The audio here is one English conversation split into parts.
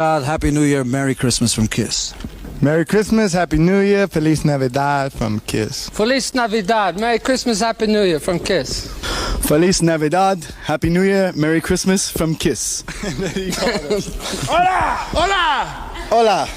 Happy New Year, Merry Christmas from Kiss. Merry Christmas, Happy New Year, Feliz Navidad from Kiss. Feliz Navidad, Merry Christmas, Happy New Year from Kiss. Feliz Navidad, Happy New Year, Merry Christmas from Kiss. Hola! Hola! Hola.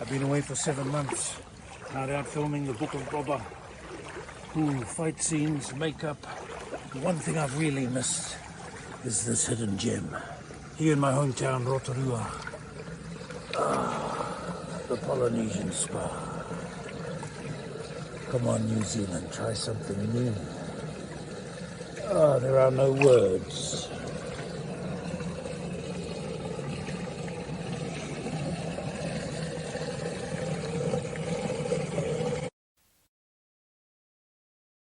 I've been away for 7 months. Now out filming the Book of Boba. Ooh, fight scenes, makeup. The one thing I've really missed is this hidden gem. Here in my hometown, Rotorua. The Polynesian spa. Come on, New Zealand, try something new. There are no words.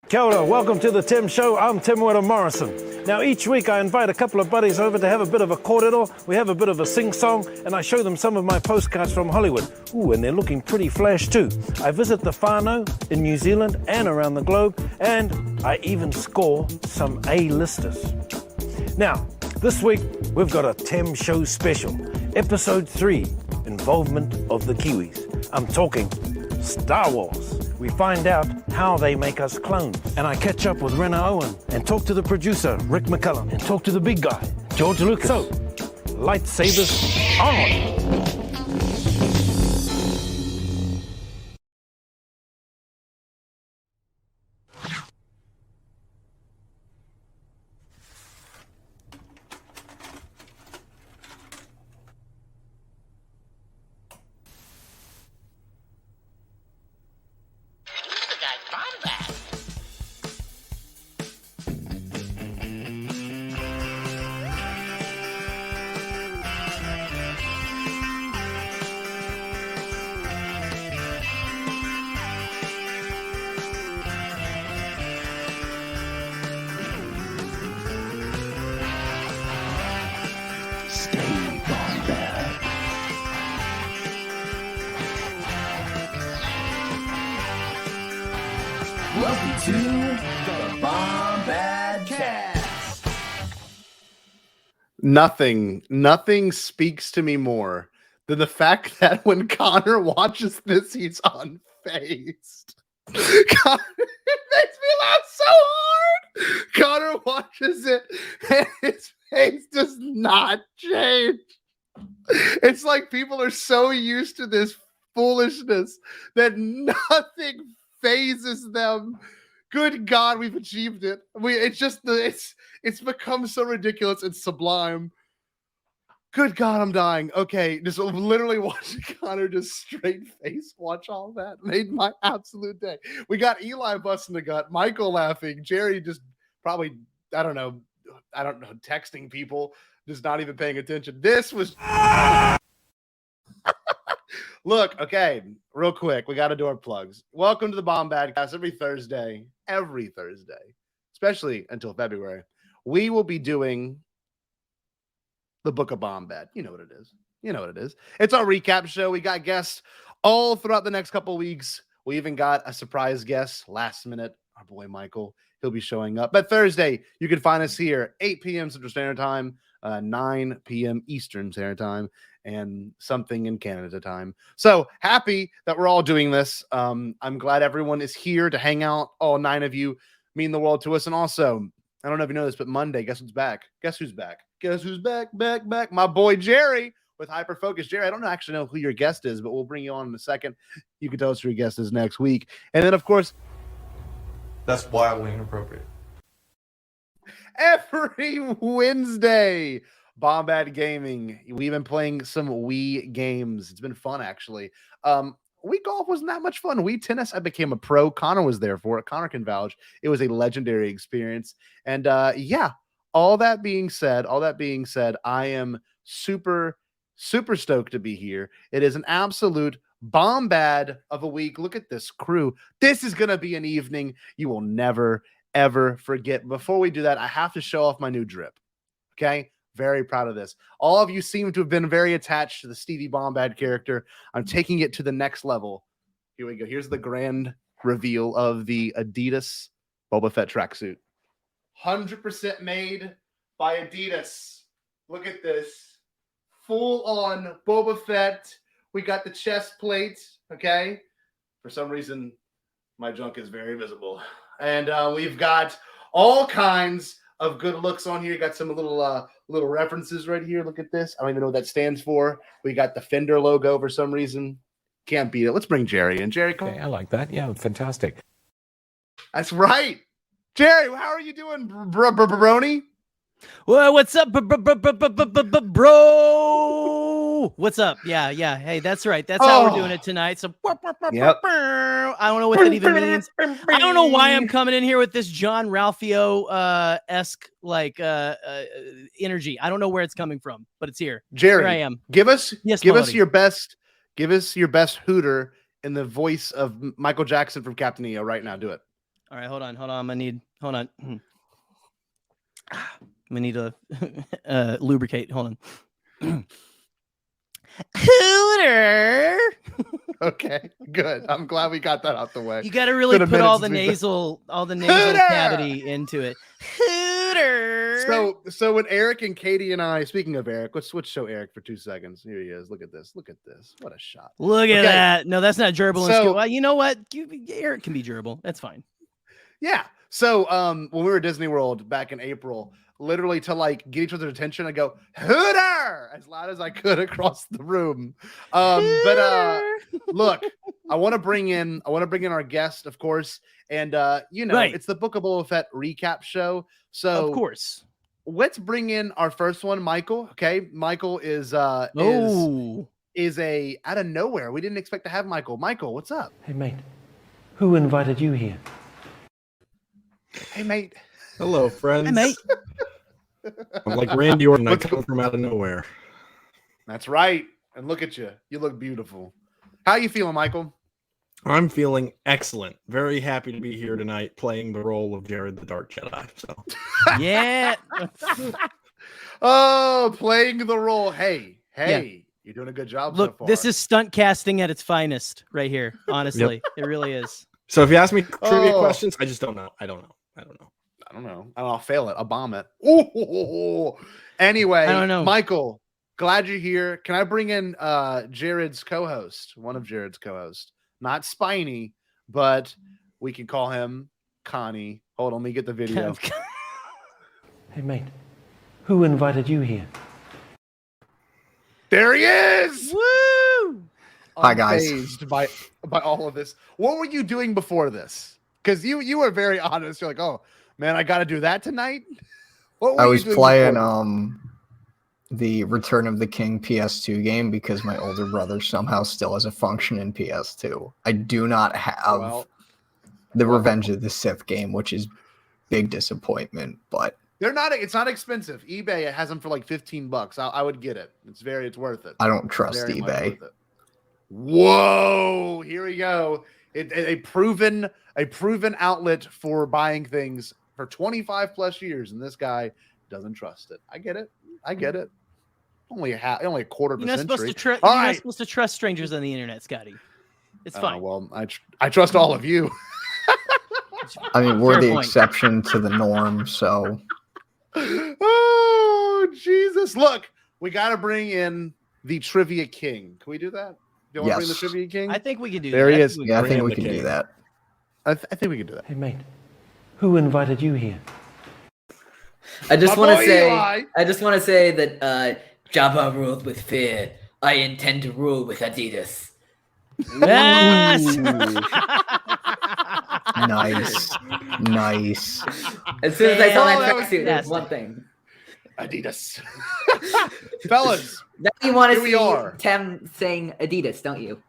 Kia ora, welcome to the Tim Show. I'm Tim Weta Morrison. Now each week I invite a couple of buddies over to have a bit of a kōrero, we have a bit of a sing-song, and I show them some of my postcards from Hollywood. Ooh, and they're looking pretty flash too. I visit the whānau in New Zealand and around the globe, and I even score some A-listers. Now, this week we've got a Tim Show special, Episode 3, Involvement of the Kiwis. I'm talking Star Wars. We find out how they make us clones. And I catch up with Rena Owen and talk to the producer, Rick McCullum, and talk to the big guy, George Lucas. So, lightsabers on! Welcome to the Bombadcast. Nothing speaks to me more than the fact that when Conor watches this, he's unfazed. Conor, it makes me laugh so hard. Conor watches it and his face does not change. It's like people are so used to this foolishness that nothing phases them. Good God, we've achieved it. It's become so ridiculous and sublime. Good God, I'm dying. Okay, just literally watching Conor just straight face watch all that made my absolute day. We got Eli busting the gut, Michael laughing, Jerry just probably I don't know, texting people, just not even paying attention. This was Look, okay, real quick, we got to do our plugs. Welcome to the Bombadcast every Thursday, especially until February. We will be doing the Book of Bombad. You know what it is. It's our recap show. We got guests all throughout the next couple of weeks. We even got a surprise guest last minute, our boy Michael. He'll be showing up. But Thursday, you can find us here, 8 p.m. Central Standard Time, 9 p.m. Eastern Standard Time, and something in Canada time. So happy that we're all doing this. I'm glad everyone is here to hang out. All 9 of you mean the world to us. And also, I don't know if you know this, but Monday, guess who's back? Guess who's back? Guess who's back? Back. My boy Jerry with Hyperfocus. Jerry, I don't actually know who your guest is, but we'll bring you on in a second. You can tell us who your guest is next week. And then, of course, that's wildly inappropriate. Every Wednesday, Bombad Gaming. We've been playing some Wii games. It's been fun, actually. Wii golf wasn't that much fun. Wii tennis, I became a pro. Conor was there for it. Conor can vouch. It was a legendary experience. And yeah, all that being said, I am super stoked to be here. It is an absolute bombad of a week. Look at this crew. This is going to be an evening you will never, ever forget. Before we do that, I have to show off my new drip. Okay? Very proud of this. All of you seem to have been very attached to the Stevie Bombad character. I'm taking it to the next level. Here we go. Here's the grand reveal of the Adidas Boba Fett tracksuit. 100% made by Adidas. Look at this. Full on Boba Fett. We got the chest plate. Okay. For some reason, my junk is very visible. And we've got all kinds of good looks on here. You got some little references right here. Look at this. I don't even know what that stands for. We got the Fender logo for some reason. Can't beat it. Let's bring Jerry in. Jerry, come on. I like that. Yeah, fantastic. That's right. Jerry, how are you doing, brony? Well, what's up, bro? What's up? Yeah. Hey, that's right. That's how we're doing it tonight. So, yep. I don't know what that even means. I don't know why I'm coming in here with this John Ralphio esque energy. I don't know where it's coming from, but it's here. Jerry, here I am. Give us your best hooter in the voice of Michael Jackson from Captain EO right now. Do it. All right, hold on. I'm gonna need to lubricate. Hold on. Hooter. Okay, good. I'm glad we got that out the way. You got to really put all the nasal cavity into it. Hooter. So when Eric and Katie and I, speaking of Eric, let's show Eric for 2 seconds. Here he is. Look at this. What a shot. Look at that. No, that's not gerbil. Well, you know what? Eric can be gerbil. That's fine. Yeah. So when we were at Disney World back in April, literally to like get each other's attention, I go Hooter as loud as I could across the room. But look, I want to bring in our guest, of course, and It's the Book of Boba Fett recap show. So of course, let's bring in our first one, Michael. Okay, Michael is a out of nowhere. We didn't expect to have Michael. Michael, what's up? Hey mate, who invited you here? Hey mate. Hello, friends. Hey mate. I'm like Randy Orton. I come from out of nowhere. That's right. And look at you. You look beautiful. How you feeling, Michael? I'm feeling excellent. Very happy to be here tonight playing the role of Jared the Dark Jedi. So yeah. Oh, playing the role. Hey, you're doing a good job so far. This is stunt casting at its finest right here. Honestly, It really is. So if you ask me trivia questions, I just don't know. I don't know. I'll fail it. I'll bomb it. Ooh. Anyway, I don't know. Michael, glad you're here. Can I bring in Jared's co-host, one of Jared's co-hosts? Not Spiny, but we can call him Connie. Hold on, let me get the video. Hey mate, who invited you here? There he is! Woo! Hi guys. Unfazed by all of this. What were you doing before this? Because you were very honest. You're like, oh man, I got to do that tonight. What were I you was doing playing before? The Return of the King PS2 game because my older brother somehow still has a function in PS2. I do not have the Revenge of the Sith game, which is big disappointment, but it's not expensive. eBay has them for like $15. I would get it. It's worth it. I don't trust Very much eBay. worth it. Whoa, here we go. A proven outlet for buying things for 25 plus years, and this guy doesn't trust it. I get it. Only a quarter of a century. You're not supposed to trust strangers on the internet, Scotty. It's fine. Well, I trust all of you. I mean, we're Fair the point. exception to the norm, so Oh, Jesus. Look, we got to bring in the Trivia King. Can we do that? Do you want to bring the Trivia King? I think we can do there that. He is. yeah, I think we can do that. I think we can do that. Hey mate, who invited you here? I just My want boy to say, Eli. that Jabba ruled with fear. I intend to rule with Adidas. Yes. Nice. Nice. As soon as I saw Oh, that that was tracksuit, there's fantastic. one thing. Adidas. Fellas, Now you want to here we see are. Tim saying Adidas, don't you?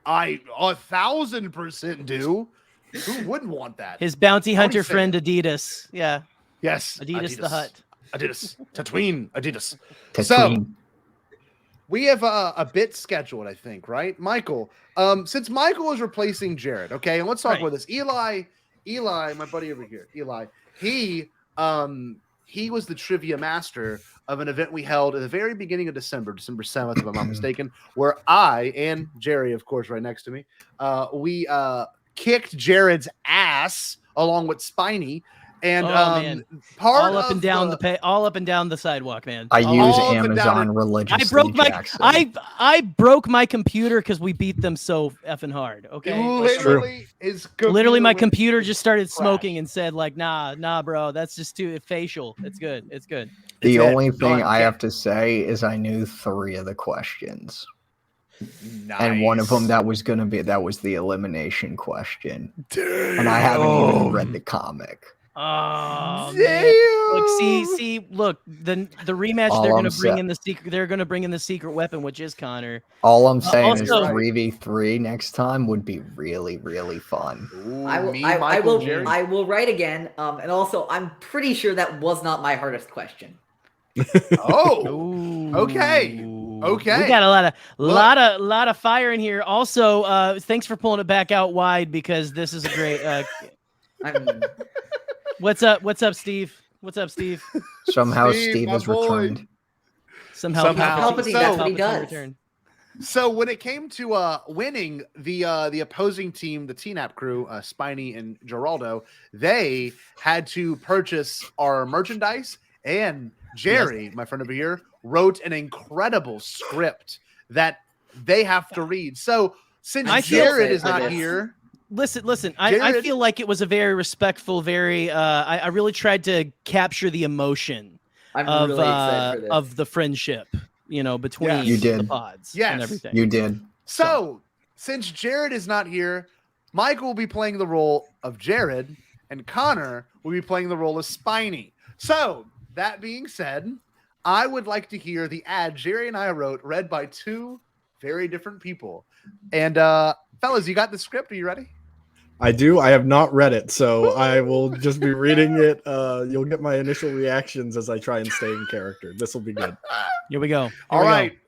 I 1,000% do. Who wouldn't want that? His bounty How do you hunter say friend it? Adidas. Yeah. Yes. Adidas the Hut. Adidas. Tatooine. Adidas. So, Tatooine. we have a bit scheduled, I think, right? Michael, since Michael is replacing Jared, okay, and let's talk about this. Eli, my buddy over here, Eli, he was the trivia master of an event we held at the very beginning of December 7th, if I'm not mistaken, where I and Jerry, of course, right next to me, we kicked Jared's ass along with Spiny. And man. part all up of and down all up and down the sidewalk, man. I use up and down Amazon religiously. I broke my Jackson. I broke my computer because we beat them so effing hard. Okay, literally my computer just started smoking and said like, nah, bro, that's just too facial. It's good. The only thing I have to say is I knew 3 of the questions. Nice. And one of them that was the elimination question. And I haven't even read the comic. Oh, damn. Look, the rematch. All They're I'm gonna bring sa- in the secret. They're gonna bring in the secret weapon, which is Connor. All I'm saying is also- 3v3 next time would be really, really fun. I will write again. And also, I'm pretty sure that was not my hardest question. Oh, okay. Okay. We got a lot of fire in here. Also, thanks for pulling it back out wide because this is a great. I mean, what's up, Steve? What's up, Steve? Somehow Steve, Steve my has boy. returned. Somehow. Palpatine, that's what he does. Return. So when it came to winning the opposing team, the TNAP crew, Spiny and Geraldo, they had to purchase our merchandise. And Jerry, my friend over here, wrote an incredible script that they have to read. So since Jared is not here. Listen. I feel like it was a very respectful, very. I really tried to capture the emotion I'm really excited for this. of the friendship, between You did. the pods Yes. and everything. You did. So since Jared is not here, Michael will be playing the role of Jared, and Connor will be playing the role of Spiny. So that being said, I would like to hear the ad Jerry and I wrote, read by 2 very different people. And fellas, you got the script? Are you ready? I do. I have not read it, so I will just be reading it. You'll get my initial reactions as I try and stay in character. This will be good. Here we go. All right.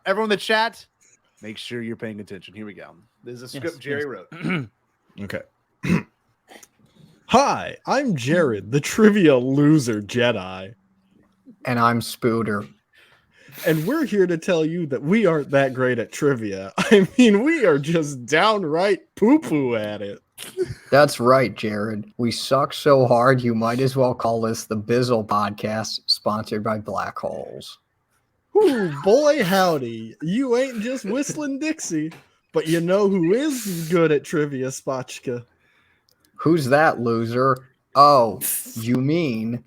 Everyone in the chat, make sure you're paying attention. Here we go. This is a script Jerry wrote. Okay. Hi, I'm Jared, the trivia loser Jedi. And I'm Spooter. And we're here to tell you that we aren't that great at trivia. I mean, we are just downright poo-poo at it. That's right, Jared. We suck so hard you might as well call this the Bizzle Podcast, sponsored by Black Holes. Ooh, boy howdy. You ain't just whistling Dixie. But you know who is good at trivia, Spotchka? Who's that, loser? Oh, you mean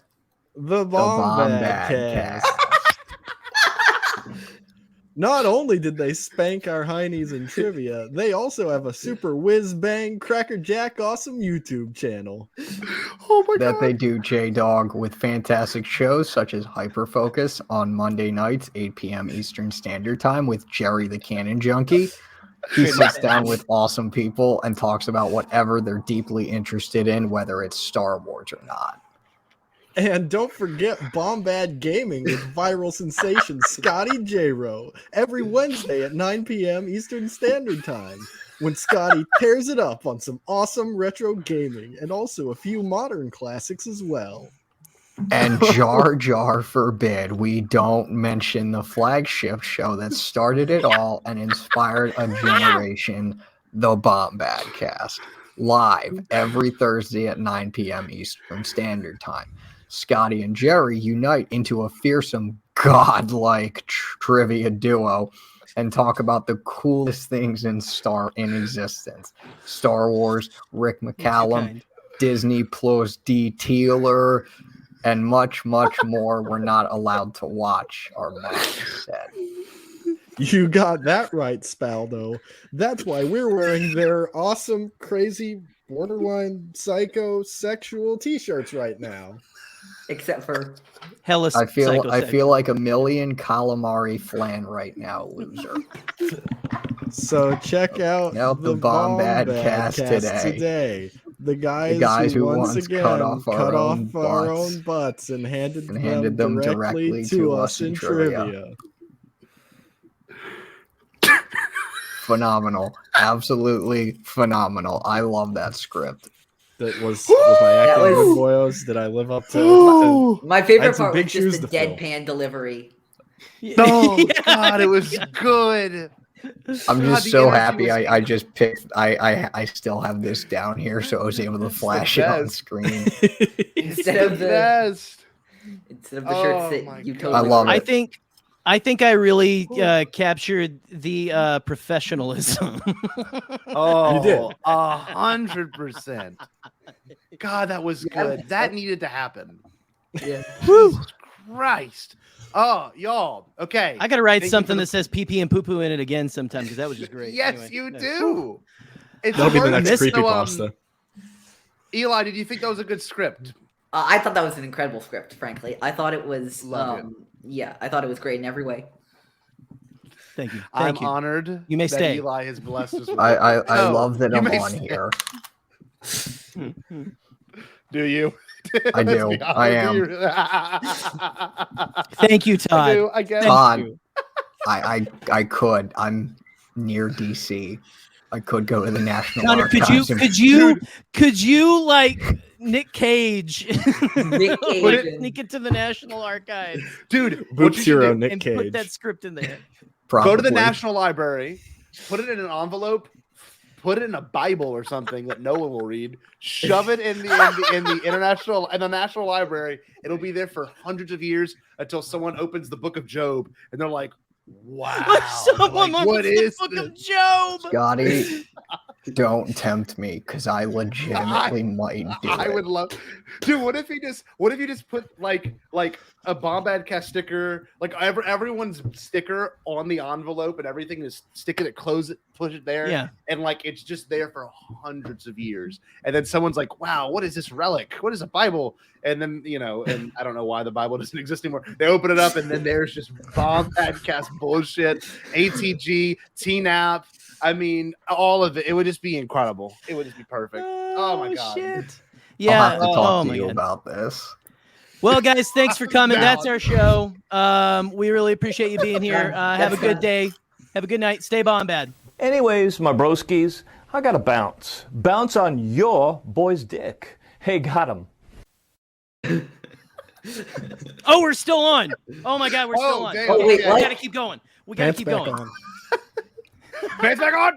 The Bombadcast. Not only did they spank our heinies in trivia, they also have a super whiz-bang, crackerjack awesome YouTube channel. Oh my that they do, J-Dog, with fantastic shows such as Hyperfocus on Monday nights, 8 p.m. Eastern Standard Time with Jerry the Cannon Junkie. He sits down with awesome people and talks about whatever they're deeply interested in, whether it's Star Wars or not. And don't forget Bombad Gaming with viral sensation Scotty J-Ro every Wednesday at 9 p.m. Eastern Standard Time when Scotty tears it up on some awesome retro gaming and also a few modern classics as well. And Jar Jar forbid we don't mention the flagship show that started it all and inspired a generation, the Bombadcast, live every Thursday at 9 p.m. Eastern Standard Time. Scotty and Jerry unite into a fearsome, godlike trivia duo and talk about the coolest things in existence. Star Wars, Rick McCallum, Disney Plus D. Teeler, and much, much more we're not allowed to watch, our mom said. You got that right, Spaldo. That's why we're wearing their awesome, crazy, borderline psychosexual t-shirts right now. Except for hella I feel like a million calamari flan right now, loser. So check out the Bombadcast today. The guys who once again cut off our own butts and handed them directly to us in trivia. Phenomenal. Absolutely phenomenal. I love that script. That was my acting good, boyos? Did I live up to my favorite part? Big Was just the deadpan deadpan delivery. Oh God, it was good. I'm just so happy I just picked I still have this down here, so I was able to flash it on screen. Instead of the shirts that you totally I love wore. it. I think I really captured the professionalism. Oh, You did. 100%. God, that was good. That needed to happen. Yeah. Jesus Christ. Oh, y'all. Okay. I gotta write something that says pee pee and poo poo in it again sometime because that was just great. Yes, Anyway, you no. do. It's That'll be the worth next it. creepypasta. Eli, did you think that was a good script? I thought that was an incredible script, frankly. I thought it was Love it. Yeah, I thought it was great in every way. Thank you. I'm Thank you. honored You may that stay. Eli has blessed us with I So, love that you I'm may on stay. here. Do you? I Let's do. be honest. I am. Do you? Thank you, Todd. I do, I guess. Todd, I could. I'm near DC. I could go to the National Conor, Archives. could you like Nick Cage Nick Cage. sneak into the National Archives, Dude, what Boots you should hero do, Nick and Cage. put that script in there? go to the Probably. National Library, put it in an envelope, put it in a Bible or something that no one will read, shove it in the National Library. It'll be there for hundreds of years until someone opens the Book of Job and they're like, wow, Someone like, what opens the is Book this? of Job? Scotty, don't tempt me because I legitimately might do I it. would love, dude. What if you just put like a Bombadcast sticker, like everyone's sticker on the envelope and everything, is stick it, close it, push it there, Yeah. and like it's just there for hundreds of years, and then someone's like, wow, what is this relic? What is a Bible? And then and I don't know why the Bible doesn't exist anymore. They open it up and then there's just Bombadcast bullshit, ATG, TNAP. I mean, all of it. It would just be incredible. It would just be perfect. Oh my god. Shit. I'll Yeah. have to talk to my you God. about this. Well, guys, thanks for coming. Down. That's our show. We really appreciate you being here. Have a good day. Have a good night. Stay bombad. Anyways, my broskies, I gotta bounce. Bounce on your boy's dick. Hey, got him. Oh, we're still on. Oh my God, we're still on. damn, Oh, wait, we what? gotta keep going. We gotta Pants keep back going. on. Pants back on.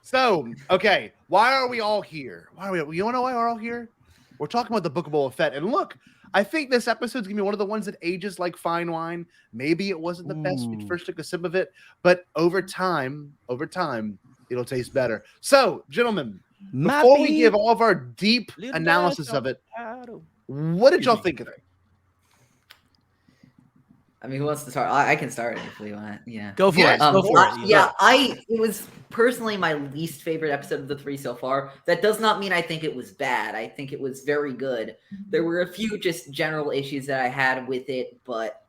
So, okay, why are we all here? Why are we? You want to know why we're all here? We're talking about the Book of Boba Fett, and look, I think this episode's gonna be one of the ones that ages like fine wine. Maybe it wasn't the best when you first took a sip of it, but over time, it'll taste better. So, gentlemen, before we give all of our deep analysis of it, what did y'all think of it? I mean, who wants to start? I can start if we want. Yeah. Go for it. Go for it. Yeah, it was personally my least favorite episode of the 3 so far. That does not mean I think it was bad. I think it was very good. There were a few just general issues that I had with it, but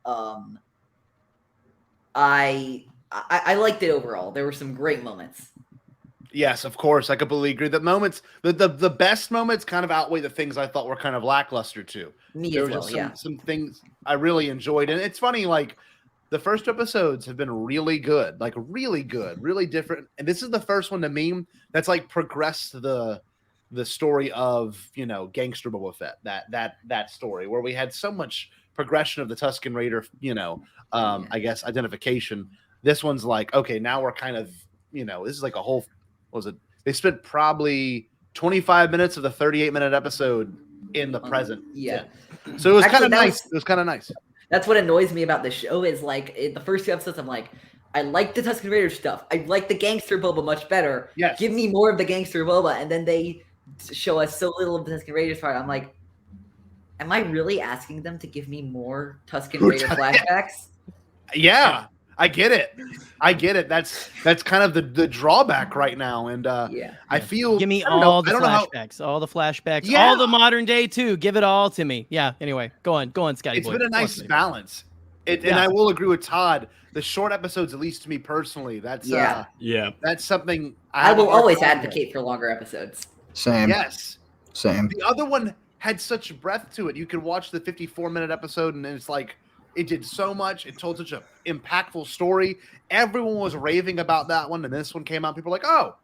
I liked it overall. There were some great moments. Yes, of course. I completely agree. The moments, the best moments kind of outweigh the things I thought were kind of lackluster too. Me There as were well, just some things I really enjoyed. And it's funny, like the first episodes have been really good, like really good, really different. And this is the first one to me that's like progressed the story of, Gangster Boba Fett, that story where we had so much progression of the Tusken Raider, I guess identification. This one's like, okay, now we're kind of, this is like a whole, what was it? They spent probably 25 minutes of the 38-minute episode in the present. Yeah. So it was kind Actually, of nice. It was kind of nice. That's what annoys me about the show is like in the first 2 episodes, I'm like, I like the Tusken Raider stuff. I like the Gangster Boba much better. Yes. Give me more of the Gangster Boba. And then they show us so little of the Tusken Raiders part. I'm like, am I really asking them to give me more Tusken Raider flashbacks? Yeah, I get it. That's kind of the drawback right now, and I feel. Give me I don't know- all the I don't know how- flashbacks, all the flashbacks, Yeah. all the modern day too. Give it all to me. Yeah. Anyway, go on, Scotty. It's boy. been a Go on, nice Scotty. balance. And I will agree with Todd. The short episodes, at least to me personally, that's that's something I have a will hard always time with. advocate for longer episodes. Same. Yes. Same. The other one had such breadth to it. You could watch the 54-minute episode, and it's like it did so much. It told such an impactful story. Everyone was raving about that one, and this one came out. People were like, "Oh,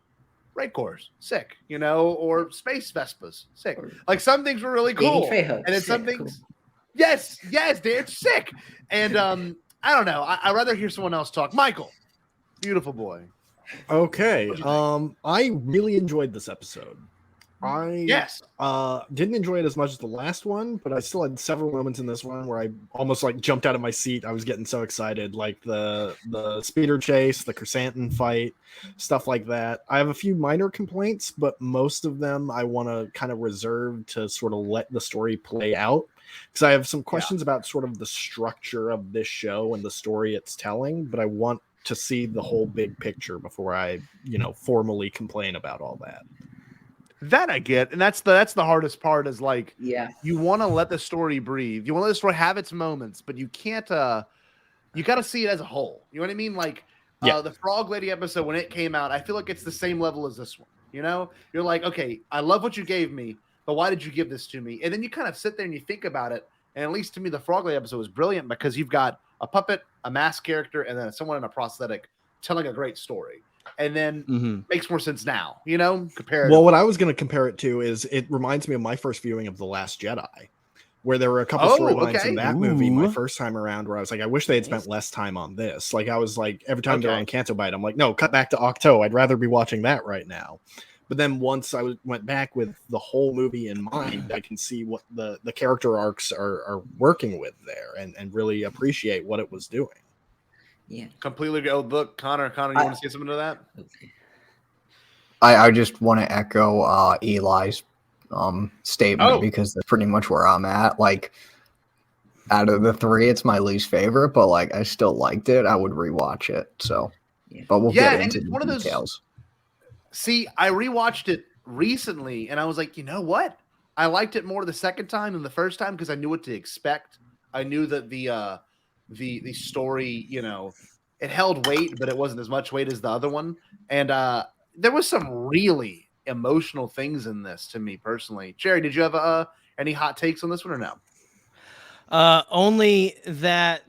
Raid Cores, sick," or Space Vespas, sick. Like some things were really cool, Danny Trejo, and then some things, yes, they're sick. And I don't know. I'd rather hear someone else talk. Michael, beautiful boy. Okay. I really enjoyed this episode. I didn't enjoy it as much as the last one, but I still had several moments in this one where I almost like jumped out of my seat. I was getting so excited, like the speeder chase, the Chrysanthemum fight, stuff like that. I have a few minor complaints, but most of them I want to kind of reserve to sort of let the story play out, because I have some questions about sort of the structure of this show and the story it's telling, but I want to see the whole big picture before I, formally complain about all that. That I get, and that's the hardest part. Is like, you want to let the story breathe. You want to let the story have its moments, but you can't. You got to see it as a whole. You know what I mean? Like the Frog Lady episode when it came out, I feel like it's the same level as this one. You're like, okay, I love what you gave me, but why did you give this to me? And then you kind of sit there and you think about it. And at least to me, the Frog Lady episode was brilliant because you've got a puppet, a masked character, and then someone in a prosthetic telling a great story. And then makes more sense now, compared. Well, what I was going to compare it to is it reminds me of my first viewing of The Last Jedi, where there were a couple storylines in that movie my first time around where I was like, I wish they had spent less time on this. Like I was like, every time they're on Canto Bite, I'm like, no, cut back to Octo. I'd rather be watching that right now. But then once I went back with the whole movie in mind, I can see what the character arcs are working with there and really appreciate what it was doing. Yeah, completely go. Look, Connor, you want to say something to that? I just want to echo Eli's statement because that's pretty much where I'm at. Like, out of the three, it's my least favorite, but like I still liked it. I would rewatch it. So, but we'll get into the details. See, I rewatched it recently, and I was like, you know what? I liked it more the second time than the first time because I knew what to expect. I knew that the story, it held weight, but it wasn't as much weight as the other one. And there was some really emotional things in this to me personally. Jerry, did you have any hot takes on this one or no? Only that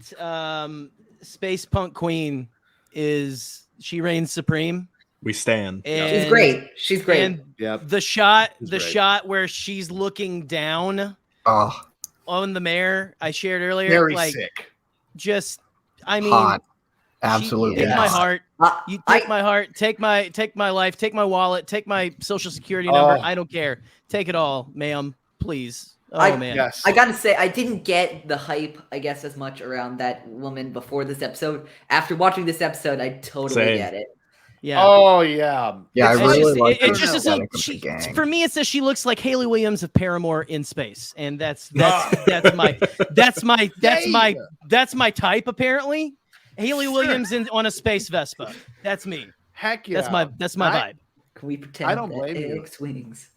Space Punk Queen she reigns supreme. We stand. And she's great. And the shot where she's looking down on the mare I shared earlier. Very like, sick. Just, I mean, hot. Absolutely. Take my heart. You take my heart. Take my life. Take my wallet. Take my social security number. I don't care. Take it all, ma'am. Please. Man. Yes. I gotta say, I didn't get the hype, I guess, as much around that woman before this episode. After watching this episode, I totally get it. Yeah. Oh yeah. Yeah, I really like it. For me, it says she looks like Haley Williams of Paramore in space, and that's my type. Apparently, Haley Williams on a space Vespa. That's me. Heck yeah. That's my vibe. Can we pretend? I don't blame you. X-wings.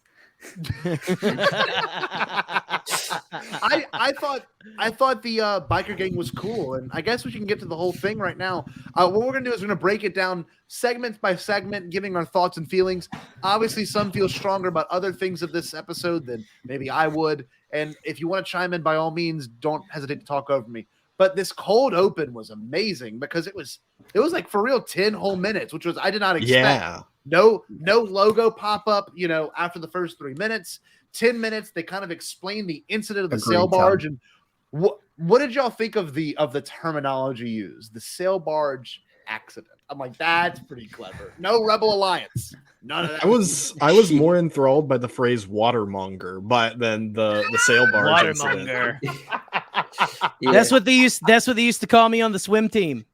I thought the biker gang was cool, and I guess we can get to the whole thing right now. What we're gonna do is we're gonna break it down segment by segment, giving our thoughts and feelings. Obviously, some feel stronger about other things of this episode than maybe I would. And if you want to chime in, by all means, don't hesitate to talk over me. But this cold open was amazing because it was like for real 10 whole minutes, which was I did not expect. Yeah. No logo pop up, after the first 3 minutes. 10 minutes, they kind of explain the incident of the sail barge. And what did y'all think of the terminology used? The sail barge accident. I'm like, that's pretty clever. No Rebel Alliance. None of that. I was more enthralled by the phrase watermonger, but then the sail barge incident. Yeah. That's what they used to call me on the swim team,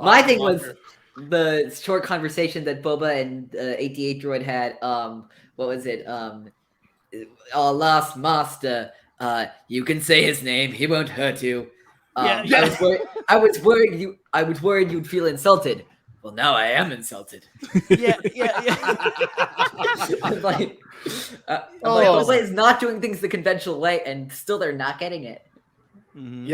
My thing was the short conversation that Boba and 88 Droid had. What was it? Last master, you can say his name. He won't hurt you. Yeah. I was worried you'd feel insulted. Well, now I am insulted. Yeah. I'm like, Jose is not doing things the conventional way, and still they're not getting it. Mm-hmm.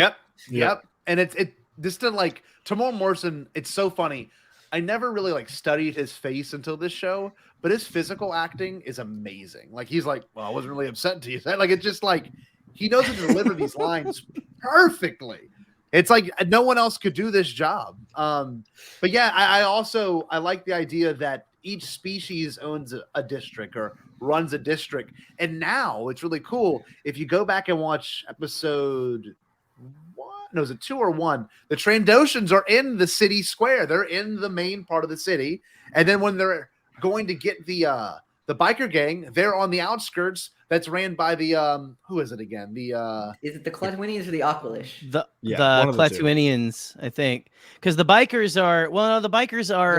Yep. And it's just to like Tamar Morrison. It's so funny. I never really like studied his face until this show, but his physical acting is amazing. Like he's like, well, I wasn't really upset to you. Like it's just like he knows how to deliver these lines perfectly. It's like no one else could do this job. But yeah, I like the idea that each species owns a district or runs a district. And now it's really cool. If you go back and watch episode is it 2 or 1? The Trandoshans are in the city square. They're in the main part of the city. And then when they're going to get the biker gang, they're on the outskirts. That's ran by the who is it again? Is it the Clatuinians or the Aquilish? The Clatuinians, I think, because the bikers are the bikers are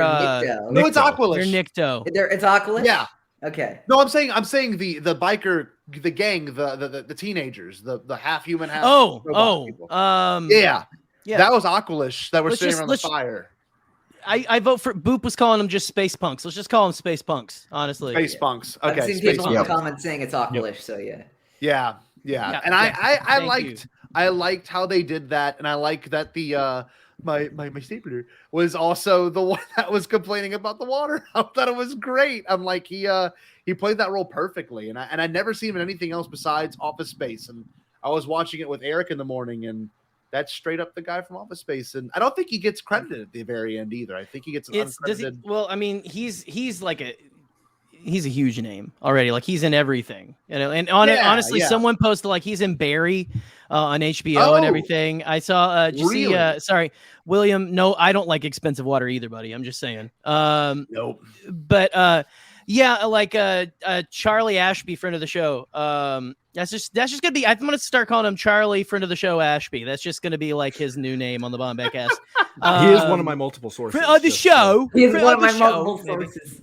no, it's Aquilish. They're Nicto. It's Aquilish. Yeah. Okay. No, I'm saying the biker, the gang, the teenagers, the half human, half people. Yeah. That was Aquilish that were sitting around the fire. I vote for Boop was calling them just space punks. Let's just call them space punks, honestly. Space punks. Okay. I've seen people in the comments saying it's Aquilish, so yeah. Yeah. And I liked how they did that, and I like that the my stapler was also the one that was complaining about the water. I thought it was great. I'm like he played that role perfectly, and I never seen him in anything else besides Office Space. And I was watching it with Eric in the morning, and that's straight up the guy from Office Space, and I don't think he gets credited at the very end either. I think he gets uncredited. Well, I mean, he's a huge name already. Like he's in everything, And honestly, someone posted like he's in Barry on HBO and everything. I saw. Did you see? Sorry, William. No, I don't like expensive water either, buddy. I'm just saying. Nope. But Charlie Ashby, friend of the show. That's just gonna be. I'm gonna start calling him Charlie, friend of the show Ashby. That's just gonna be like his new name on the Bombadcast. He is one of my multiple sources. On the show. He is one of my multiple sources.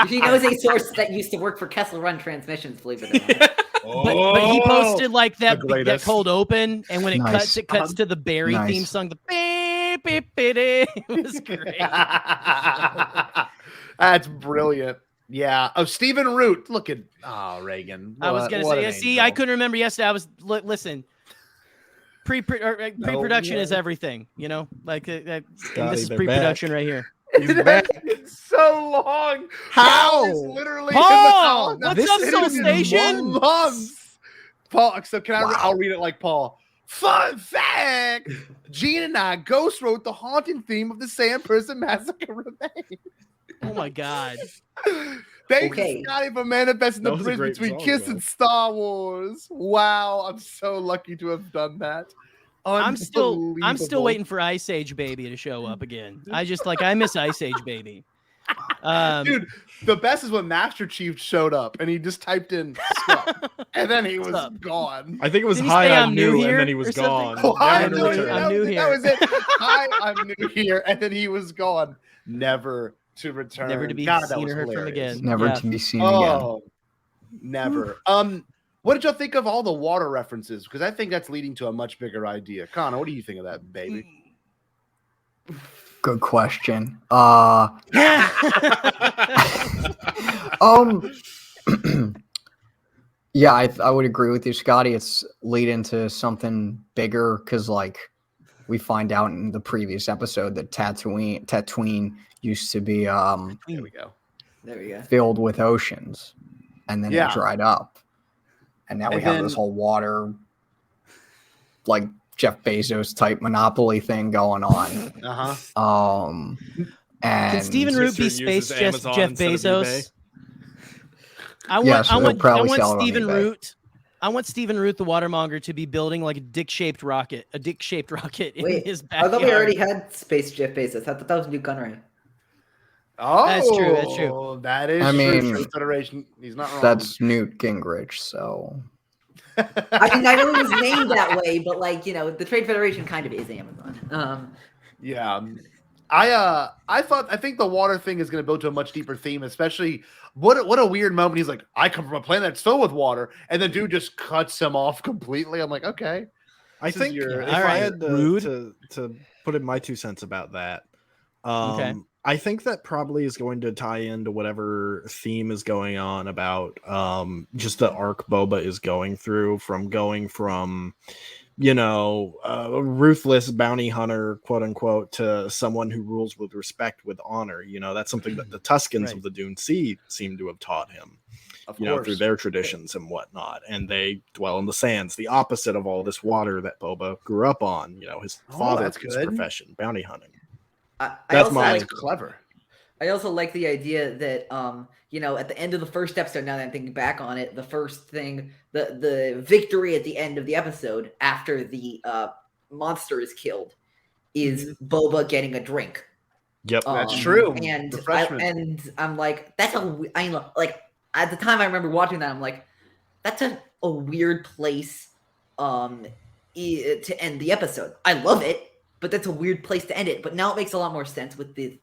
He knows a source that used to work for Kessel Run Transmissions, believe it or not. But he posted like that cold open, and when it cuts to the Barry theme song. The beep, beep, beep, beep. It was great. That's brilliant. Yeah. Oh, Stephen Root. Look at Reagan. I was gonna say. See, I couldn't remember yesterday. I was listen. Pre-production is everything. You know, like this is pre-production right here. He's back. It's so long. How? Literally Paul, what's up, Soul Station? Paul, so can I'll read it like Paul. Fun fact: Gene and I ghost wrote the haunting theme of the Sand Person Massacre remains. Oh my God! Thanks, Scotty, for manifesting the bridge between Kiss and Star Wars. Wow, I'm so lucky to have done that. I'm still waiting for Ice Age Baby to show up again. I miss Ice Age Baby. Dude, the best is when Master Chief showed up and he just typed in stuff, and then he was gone. I think it was hi, I'm new, and then he was gone. I'm new here. That was it. Hi, I'm new here, and then he was gone. Never to return. Never to be seen or heard from again. Never to be seen again. Never. What did y'all think of all the water references? Because I think that's leading to a much bigger idea. Conor, what do you think of that, baby? Good question. Yeah, I would agree with you, Scotty. It's lead into something bigger because, like, we find out in the previous episode that Tatooine used to be there we go. Filled with oceans, and then it dried up. And now we have this whole water, like Jeff Bezos type monopoly thing going on. Can Stephen Root be space Jeff Bezos? I want Stephen Root, the watermonger, to be building like a dick-shaped rocket in his backyard. I thought we already had space Jeff Bezos. I thought that was Newt Gunray. Oh, that's true. That is true. Federation. He's not wrong. That's Newt Gingrich. So, I mean, I know he was named that way, but like the Trade Federation kind of is Amazon. Yeah. I think the water thing is going to build to a much deeper theme, especially what a weird moment. He's like, I come from a planet that's filled with water, and the dude just cuts him off completely. I'm like, okay. I think if I had to put in my 2 cents about that, I think that probably is going to tie into whatever theme is going on about just the arc Boba is going through, from a ruthless bounty hunter, quote unquote, to someone who rules with respect, with honor. That's something that the Tuscans of the Dune Sea seem to have taught him, through their traditions and whatnot. And they dwell in the sands, the opposite of all this water that Boba grew up on. His father's profession, bounty hunting. That's clever. I also like the idea that at the end of the first episode, now that I'm thinking back on it, the first thing, the victory at the end of the episode after the monster is killed is Boba getting a drink. Yep, that's true. And I'm like, at the time I remember watching that, I'm like, that's a weird place to end the episode. I love it, but that's a weird place to end it. But now it makes a lot more sense with the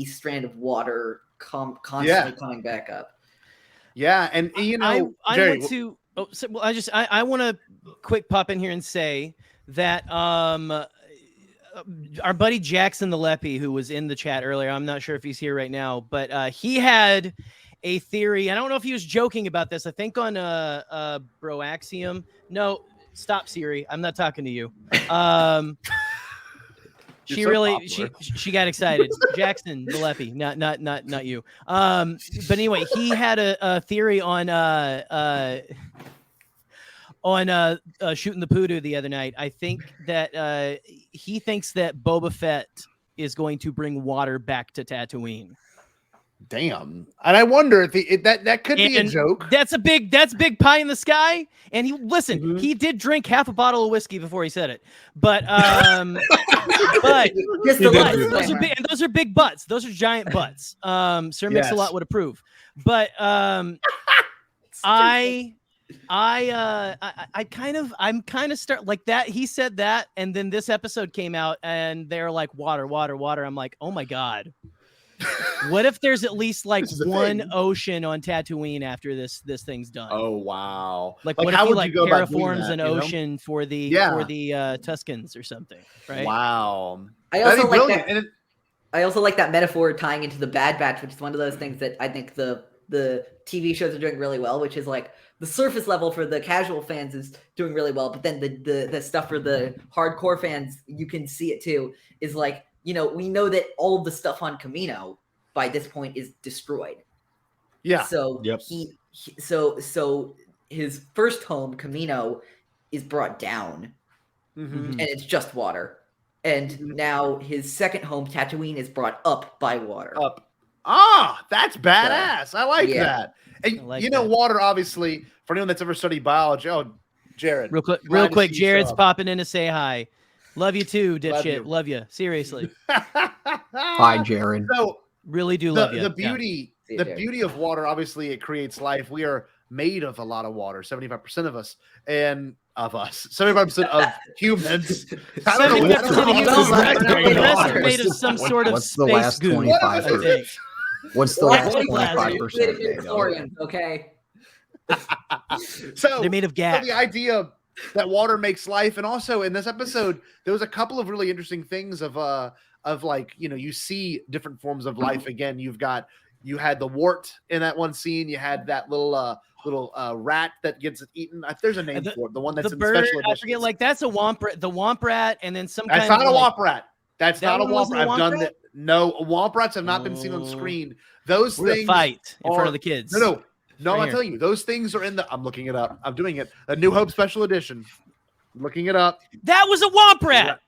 strand of water constantly coming back up. Yeah, and I Jerry, want to. I want to quick pop in here and say that our buddy Jackson the Leppy, who was in the chat earlier, I'm not sure if he's here right now, but he had a theory. I don't know if he was joking about this. I think on Broaxium. No, stop, Siri. I'm not talking to you. She got excited. Jackson the Leppy, not you. But anyway, he had a theory on shooting the poodoo the other night. I think that he thinks that Boba Fett is going to bring water back to Tatooine. Damn. And I wonder if that could be a joke. That's big pie in the sky. And he did drink half a bottle of whiskey before he said it. But those are big butts. Those are giant butts. Sir Mix-a-Lot would approve. But I'm kind of start like that. He said that, and then this episode came out, and they're like water. I'm like, oh my god. What if there's at least like one ocean on Tatooine after this thing's done? Oh wow! Like what if he terraforms an ocean for the Tuscans or something? Right? Wow! I also like that. I also like that metaphor tying into the Bad Batch, which is one of those things that I think the TV shows are doing really well, which is like the surface level for the casual fans is doing really well, but then the stuff for the hardcore fans, you can see it too, is like, we know that all of the stuff on Kamino by this point is destroyed. Yeah. So so his first home, Kamino, is brought down, and it's just water. And now his second home, Tatooine, is brought up by water. That's badass. I like that. And water, obviously, for anyone that's ever studied biology. Oh, Jared. Real quick, Jared's popping in to say hi. Love you too, dipshit. Love you. Seriously. Bye, Jared. So really do love you. The beauty of water, obviously, it creates life. We are made of a lot of water, 75% of us, and of us, 75% of humans. I don't know. The rest are made of some sort of space goo. What's the last 25%? Okay. So they're made of gas. So the idea that water makes life, and also in this episode, there was a couple of really interesting things of like, you see different forms of life again. You had the wart in that one scene. You had that little rat that gets eaten. There's a name for it. The one that's in bird, special edition. I forget. Like that's a womp rat. The womp rat, and then some. That's kind not of a womp rat. That's not a womp rat. I've done rat? that. No, womp rats have not been seen on screen. Those We're things fight in front of the kids. No, I'm telling you, those things are in the. I'm looking it up. I'm doing it. A New Hope special edition. Looking it up. That was a womp rat.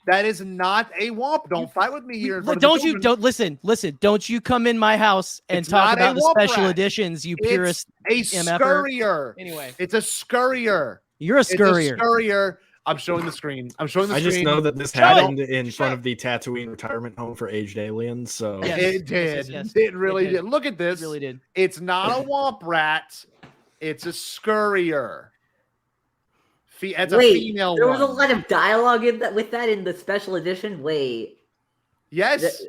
That is not a womp. Don't fight with me here. Don't listen. Don't you come in my house and talk about the special editions, you purist. It's a scurrier. Anyway, it's a scurrier. You're a scurrier. It's a scurrier. I'm showing the screen. I just know that this happened in front of the Tatooine retirement home for aged aliens. So it did. Yes. It really did. Look at this. It really did. It's not a womp rat. It's a scurrier. It's a female. There was a lot of dialogue with that in the special edition. Wait. Yes,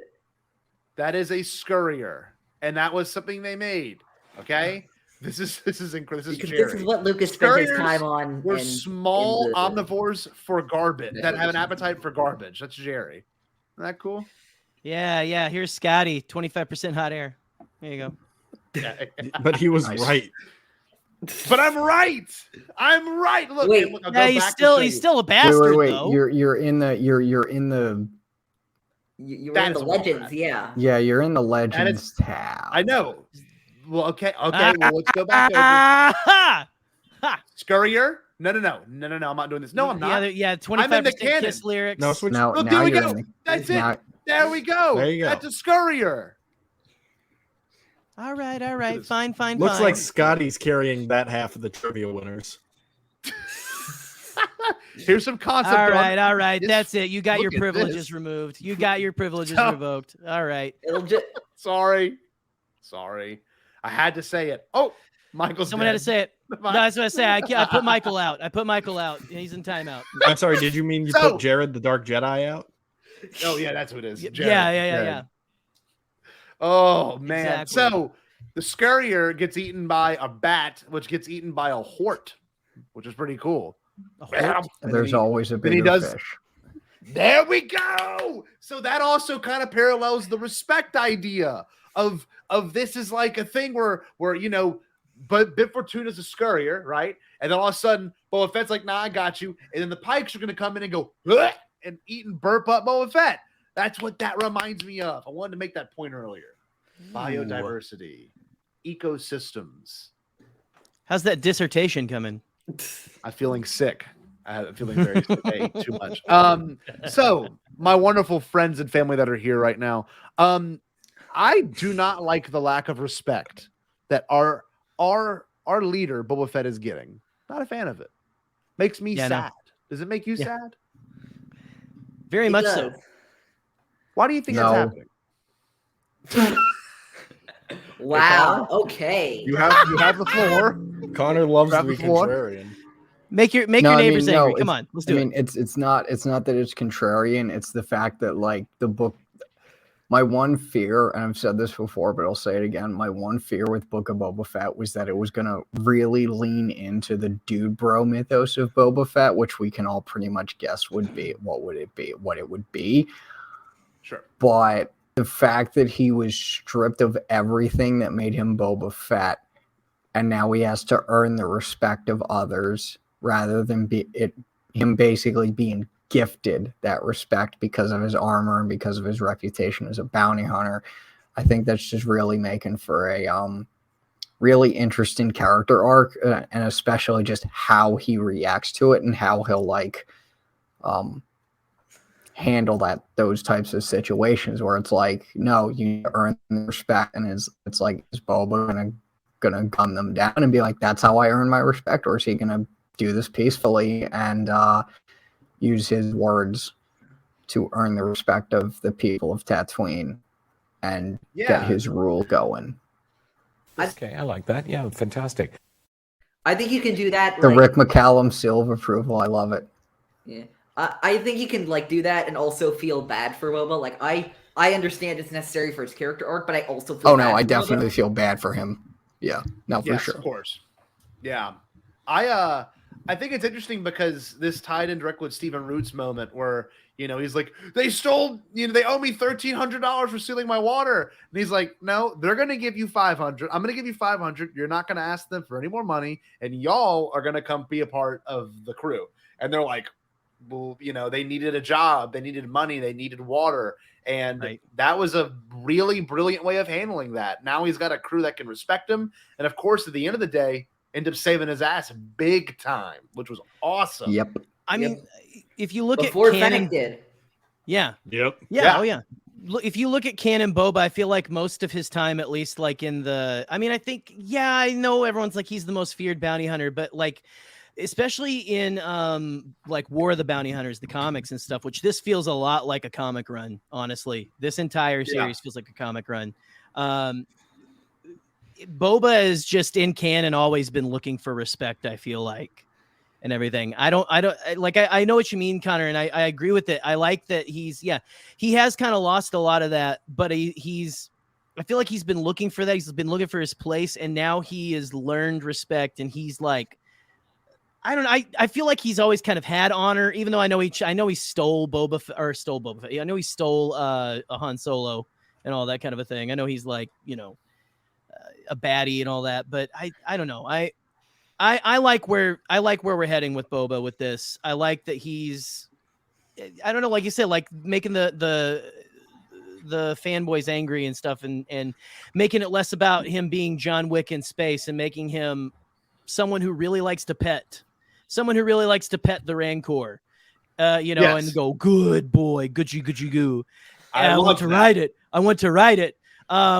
that is a scurrier, and that was something they made. Okay, this is incredible. This is Jerry. This is what Lucas spent his time on. We're small omnivores for garbage that have an appetite for garbage. That's Jerry. Isn't that cool? Yeah. Here's Scotty, 25% hot air. There you go. But he was right. But I'm right. Look, wait, look, he's still a bastard. Wait. Though. You're in the You're in the legends, yeah. Yeah, you're in the legends tab. I know. Well, okay. Well, let's go back over. Scurrier? No. I'm not doing this. No, I'm not. Yeah, 25% Kiss lyrics. No, switch. Look, there we go. That's it. There we go. There you go. That's a scurrier. All right. Fine. Looks like Scotty's carrying that half of the trivia winners. Here's some concept. All right. That's it. You got your privileges removed. You got your privileges revoked. All right. Sorry. I had to say it. Oh, Michael's Someone had to say it. No, that's what I say. I put Michael out. He's in timeout. I'm sorry. Did you mean you put Jared the Dark Jedi out? Oh, yeah, that's what it is. Jared. Yeah. Oh, man. Exactly. So the scurrier gets eaten by a bat, which gets eaten by a hort, which is pretty cool. There's always a bigger fish. There we go. So that also kind of parallels the respect idea of this is like a thing where but Bib Fortuna's a scurrier, right? And then all of a sudden, Boba Fett's like, nah, I got you. And then the Pikes are going to come in and go, bleh, and eat and burp up Boba Fett. That's what that reminds me of. I wanted to make that point earlier. Biodiversity, ecosystems. How's that dissertation coming? I'm feeling sick. I'm feeling very sick. I ate too much. So my wonderful friends and family that are here right now, I do not like the lack of respect that our leader Boba Fett is getting. Not a fan of it. Makes me sad. No. Does it make you sad? Very much so. Why do you think that's happening? Wow. Okay. You have the floor. Connor loves to be contrarian. Make your neighbors angry. Come on, let's do it. It's not that it's contrarian. It's the fact that like the book. My one fear, and I've said this before, but I'll say it again. My one fear with Book of Boba Fett was that it was going to really lean into the dude bro mythos of Boba Fett, which we can all pretty much guess what it would be. Sure. But the fact that he was stripped of everything that made him Boba Fett, and now he has to earn the respect of others rather than him basically being gifted that respect because of his armor and because of his reputation as a bounty hunter. I think that's just really making for a really interesting character arc, and especially just how he reacts to it and how he'll like handle those types of situations where it's like, no, you need to earn respect, and it's like, is Boba gonna gun them down and be like, that's how I earn my respect, or is he gonna do this peacefully and use his words to earn the respect of the people of Tatooine and get his rule going? Okay, I like that. Yeah, fantastic. I think you can do that. The Rick McCallum seal of approval. I love it. Yeah, I think you can do that and also feel bad for Boba. Like I understand it's necessary for his character arc, but I also feel. Oh no, I definitely feel bad for him. Yeah, no, for sure. Of course. Yeah, I think it's interesting because this tied in direct with Stephen Root's moment where, he's like, they stole, they owe me $1,300 for stealing my water. And he's like, no, they're going to give you $500. I'm going to give you $500. You're not going to ask them for any more money. And y'all are going to come be a part of the crew. And they're like, well, they needed a job. They needed money. They needed water. And that was a really brilliant way of handling that. Now he's got a crew that can respect him. And of course, at the end of the day, end up saving his ass big time, which was awesome. Yep. I mean, if you look before at canon, Fennec did. Yeah. Yep. Yeah. Oh yeah. If you look at canon Boba, I feel like most of his time, at least like in the, I mean, I think, I know everyone's like, he's the most feared bounty hunter, but like, especially in like War of the Bounty Hunters, the comics and stuff, which this feels a lot like a comic run, honestly. This entire series feels like a comic run. Boba is just in canon always been looking for respect, I feel like. and everything. I know what you mean, Connor, and I agree with it. I like that he has kind of lost a lot of that, but I feel like he's been looking for that. He's been looking for his place, and now he has learned respect, and he's like, I don't know. I feel like he's always kind of had honor, even though I know he stole Boba Fett. I know he stole a Han Solo and all that kind of a thing. I know he's like, a baddie and all that, but I don't know. I like where we're heading with Boba with this. I like that he's, I don't know, like you said, like making the fanboys angry and stuff, and making it less about him being John Wick in space and making him someone who really likes to pet the Rancor, and go, good boy, good you go. I want to ride it. I want to ride it.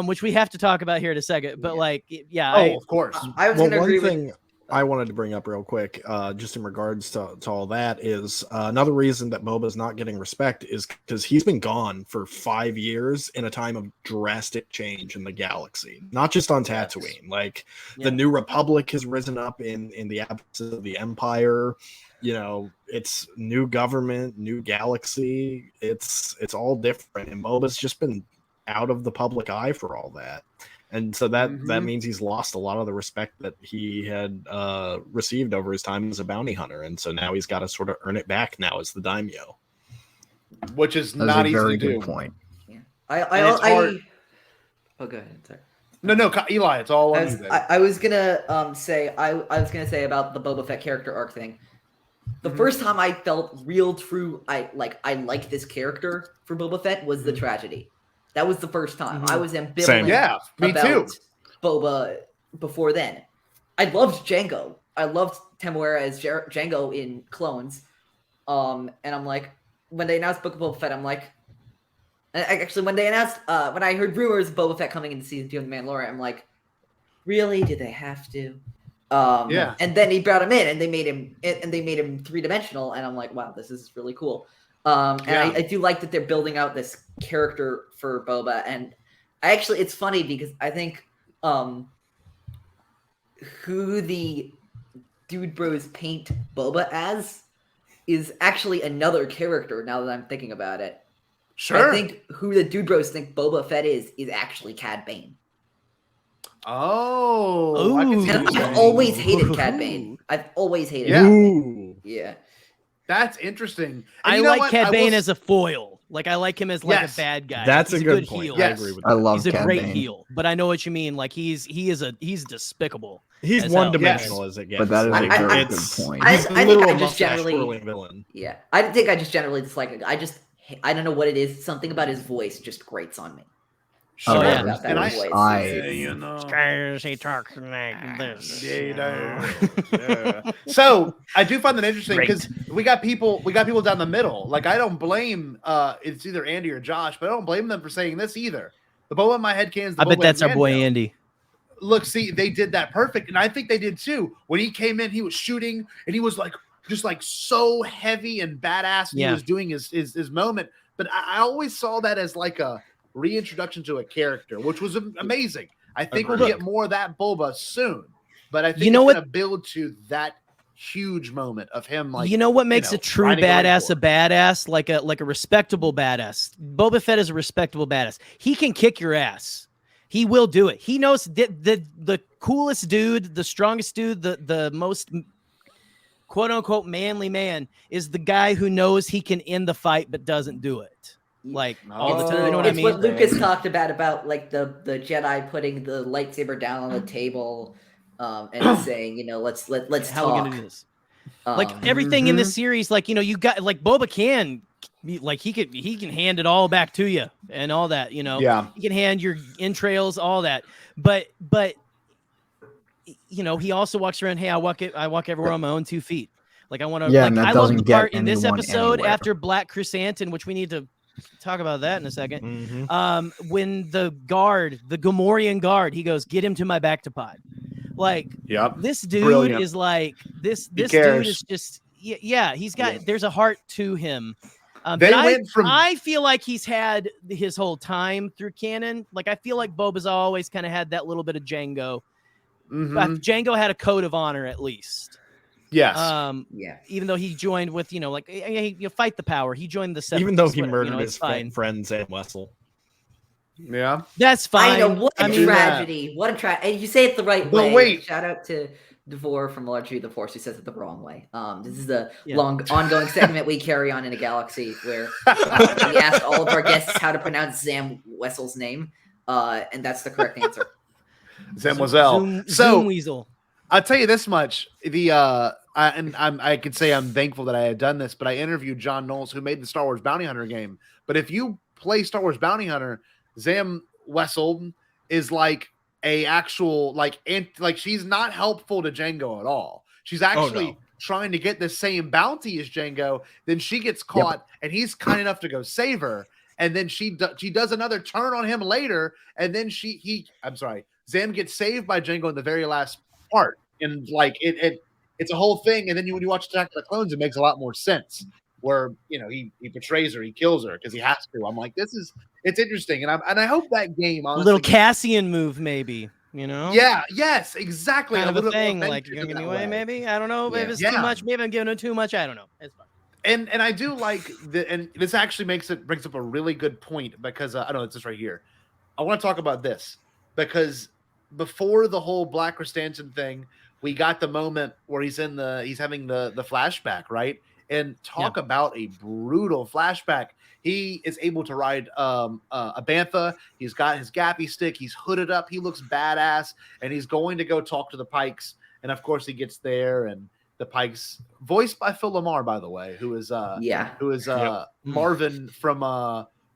Which we have to talk about here in a second, but of course. I was gonna agree with. I wanted to bring up real quick, just in regards to all that, is another reason that Boba's not getting respect is because he's been gone for 5 years in a time of drastic change in the galaxy, not just on Tatooine. The New Republic has risen up in the absence of the Empire. It's new government, new galaxy. It's all different, and Boba's just been out of the public eye for all that. And so that means he's lost a lot of the respect that he had received over his time as a bounty hunter. And so now he's got to sort of earn it back now as the daimyo. Which is not easy to do. Very good point. Yeah. Oh, go ahead. Sorry. No, Eli, it's all on you. I was gonna say I was gonna say about the Boba Fett character arc thing. The first time I felt real true, I like this character for Boba Fett was the tragedy. That was the first time. I was ambivalent. Same. Yeah, me about too. Boba before then. I loved Django. I loved Temuera as Django in Clones. And I'm like, when they announced Book of Boba Fett, I'm like, actually, when they announced, when I heard rumors of Boba Fett coming into season 2 of The Mandalorian, I'm like, really? Did they have to? Yeah. And then he brought him in, and they made him 3-dimensional, and I'm like, wow, this is really cool. I do like that they're building out this character for Boba, and it's funny because I think who the Dude Bros paint Boba as is actually another character. Now that I'm thinking about it, sure. I think who the Dude Bros think Boba Fett is actually Cad Bane. Oh, I've always hated Cad Bane. I've always hated him. Yeah. That's interesting. I like Cad Bane as a foil. Like, I like him as a bad guy. That's he's a good point. Heel. Yes. I agree with that. I love He's a Cad great Bane. heel, but I know what you mean. Like, he's despicable. He's one-dimensional as it gets. But that is a very good point. I think I just generally villain. Yeah, I think I just generally dislike it. I don't know what it is. Something about his voice just grates on me. Oh, Sorry yeah. about that And voice. He talks like this. So I do find that interesting because we got people down the middle. Like, I don't blame it's either Andy or Josh, but I don't blame them for saying this either. The Boba in my head cans. I bet that's our boy Andy. Look, see, they did that perfect, and I think they did too. When he came in, he was shooting, and he was just so heavy and badass. He was doing his moment, but I always saw that as like a reintroduction to a character, which was amazing. I think we'll get more of that Boba soon, but I think it's going to build to that huge moment of him. Like, what makes a true badass a badass, like a respectable badass. Boba Fett is a respectable badass. He can kick your ass. He will do it. He knows the coolest dude, the strongest dude, the most quote unquote manly man is the guy who knows he can end the fight but doesn't do it. Like all the time, you know what I mean? It's what Lucas talked about like the Jedi putting the lightsaber down on the table, and saying, let's how talk. we gonna do this? Like everything in this series, like you got like Boba can, like he can hand it all back to you and all that, Yeah, he can hand your entrails, all that, but he also walks around. Hey, I walk everywhere on my own 2 feet. Like I want to. Yeah, like, and that I doesn't love the part get in this anyone episode anywhere. after Black Chrysanthemum, which we need to talk about that in a second. When the Gamorrean guard, he goes, "Get him to my Bactopod." Like, this dude is like this dude is just he's got there's a heart to him. I feel like he's had his whole time through canon. Like, I feel like Boba's always kind of had that little bit of Django. Django had a code of honor at least. Yes. Yeah. Even though he joined with, like you fight the power, he joined the 7th. Even though he Whatever, murdered it's his fine. friend Sam Wessel. Yeah. That's fine. I know, what a mean, tragedy. What a tragedy. And you say it the right But way. wait. Shout out to Devore from Largely the Force who says it the wrong way. This is the long ongoing segment we carry on in a galaxy where we ask all of our guests how to pronounce Sam Wessel's name. And that's the correct answer. Sam Wessel. Zoom Weasel. I'll tell you this much. I could say I'm thankful that I had done this, but I interviewed John Knowles, who made the Star Wars Bounty Hunter game. But if you play Star Wars Bounty Hunter, Sam Wessel is like a actual like she's not helpful to Jango at all. She's actually trying to get the same bounty as Jango. Then she gets caught, and he's kind enough to go save her. And then she does another turn on him later, and then Zam gets saved by Jango in the very last part, and like it's a whole thing. And then when you watch Attack of the Clones, it makes a lot more sense. Where he betrays her, he kills her because he has to. I'm like, it's interesting, and I hope that game, honestly, a little Cassian move, maybe. Yeah. Yes. Exactly. Kind of a thing. Like you're gonna give me away, maybe. I don't know. Maybe it's too much. Maybe I'm giving it too much. I don't know. It's fine. And I do like and this actually brings up a really good point because I don't know, it's just right here. I want to talk about this because before the whole Black Chrysanthemum thing, we got the moment where he's having the flashback, right? And talk about a brutal flashback. He is able to ride a bantha. He's got his gappy stick. He's hooded up. He looks badass, and he's going to go talk to the Pikes. And of course, he gets there, and the Pikes, voiced by Phil Lamar, by the way, who is Marvin from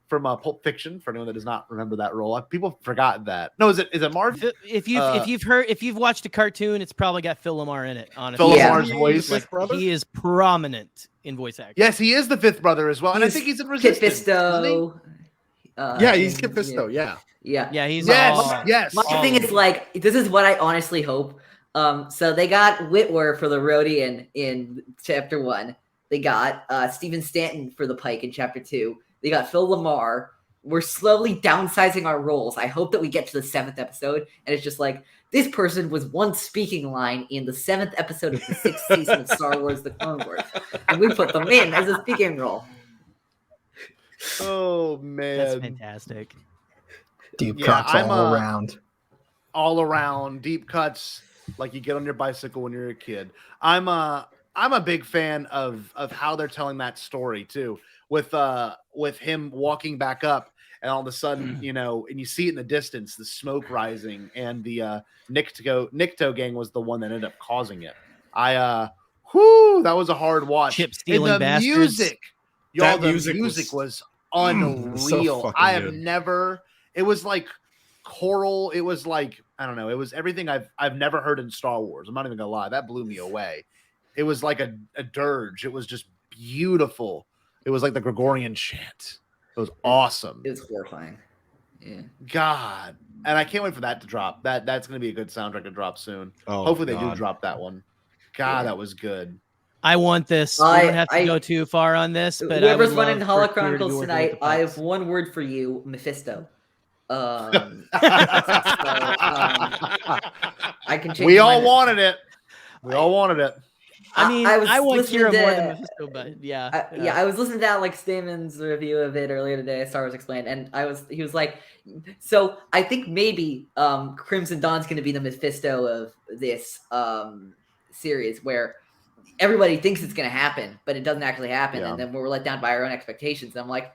Pulp Fiction. For anyone that does not remember that role, people forgot that. No, is it Marvin? If you've watched a cartoon, it's probably got Phil Lamar in it. Honestly, Phil Lamar's voice. He is prominent in voice acting. Yes, he is the fifth brother as well, and I think he's in Resistance. Kit Fisto. He's Kit Fisto. Yeah. He's yes. My thing is like, this is what I honestly hope. So they got Whitwer for the Rodian in chapter 1. They got Stephen Stanton for the Pike in chapter 2. They got Phil Lamar. We're slowly downsizing our roles. I hope that we get to the 7th episode, and it's just like, this person was one speaking line in the 7th episode of the 6th season of Star Wars: The Clone Wars, and we put them in as a speaking role. Oh man, that's fantastic. Deep cuts all around. All around deep cuts, like you get on your bicycle when you're a kid. I'm a big fan of how they're telling that story too, with him walking back up, and all of a sudden, and you see it in the distance, the smoke rising, and the Nikto gang was the one that ended up causing it. That was a hard watch. Chip stealing and the bastards. Music was unreal. So I have good. never. It was like choral. It was like, I don't know. It was everything I've never heard in Star Wars. I'm not even gonna lie. That blew me away. It was like a dirge. It was just beautiful. It was like the Gregorian chant. It was awesome. It was horrifying. Yeah. God. And I can't wait for that to drop. That's going to be a good soundtrack to drop soon. Hopefully they do drop that one. God, that was good. I want this. We don't have to go too far on this, but whoever's running Holo Chronicles tonight, I have one word for you: Mephisto. I can change. We all wanted it. We all wanted it. I mean, I want Kira more than to- Mephisto, but I was listening to Alex Damon's review of it earlier today, Star Wars Explained, and he was like, so I think maybe Crimson Dawn's going to be the Mephisto of this series, where everybody thinks it's going to happen, but it doesn't actually happen, and then we're let down by our own expectations. And I'm like,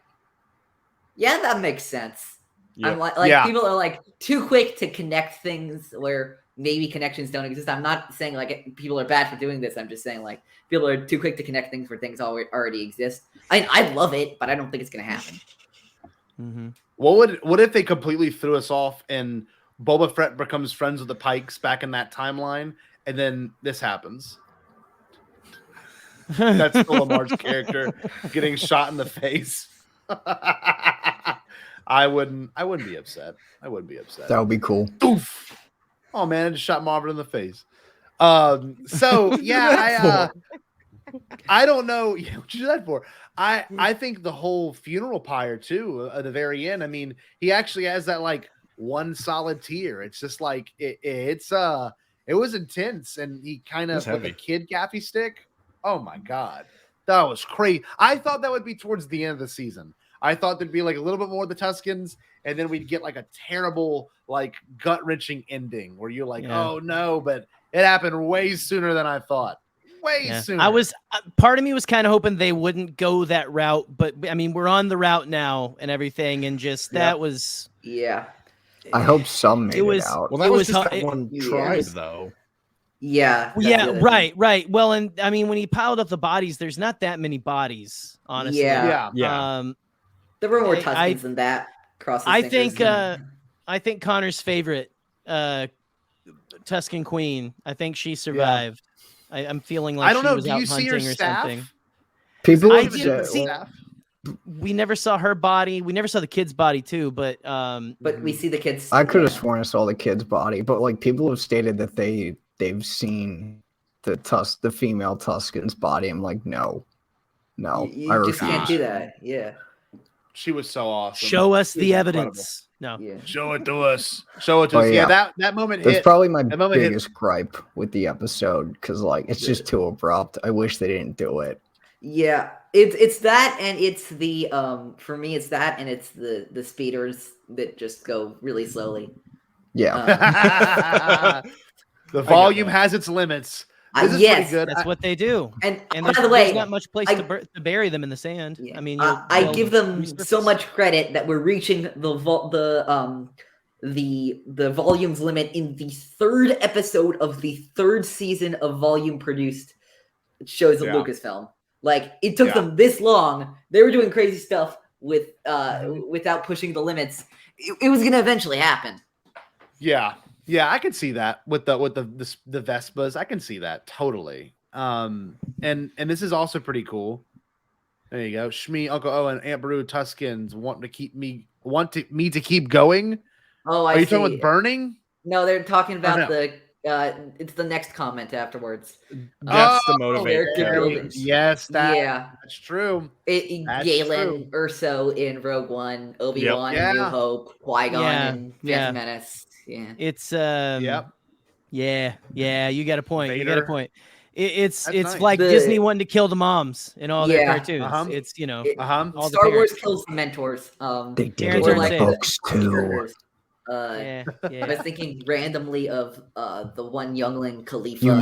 yeah, that makes sense. Yep. I'm like people are like too quick to connect things where maybe connections don't exist. I'm not saying like people are bad for doing this. I'm just saying like people are too quick to connect things where things already exist. I love it, but I don't think it's going to happen. Mm-hmm. What if they completely threw us off and Boba Fett becomes friends with the Pikes back in that timeline, and then this happens? That's Phil Lamar's character getting shot in the face. I wouldn't be upset. I wouldn't be upset. That would be cool. Oof. Oh man, I just shot Marvin in the face. So yeah, I don't know. Yeah, what you do that for? I think the whole funeral pyre too at the very end. I mean, he actually has that like one solid tear. It's just like it's It was intense, and he kind It was of with heavy. a kid gaffy stick. Oh my god, that was crazy. I thought that would be towards the end of the season. I thought there'd be like a little bit more of the Tuskens, and then we'd get like a terrible, like gut-wrenching ending where you're like, oh no, but it happened way sooner than I thought. Way sooner. I was part of me was kind of hoping they wouldn't go that route, but I mean, we're on the route now and everything, and just that was I hope some made was it out. Well, that was just hu- that one tribe, though. Yeah. Right. Well, and I mean, when he piled up the bodies, there's not that many bodies, honestly. Yeah. There were more I- Tuskens than that. Cross the I fingers. think I think Connor's favorite Tusken Queen. I think she survived. I'm feeling like I don't she know. was Do out you see her hunting or staff? something. People I have didn't said, see. We never saw her body. We never saw the kid's body too, but we see the kids. I could have sworn I saw the kid's body, but like people have stated that they've seen the female Tusken's body. I'm like, no. You I just can't refuse. do that. Yeah. She was so awesome. show us She the was evidence. No. Show it to us. Show it to Oh, us. yeah. That moment That's hit. probably my that moment hit. biggest gripe with the episode because like it's just too abrupt. I wish they didn't do it. Yeah. It's that, and it's the for me it's that, and it's the speeders that just go really slowly. Yeah. The volume has its limits. This is yes, pretty good. That's what they do. And there's, by the way, there's not much place to bury them in the sand. I mean, I give them so much credit that we're reaching the volumes limit in the 3rd episode of the 3rd season of volume produced shows of Lucasfilm. Like it took them this long. They were doing crazy stuff with without pushing the limits. It was gonna eventually happen. Yeah, I can see that with the Vespas. I can see that totally. And this is also pretty cool. There you go. Shmi, Uncle Owen, Aunt Beru, Tuskens want me to keep going. Oh, Are you talking about burning? No, they're talking about no. it's the next comment afterwards. That's the motivator. Yes, that's true. Galen, Urso in Rogue One, Obi-Wan in New Hope, Qui-Gon in Phantom Menace. Yeah, it's yeah, you got a point. Vader. You got a point. It's nice. like Disney wanting to kill the moms in all their cartoons. It's all Star the Wars kills the mentors. They did Parents it are in like books too. I was thinking randomly of the one youngling Khalifa. You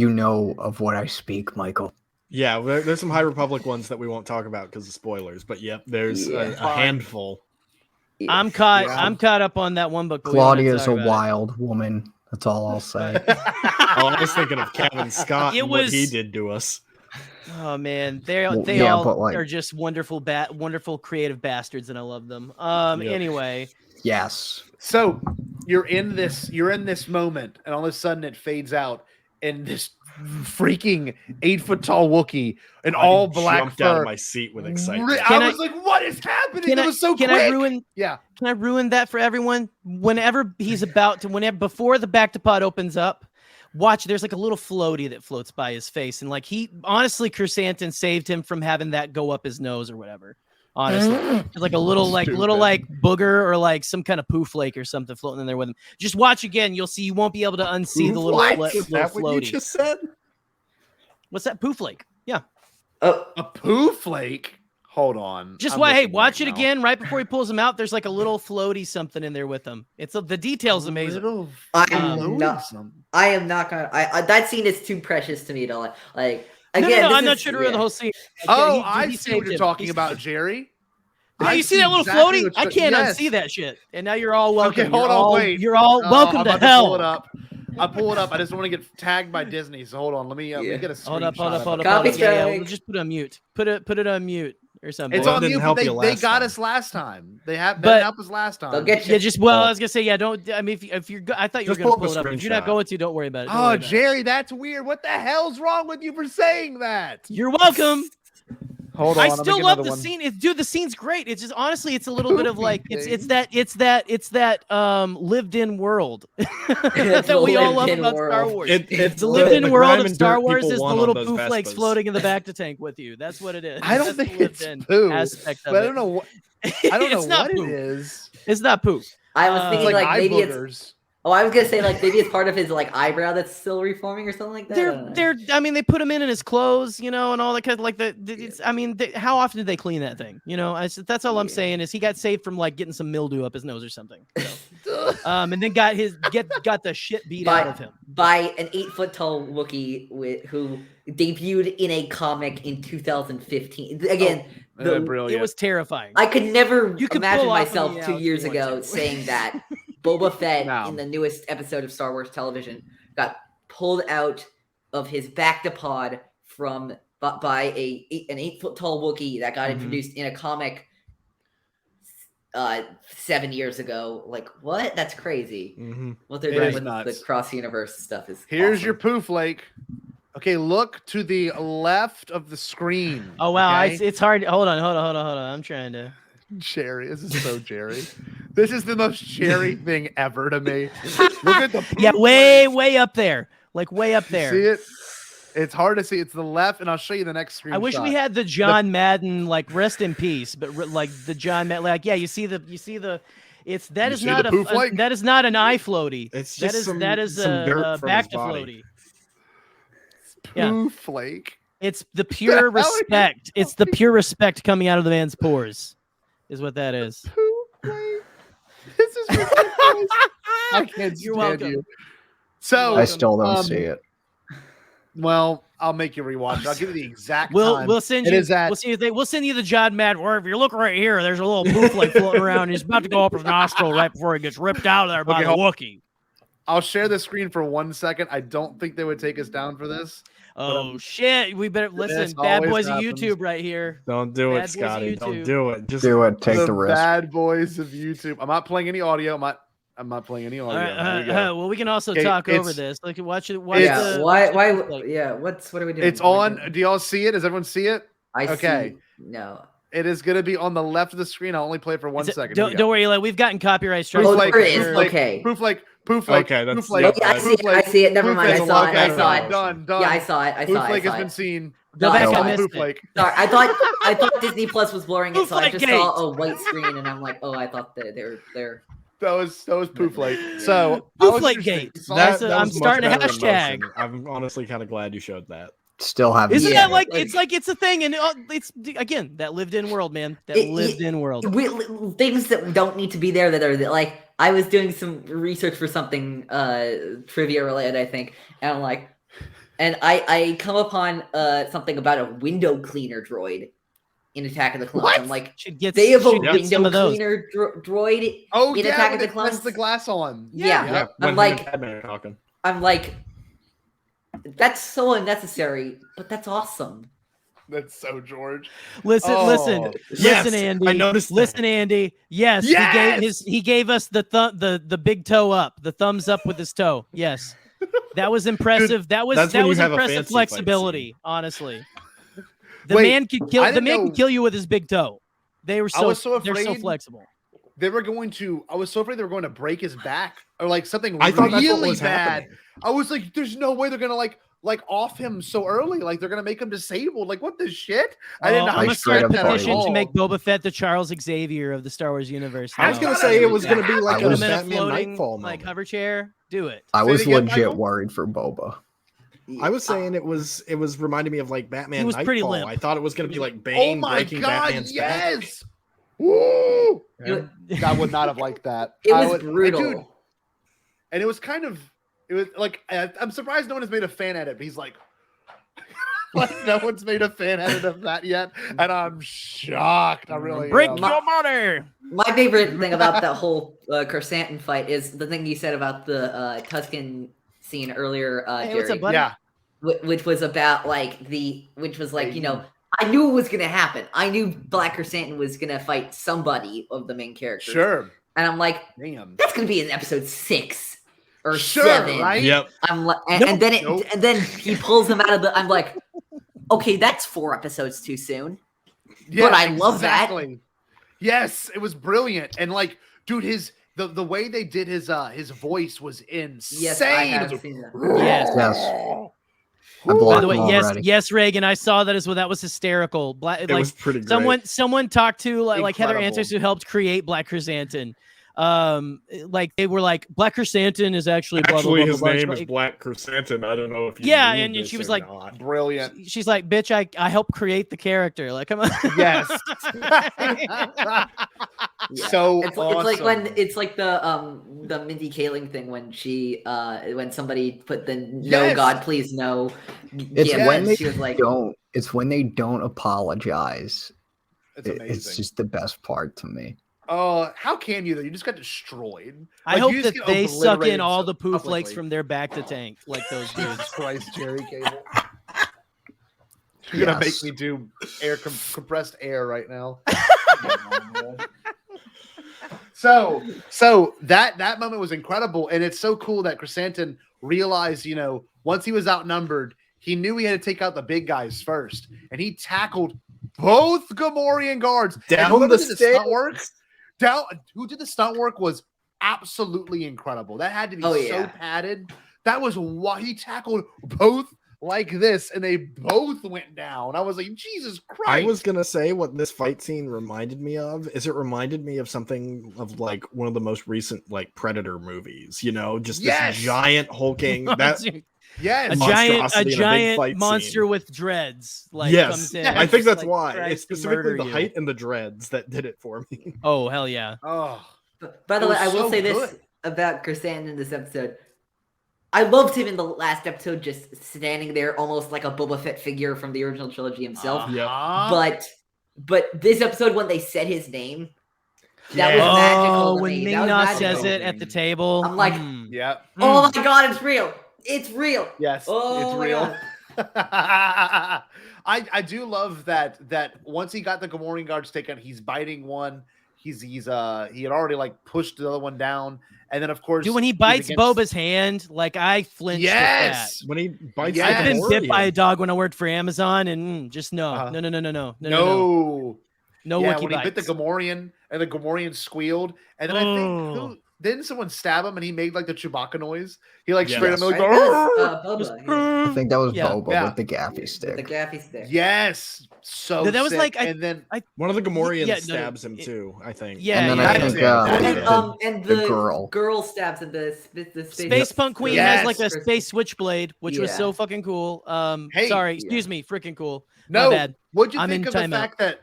know of what I speak, Michael. Yeah, there's some High Republic ones that we won't talk about because of spoilers. But yep, there's a handful. I'm caught up on that one book. Claudia's a wild woman. That's all I'll say. I was thinking of Kevin Scott and what he did to us. Oh man, they yeah, all like, are just wonderful creative bastards, and I love them. Anyway. Yes. So you're in this moment, and all of a sudden it fades out, and this freaking 8-foot tall Wookiee in all black jumped fur. out of my seat with excitement. I was like, "What is happening?" It was so quick. Can I ruin that for everyone? Whenever he's before the back to pod opens up, watch. There's like a little floaty that floats by his face, and like Chrysanthemum saved him from having that go up his nose or whatever. Honestly, it's like a little booger or like some kind of poo flake or something floating in there with him. Just watch again. You'll see. You won't be able to unsee the little Is that floaty. what you just said? What's that? Poo flake? Yeah. A poo flake. Hold on. Just watch it again right before he pulls him out. There's like a little floaty something in there with him. It's the detail's amazing. I am not gonna. That scene is too precious to me to like. Again, no, I'm not sure to ruin the whole scene. I see what you're talking about, Jerry. You see that little floaty? I can't unsee that shit. And now you're all welcome. Okay, hold on, wait. You're all welcome to hell. I'll pull it up. I just want to get tagged by Disney. So hold on. Let me get a screenshot. Hold up. Copy We'll just put it on mute. Put it on mute or something. It's on mute. They got us last time. They helped us last time. They'll get you. I was gonna say, don't. I mean, if you're, I thought you were gonna pull it up. If you're not going to, don't worry about it. Oh, Jerry, that's weird. What the hell's wrong with you for saying that? You're welcome. Hold on. I still love the scene. Dude, the scene's great. It's just honestly, it's a little bit of like it's that lived in world that we all love about Star Wars. It's a lived in world of Star Wars. Is the little poo flakes floating in the back to tank with you? That's what it is. I don't think it's poo. Aspect of but I don't know. I don't know what it is. It's not poo. I was thinking like maybe boogers. Oh, I was gonna say like maybe it's part of his like eyebrow that's still reforming or something like that. I mean, they put him in his clothes, you know, and all that kind of like it's. I mean, how often did they clean that thing? You know, that's all I'm saying is he got saved from like getting some mildew up his nose or something. So. And then got the shit beat out of him by an 8-foot tall Wookiee who debuted in a comic in 2015. Again, it was terrifying. I could never imagine myself 2 years ago saying that Boba Fett in the newest episode of Star Wars television got pulled out of his Bactapod by an 8-foot tall Wookiee that got introduced in a comic 7 years ago. Like, what? That's crazy. What they're doing with the cross universe stuff is Here's awesome. your poof lake. Okay, look to the left of the screen. Oh wow, okay? it's hard. Hold on. I'm trying to. Jerry, this is so Jerry. This is the most Jerry thing ever to me. Look at the way up there, like way up there. See it? It's hard to see. It's the left, and I'll show you the next screen. I wish we had the John Madden, like rest in peace, but like the John Madden, like you see the. It's that is not that is not an eye floaty. It's just that is a back to floaty. Poof flake. It's the pure respect. It's the pure respect coming out of the man's pores, is what that is. This is ridiculous. I can't stand you. So I still don't see it. Well, I'll make you rewatch it. I'll give you the exact time. We'll send you. We'll send you the John Madden. Where if you look right here, there's a little poof like floating around. He's about to go up his nostril right before he gets ripped out of there by the Wookiee. I'll share the screen for 1 second. I don't think they would take us down for this. Oh shit! We better listen. Bad boys of YouTube right here. Don't do it, Scotty. Don't do it. Just do it. Take the risk. Bad boys of YouTube. I'm not playing any audio. I'm not playing any audio. Well, we can also talk over this. Like, watch it. Why? Yeah. What are we doing? It's on. Do y'all see it? Does everyone see it? I see. No. It is going to be on the left of the screen. I'll only play it for 1 second. Don't worry, like, we've gotten copyright strikes. Okay. Poof like. Okay, that's I see it. Never mind. I saw it. Done. Yeah, I saw it. Poof Lake has been seen. Go back. I missed it. Sorry, I thought Disney Plus was blurring it, so I just saw a white screen, and I'm like, oh, I thought they were there. That was Poof Lake. So Poof Lake Gate. I'm starting a hashtag. I'm honestly kind of glad you showed that. Still haven't. Isn't that like it's a thing, and it's again that lived-in world, man. Lived-in world. Things that don't need to be there that are like. I was doing some research for something trivia related, I think, and I'm like, and I come upon something about a window cleaner droid in Attack of the Clones. I'm like, they have a window cleaner droid in Attack of the Clones. That's the glass on. Yeah. I'm like, that's so unnecessary, but that's awesome. That's so George. Listen, Andy. I noticed. Listen, Andy. Yes, he gave us the big toe up, the thumbs up with his toe. Yes, that was impressive. That was impressive flexibility. Honestly, the man could kill you with his big toe. They're so flexible. I was so afraid they were going to break his back or like something I thought that's what really was bad. happening. I was like, there's no way they're gonna like off him so early. Like they're gonna make him disabled. Like what the shit? I didn't know how to start a petition to make Boba Fett the Charles Xavier of the Star Wars universe. I was gonna say it was gonna be like a Batman Nightfall like hover chair. Do it. I was legit worried for Boba. I was saying it was reminding me of like Batman he was Nightfall. Pretty limp. I thought it was gonna be like Bane breaking Batman's back. Woo! I would not have liked that. It was brutal. And it was kind of. It was like I'm surprised no one has made a fan edit. But he's like no one's made a fan edit of that yet, and I'm shocked. I really break your mother. My favorite thing about that whole Chrysanthemum fight is the thing you said about the Tusken scene earlier, Jerry. What's up, buddy? Yeah, which was about you know. I knew it was gonna happen. I knew Black Chrysanthemum was gonna fight somebody of the main characters. Sure. And I'm like, damn, that's gonna be in episode 6 or sure, 7. Right? Yep. I'm like, and then he pulls him out of the. I'm like, okay, that's 4 episodes too soon. Yeah, but I love that. Yes, it was brilliant, and like, dude, the way they did his voice was insane. Yes, I have seen that. Yes. By the way, yes, Reagan. I saw that as well. That was hysterical. It was pretty great. Someone talked to like Heather Antis, who helped create Black Chrysanthemum. like they were like Black Chrysanthemum is actually blah, Actually, blah, his blah, blah. name is Black Chrysanthemum. I don't know if you yeah, knew and this she was or like, not. Brilliant. She's like, bitch, I helped create the character. Like, come on. Yes. So it's awesome. like when it's like the Mindy Kaling thing when she when somebody put the no Yes. God please no. It's Yeah, when they she was like, don't. It's when they don't apologize. It's amazing. It's just the best part to me. Oh, how can you though? You just got destroyed. I Like, hope you just that get they suck in obliterated all so the poo flakes publicly. from their back to tank, like those dudes. Jesus Christ, Jerry Cable. You're gonna make me do compressed air right now. So that moment was incredible, and it's so cool that Chrysanthemum realized, once he was outnumbered, he knew he had to take out the big guys first, and he tackled both Gamorrean guards Down and the stunt stairs. work. Who did the stunt work was absolutely incredible. That had to be so padded. That was why he tackled both like this, and they both went down. I was like, Jesus Christ. I was gonna say what this fight scene reminded me of is it reminded me of something of like one of the most recent like Predator movies, just this giant hulking yes, a giant monster scene. with dreads comes Yes, in. I think that's like, why. tries It's to specifically murder the you. height and the dreads that did it for me. Oh, hell yeah. Oh, by the way, was I will so say this good. about Chrysanthemum in this episode. I loved him in the last episode, just standing there, almost like a Boba Fett figure from the original trilogy himself. But this episode, when they said his name, that was magical to when me. That was Ming-Na magical. says it at the table. I'm like, yeah. oh my god, it's real! It's real! Yes, Oh it's my real. God. I do love that once he got the Gamorrean guards taken, he's biting one. He had already like pushed the other one down, and then of course, Dude, when he bites Boba's hand, like I flinched at Yes, that. when he bites, I've been bit by a dog when I worked for Amazon, and just no. Yeah, Wookiee when he bit the bites. Gamorrean, and the Gamorrean squealed, and then I think didn't someone stab him, and he made like the Chewbacca noise. He like straight up like, Boba, I think that was Boba Yeah. with the gaffy stick. the gaffy stick. yes, so That was sick. like and then One of the Gamorreans Yeah, no, stabs him too, I think. Yeah, And then yeah. I think And the the girl. stabs at the Space Punk Queen Yes. has like a space switchblade, which was Yeah. so fucking cool. Hey, Sorry, excuse me, freaking cool. no, My bad. what'd you I'm think in of the timeout. fact that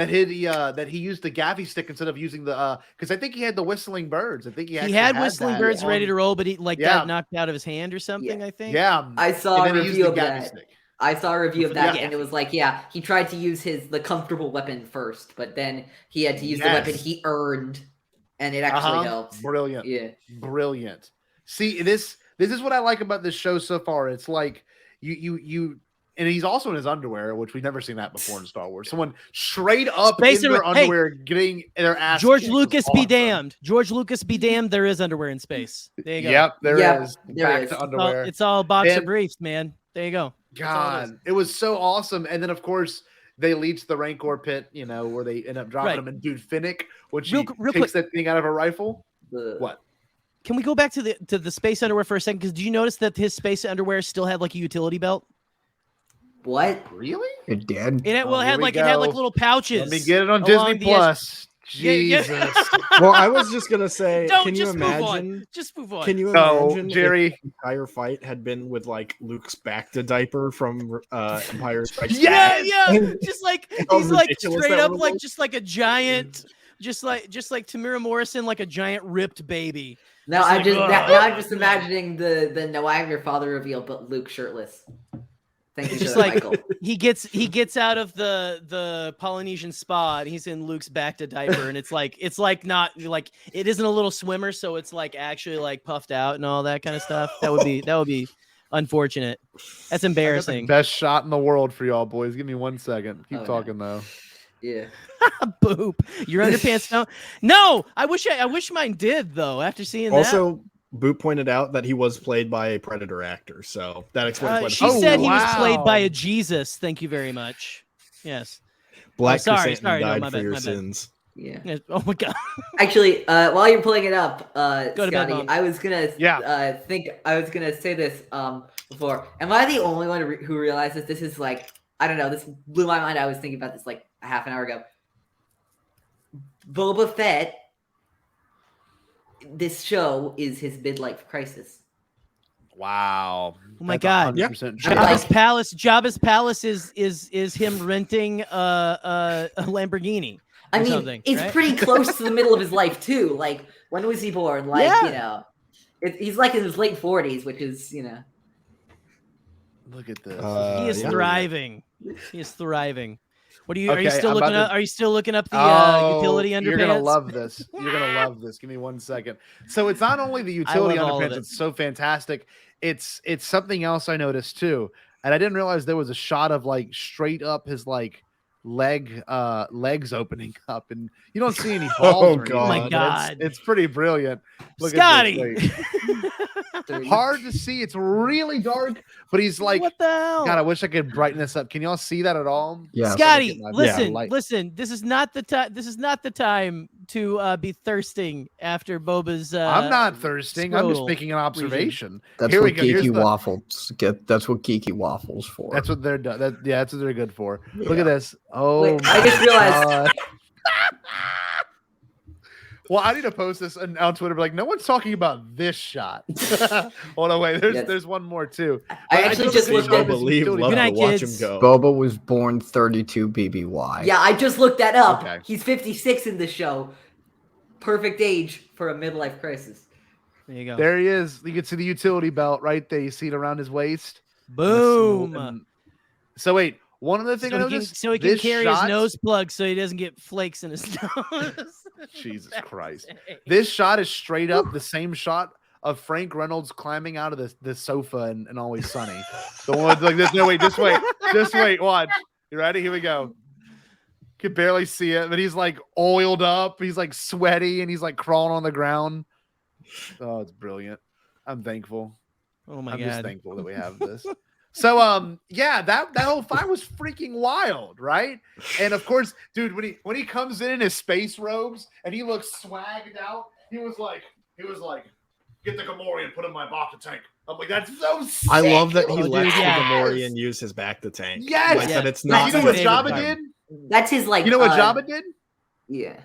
he used the gaffy stick instead of using the because I think he had the whistling birds. I think he He actually had whistling that birds on- ready to roll, but he Yeah. got knocked out of his hand or something. I think. Yeah, I saw and a then he used review the of gaffy that. stick. I saw a review of that, Yeah. and it was like, yeah, he tried to use the comfortable weapon first, but then he had to use the weapon Yes. he earned, and it actually helped. Brilliant. Yeah. Brilliant. See, this is what I like about this show so far. It's like you and he's also in his underwear, which we've never seen that before in Star Wars. Someone straight up Space in their underwear. Hey, underwear getting their ass. George kicked Lucas was be awesome. damned. George Lucas be damned. There is underwear in space. There you go. Yep, there Yep, is. there Back is. to It's underwear. It's all boxer And- briefs, man. There you go. God, it was so awesome. And then of course they lead to the Rancor pit, where they end up dropping Right. him. And dude, Finnick, which Real he quick. takes that thing out of a rifle. What? Can we go back to the space underwear for a second? Because do you notice that his space underwear still had like a utility belt? What? Really? It did. It had, well, it here had we like it had like go. little pouches. Let me get it on along Disney the edge. Plus. Yeah, yeah. Jesus. Well, I was just gonna say, Don't can you just move on. imagine? Just move on. Can you No, imagine Jerry. if the entire fight had been with like Luke's back to diaper from Empire Strikes Back? Yeah, yeah. Just like How he's like ridiculous straight that up would've like looked. just like a giant, just like Tamira Morrison, like a giant ripped baby. Now Just I'm like, just "Ugh." now I'm just imagining the "No, I am your father" reveal, but Luke shirtless. Thank you, It's just for that, like Michael. he gets out of the Polynesian spa and he's in Luke's back to diaper and it's like not like it isn't a little swimmer, so it's like actually like puffed out and all that kind of stuff. That would be unfortunate. That's embarrassing. Best shot in the world for y'all boys. Give me 1 second. Keep Oh, talking though. Yeah. Boop. Your underpants don't. No, I wish mine did though. After seeing that. Also, Boot pointed out that he was played by a Predator actor, so that explains why. She said he was played by a Jesus. Thank you very much. Yes. Black sorry, Chrysanthemum died my for bad, your my bad. sins. Yeah. Oh my god. Actually, while you're pulling it up, Go to bed, Scotty, Mom. I was gonna say this before. Am I the only one who realizes this is like, I don't know, this blew my mind. I was thinking about this like a half an hour ago. Boba Fett this show is his midlife crisis. Wow. Oh my God! Jabba's palace is him renting a Lamborghini. I mean, something, it's right? pretty close to the middle of his life too. Like, when was he born? Like, you know, he's like in his late 40s, which is, you know. Look at this. He is thriving. He is thriving. What are you? Okay, are you still I'm looking about up? to- Are you still looking up the utility underpants? You're gonna love this. You're gonna love this. Give me 1 second. So it's not only the utility love all of underpants. it. It's so fantastic. It's something else I noticed too, and I didn't realize there was a shot of like straight up his like legs opening up, and you don't see any balls. Oh, or anything, God. Oh my but God. it's pretty brilliant. Look Scotty! at this. Wait. Hard to see. It's really dark, but he's like, What the hell? God, I wish I could brighten this up. Can y'all see that at all? Yeah. Scotty, Light. listen. This is not the time. This is not the time to be thirsting after Boba's. I'm not thirsting. I'm just scrotal making an observation. That's Here what we go. Here's geeky the- waffles get. That's what geeky waffles for. That's what they're done. That's what they're good for. Look at this. Oh, Wait, I just realized. God. Well, I need to post this on Twitter. But like, no one's talking about this shot. Hold on, wait. There's one more too. I actually just looked at. Believe, love Good to night, watch him kids. go. Boba was born 32 BBY. Yeah, I just looked that up. Okay. He's 56 in the show. Perfect age for a midlife crisis. There you go. There he is. You can see the utility belt right there. You see it around his waist. Boom. And so wait, one other thing I noticed. So he can this carry shot- his nose plug so he doesn't get flakes in his nose. Jesus Christ. This shot is straight up the same shot of Frank Reynolds climbing out of the sofa and Always Sunny. The one like this. No, wait, just wait, watch. You ready? Here we go. Could barely see it, but he's like oiled up, he's like sweaty, and he's like crawling on the ground. Oh, it's brilliant. I'm thankful. Oh my I'm God. just thankful that we have this. So yeah, that whole fight was freaking wild, right? And of course, dude, when he comes in his space robes and he looks swagged out, he was like, get the Gamorrean, put in my Bacta tank. I'm like, that's so sick. I love that he Oh, dude, lets yes. the Gamorrean use his back to tank. Yes. Like that it's You not. know what favorite Jabba part. did? That's his like. You know what Jabba did? Yeah.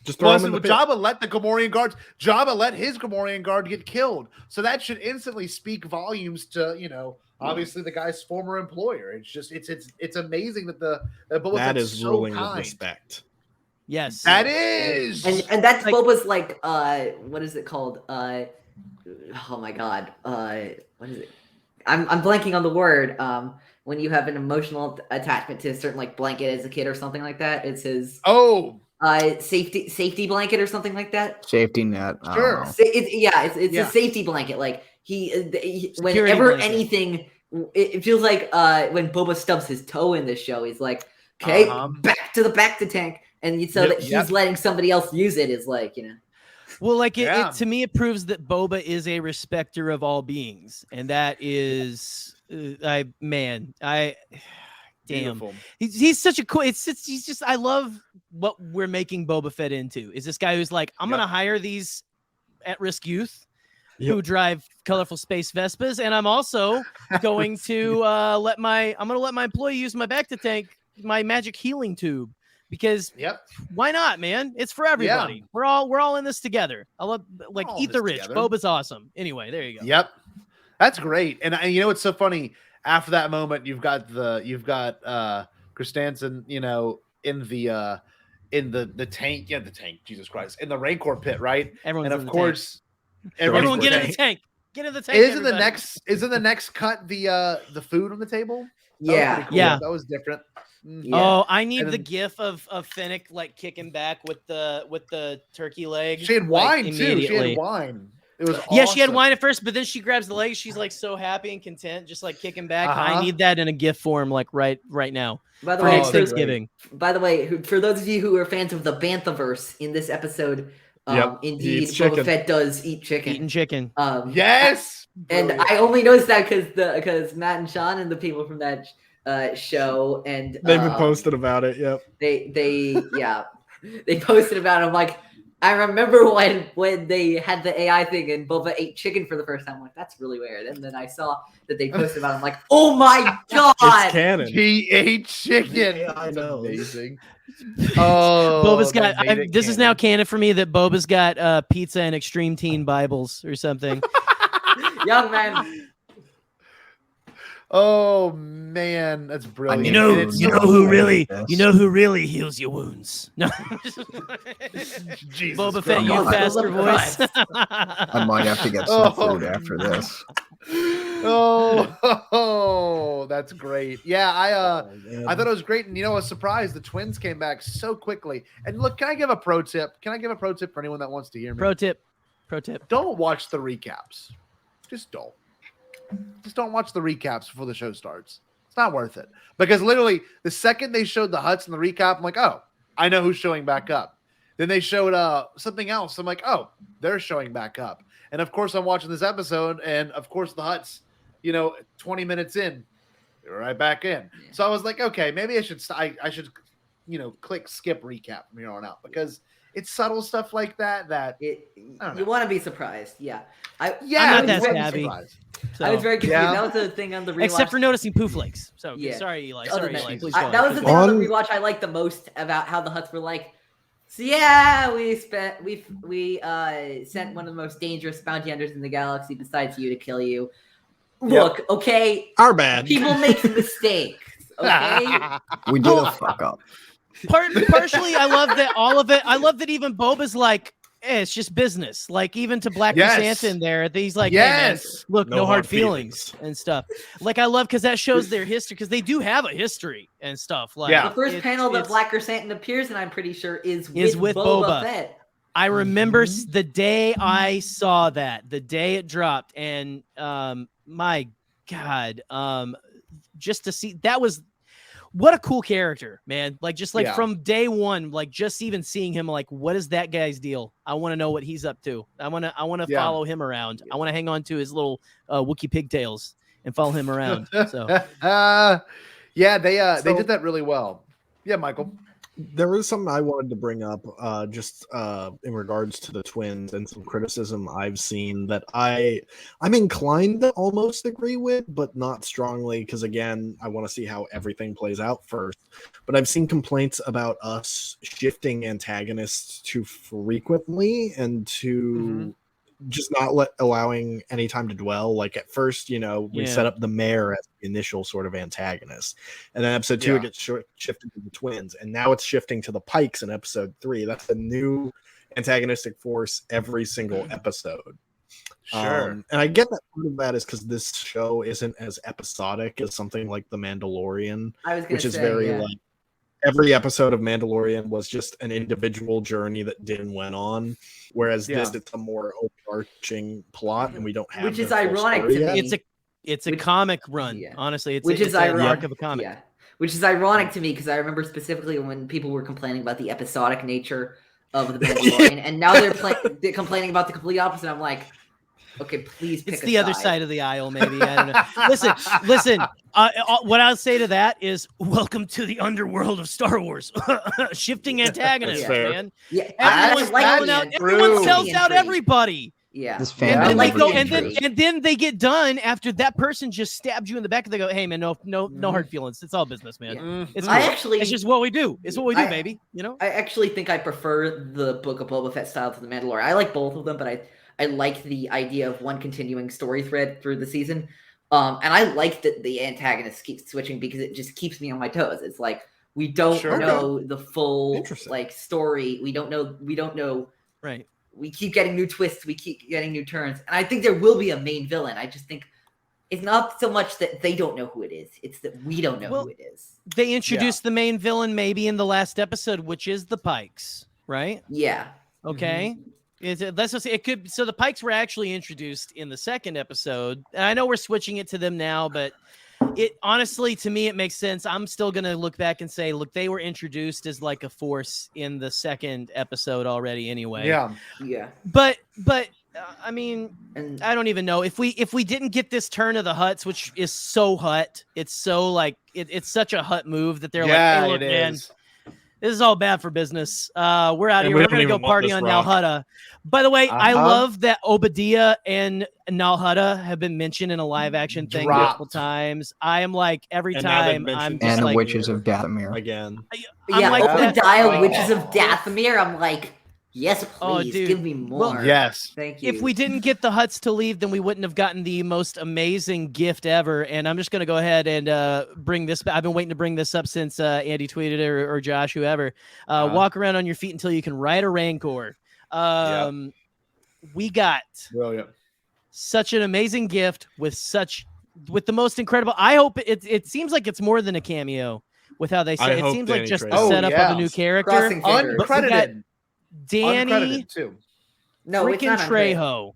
Just throw him in Listen, the pit. Jabba let the Gamorrean guards. Jabba let his Gamorrean guard get killed. So that should instantly speak volumes to, you know, obviously the guy's former employer. It's just it's amazing that That is so ruling kind. with respect. Yes. That is. And that's Like- Boba's like what is it called? Oh my God. What is it? I'm blanking on the word. When you have an emotional attachment to a certain like blanket as a kid or something like that. It's his safety blanket or something like that. Safety net. I don't Sure. know. It's a safety blanket. Like he Security whenever blanket. anything, it feels like when Boba stubs his toe in this show, he's like, okay, back to the Bacta tank, and so that he's letting somebody else use it is like, you know. Well, like Yeah. it to me, it proves that Boba is a respecter of all beings, and that is, damn, Beautiful. he's such a cool. He's just I love what we're making Boba Fett into. Is this guy who's like, I'm gonna hire these at-risk youth who drive colorful space Vespas, and I'm also going to let my employee use my Bacta tank, my magic healing tube. Because why not, man? It's for everybody. We're all in this together. I love eat the rich. together. Boba's awesome. Anyway, there you go. Yep, that's great. And you know what's so funny? After that moment, you've got Christensen, you know, in the tank. Yeah, the tank. Jesus Christ, in the Rancor pit, right? Everyone's and in of the course, everyone get in the tank. Get in the tank. Isn't the next cut the food on the table? That was pretty cool. Yeah. That was different. Oh, I need And the then- gif of Fennec like kicking back with the turkey leg. She had wine too. She immediately. had wine. It was Yeah, she had awesome. wine at first, but then she grabs the leg. She's like so happy and content, just like kicking back. I Uh-huh. need that in a GIF form, like right now. By the for way, next Thanksgiving. By the way, for those of you who are fans of the Banthaverse, in this episode, indeed, eats Boba chicken. Fett does eat chicken. Eating chicken. Yes, and I only noticed that because Matt and Sean and the people from that show and They've been posted about it. Yep. they posted about it. I'm like, I remember when they had the AI thing and Boba ate chicken for the first time. I'm like, that's really weird. And then I saw that they posted about it. I'm like, oh my god, it's canon. He ate chicken. I know. Amazing. Oh, Boba's got. This is now canon for me that Boba's got pizza and Extreme Teen Bibles or something. Young man. Oh man, that's brilliant. You know who really heals your wounds. No, Jesus Boba Fett, Christ. you faster voice. I might have to get some food after this. Oh, that's great. Yeah, I thought it was great, and I was surprised the twins came back so quickly. And look, can I give a pro tip? Can I give a pro tip for anyone that wants to hear me? Pro tip. Don't watch the recaps. Just don't. Just don't watch the recaps before the show starts. It's not worth it. Because literally, the second they showed the Hutts in the recap, I'm like, oh, I know who's showing back up. Then they showed something else. I'm like, oh, they're showing back up. And of course, I'm watching this episode, and of course, the Hutts, 20 minutes in, they're right back in. So I was like, okay, maybe I should click skip recap from here on out, because it's subtle stuff like that you want to be surprised. Yeah. I'm not that savvy. So. I was very confused. That was the thing on the rewatch. Except for noticing poo flakes. So sorry, Eli. Please go on. That was the thing on the rewatch I liked the most about how the Hutts were like, so yeah, we sent one of the most dangerous bounty hunters in the galaxy besides you to kill you. Look, okay. Our bad. People make mistakes. Okay. We did a fuck up. Partially, I love that all of it. I love that even Boba's like, it's just business. Like even to Black Santa in there, he's like, hey, man, look, no hard feelings and stuff. Like I love because that shows their history, because they do have a history and stuff. Like the first panel that Black Santa appears in, I'm pretty sure, is with Boba Fett. I remember the day I saw that, the day it dropped, and my God, just to see that was. What a cool character, man. Like, just like from day one, like just even seeing him, like, what is that guy's deal? I want to know what he's up to. I want to follow him around. I want to hang on to his little Wookiee pigtails and follow him around. So, they did that really well. Yeah, Michael. There was something I wanted to bring up just in regards to the twins and some criticism I've seen that I'm inclined to almost agree with, but not strongly, because again, I want to see how everything plays out first. But I've seen complaints about us shifting antagonists too frequently and to just not allowing any time to dwell. Like at first, we set up the mayor as the initial sort of antagonist, and then episode 2 it gets shifted to the twins, and now it's shifting to the Pikes in episode 3. That's a new antagonistic force every single episode. Sure. And I get that part of that is because this show isn't as episodic as something like The Mandalorian, which is very like every episode of Mandalorian was just an individual journey that Din went on, whereas this, it's a more overarching plot, and we don't have. Which is ironic to me. It's a comic run, honestly. Which is ironic. The arc of a comic. Yeah. Which is ironic to me, because I remember specifically when people were complaining about the episodic nature of The Mandalorian, and now they're complaining about the complete opposite. I'm like, okay, please pick It's the other side of the aisle, maybe. I don't know. Listen. What I'll say to that is, welcome to the underworld of Star Wars. Shifting antagonists, man. Yeah, everyone sells out everybody. Yeah. And then they get done after that person just stabbed you in the back, and they go, "Hey, man, no hard feelings. It's all business, man. Yeah. It's just what we do. It's what we do, baby. I actually think I prefer the Book of Boba Fett style to the Mandalorian. I like both of them, but I like the idea of one continuing story thread through the season. And I like that the antagonist keeps switching, because it just keeps me on my toes. It's like we don't know the full story. We don't know. Right. We keep getting new twists. We keep getting new turns. And I think there will be a main villain. I just think it's not so much that they don't know who it is. It's that we don't know who it is. They introduced the main villain maybe in the last episode, which is the Pikes, right? Yeah. Okay. Let's just say it could. So the Pikes were actually introduced in the second episode. And I know we're switching it to them now, but it honestly, to me, it makes sense. I'm still going to look back and say, look, they were introduced as like a force in the second episode already anyway. Yeah. Yeah. But I mean, I don't even know if we didn't get this turn of the Hutts, which is so Hutt. It's so like, it's such a Hutt move that they're like, hey, look, man, This is all bad for business. We're out of And here. we We're don't going to go even want party this on rock. Nalhutta. By the way, I love that Obadiah and Nalhutta have been mentioned in a live action thing multiple times. I am like, every And now they've time I'm mentioned just And like, Witches of Dathomir. Again. Yeah, like that. Obadiah, Witches of Dathomir. I'm like, yes, please, Oh, dude. give me more. Well, Yes. Thank you. If we didn't get the Hutts to leave, then we wouldn't have gotten the most amazing gift ever. And I'm just going to go ahead and bring this. I've been waiting to bring this up since Andy tweeted it or Josh, whoever. Walk around on your feet until you can ride a Rancor. We got such an amazing gift with the most incredible. I hope it seems like it's more than a cameo with how they say it. Seems like just the setup of a new character. Uncredited. Danny Uncredited too. No, it's freaking not Trejo.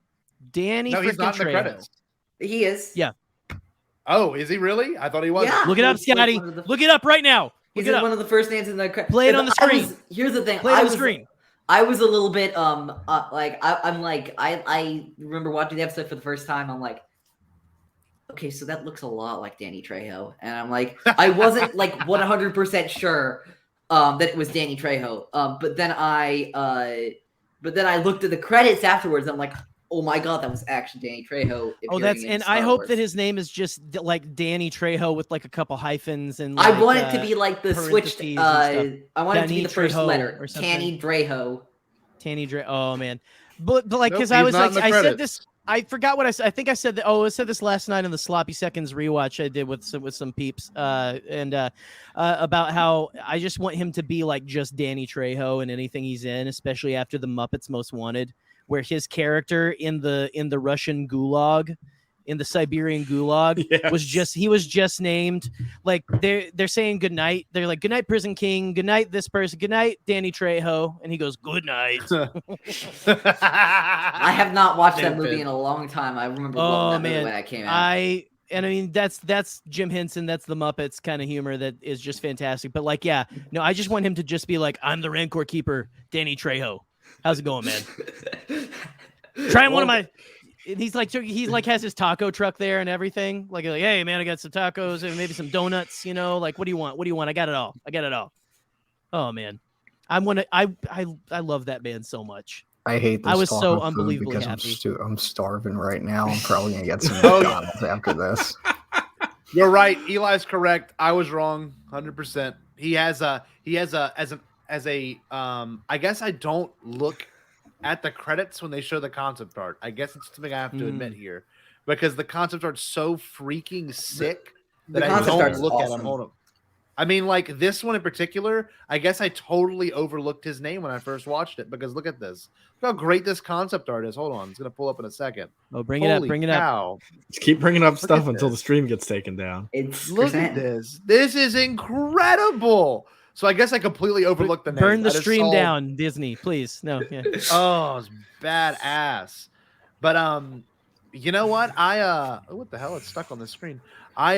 Danny No, he's freaking not in the Trejo. credits. He is. Yeah. Oh, is he really? I thought he was. Yeah. Look it up, He's like Scotty. one of the- Look it up right now. He's Look it up. one of the first names in the credits. Play it on the screen. Here's the thing. Play it on the screen. I was a little bit I remember watching the episode for the first time. I'm like, okay, so that looks a lot like Danny Trejo, and I'm like, I wasn't like 100% sure that it was Danny Trejo. But then I looked at the credits afterwards. And I'm like, oh my god, that was actually Danny Trejo. I hope that his name is just like Danny Trejo with like a couple hyphens and. I like, want it to be like the switched. parentheses and stuff. I want it to be Danny the first Trejo letter. or something. Tanny Trejo. Tanny Trejo. Oh man, but like because Nope, I he's was not like in the I said credits. this. I forgot what I said. I think I said that. Oh, I said this last night in the Sloppy Seconds rewatch I did with some peeps, about how I just want him to be like just Danny Trejo in anything he's in, especially after the Muppets Most Wanted, where his character in the Russian gulag, in the Siberian gulag, was just named like they're saying good night. They're like good night, Prison King. Good night, this person. Good night, Danny Trejo, and he goes good night. I have not watched that movie in a long time. I remember loving that movie when that came out. I mean that's Jim Henson, that's the Muppets kind of humor that is just fantastic. But like, yeah, no, I just want him to just be like, I'm the Rancor Keeper, Danny Trejo. How's it going, man? Trying one of my. He's like has his taco truck there and everything. Like, hey man, I got some tacos and maybe some donuts. You know, like what do you want? What do you want? I got it all. Oh man, I love that man so much. I hate this. I was talk so of food unbelievably because happy. I'm starving right now. I'm probably gonna get some McDonald's after this. You're right. Eli's correct. I was wrong. 100%. He has a I guess I don't look at the credits when they show the concept art. I guess it's something I have to admit here, because the concept art's so freaking sick that I don't look at him. Hold up. I mean, like this one in particular, I guess I totally overlooked his name when I first watched it, because look at this. Look how great this concept art is. Hold on. It's going to pull up in a second. Oh, bring it up. Just keep bringing up stuff until the stream gets taken down. Look at this. This is incredible. So I guess I completely overlooked the name. Burn the stream down, Disney, please. No, yeah. Oh, it's badass. But you know what? What the hell? It's stuck on the screen. I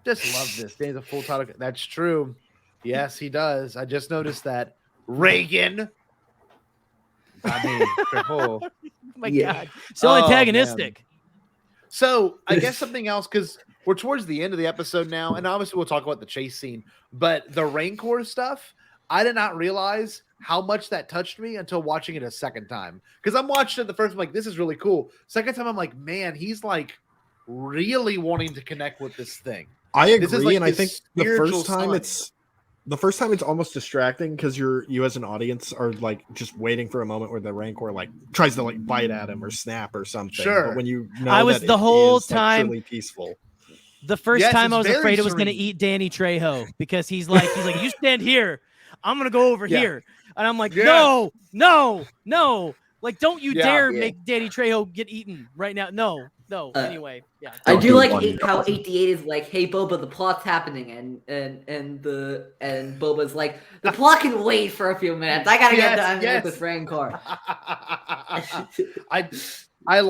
just love this. Danny's a full title. That's true. Yes, he does. I just noticed that. Reagan. I mean, oh my God. So antagonistic. Man. So I guess something else, because we're towards the end of the episode now, and obviously we'll talk about the chase scene, but the Rancor stuff, I did not realize how much that touched me until watching it a second time. Because I'm watching it the first time, like, this is really cool. Second time, I'm like, man, he's like really wanting to connect with this thing. I agree, This is like and I think the spiritual first time it's almost distracting because you as an audience are like just waiting for a moment where the Rancor like tries to like bite at him or snap or something. Sure. But when you know I was that the it whole is, like, time truly peaceful. The first Yes, time I it's was very afraid it was going to serene. eat Danny Trejo, because he's like, you stand here, I'm going to go over here. And I'm like, no. Like, don't you dare make Danny Trejo get eaten right now. No. Anyway, yeah. I do like how 88 is like, hey Boba, the plot's happening, and Boba's like, the plot can wait for a few minutes. I gotta get done with this Rancor. I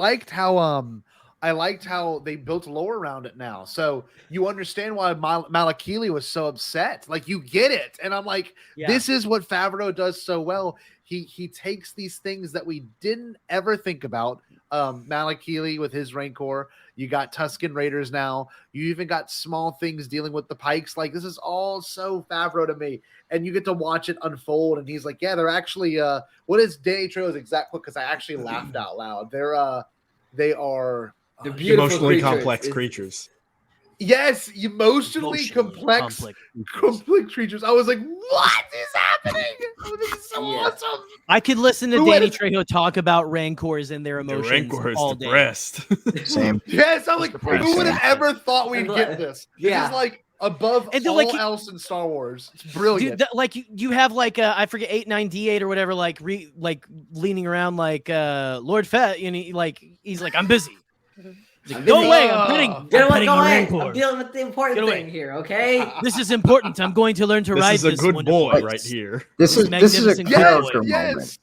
liked how they built lore around it now. So you understand why Malakili was so upset. Like, you get it. And I'm like, this is what Favreau does so well. He takes these things that we didn't ever think about, Malakili with his Rancor. You got Tusken Raiders now. You even got small things dealing with the Pikes. Like, this is all so Favreau to me. And you get to watch it unfold. And he's like, yeah, they're actually what is Danny Trejo's exact quote? Because I actually laughed out loud. They are emotionally complex creatures. Yes, emotionally complex creatures. I was like, what is happening? Oh, this is so awesome. I could listen to Danny Trejo talk about Rancors and their emotions Rancor is all day. depressed. Same. Yes, I'm like, who would have ever thought we'd get this? This is like above all else in Star Wars. It's brilliant. Dude, like you have like I forget 89D8 or whatever, like leaning around like Lord Fett, and he's like, I'm busy. Like, go away! I'm petting a Rancor. I'm dealing with the important thing here. Okay, this is important. I'm going to learn to ride this. This is a good boy right here. This is a character moment.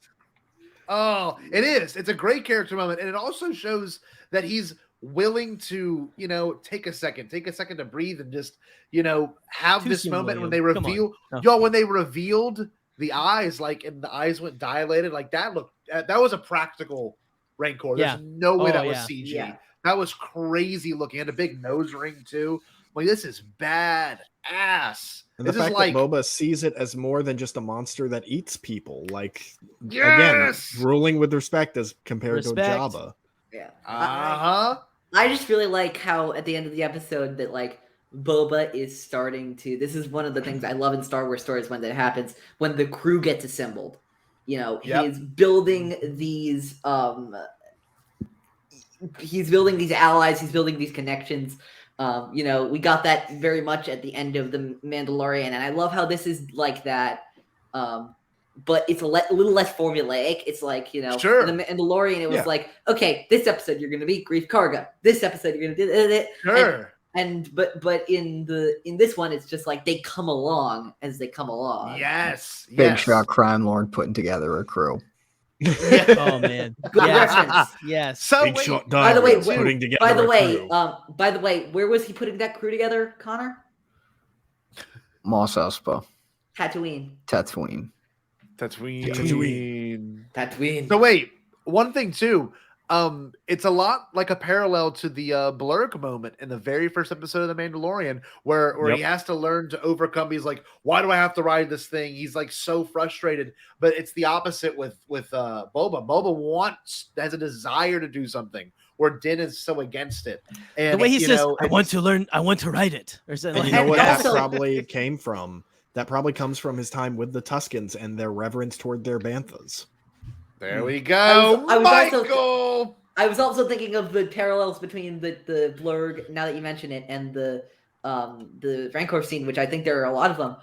Oh, it is. It's a great character moment, and it also shows that he's willing to, take a second to breathe and just, have this moment when they reveal, when they revealed the eyes, and the eyes went dilated, like that was a practical Rancor. There's no way that was CG. Yeah. That was crazy looking. Had a big nose ring too. Like, this is bad ass. And the fact that Boba sees it as more than just a monster that eats people, again, ruling with respect as compared to Jabba. Yeah. I just really like how at the end of the episode that Boba is starting to. This is one of the things I love in Star Wars stories when that happens. When the crew gets assembled, he's building these. He's building these allies. He's building these connections. We got that very much at the end of The Mandalorian, and I love how this is like that. But it's a little less formulaic. It's like, sure. In The Mandalorian, it was like, okay, this episode you're going to be Grief Karga. This episode you're going to do it. Sure. But in this one, it's just like they come along as they come along. Yes. Big shot crime lord putting together a crew. Oh man. Good reference. Yes. So Big shot by the way, putting together by the way, where was he putting that crew together, Connor? Mos Espa. Tatooine. So wait, one thing too. It's a lot like a parallel to the Blurg moment in the very first episode of The Mandalorian, where he has to learn to overcome. He's like, why do I have to ride this thing? He's like so frustrated, but it's the opposite with Boba. Boba has a desire to do something, where Din is so against it. And the way he says, I want to learn, I want to ride it, or something. And you know what that probably came from? That probably comes from his time with the Tuskens and their reverence toward their banthas. There we go, Michael. I was also thinking of the parallels between the Blurg, now that you mention it, and the Rancor scene, which I think there are a lot of them.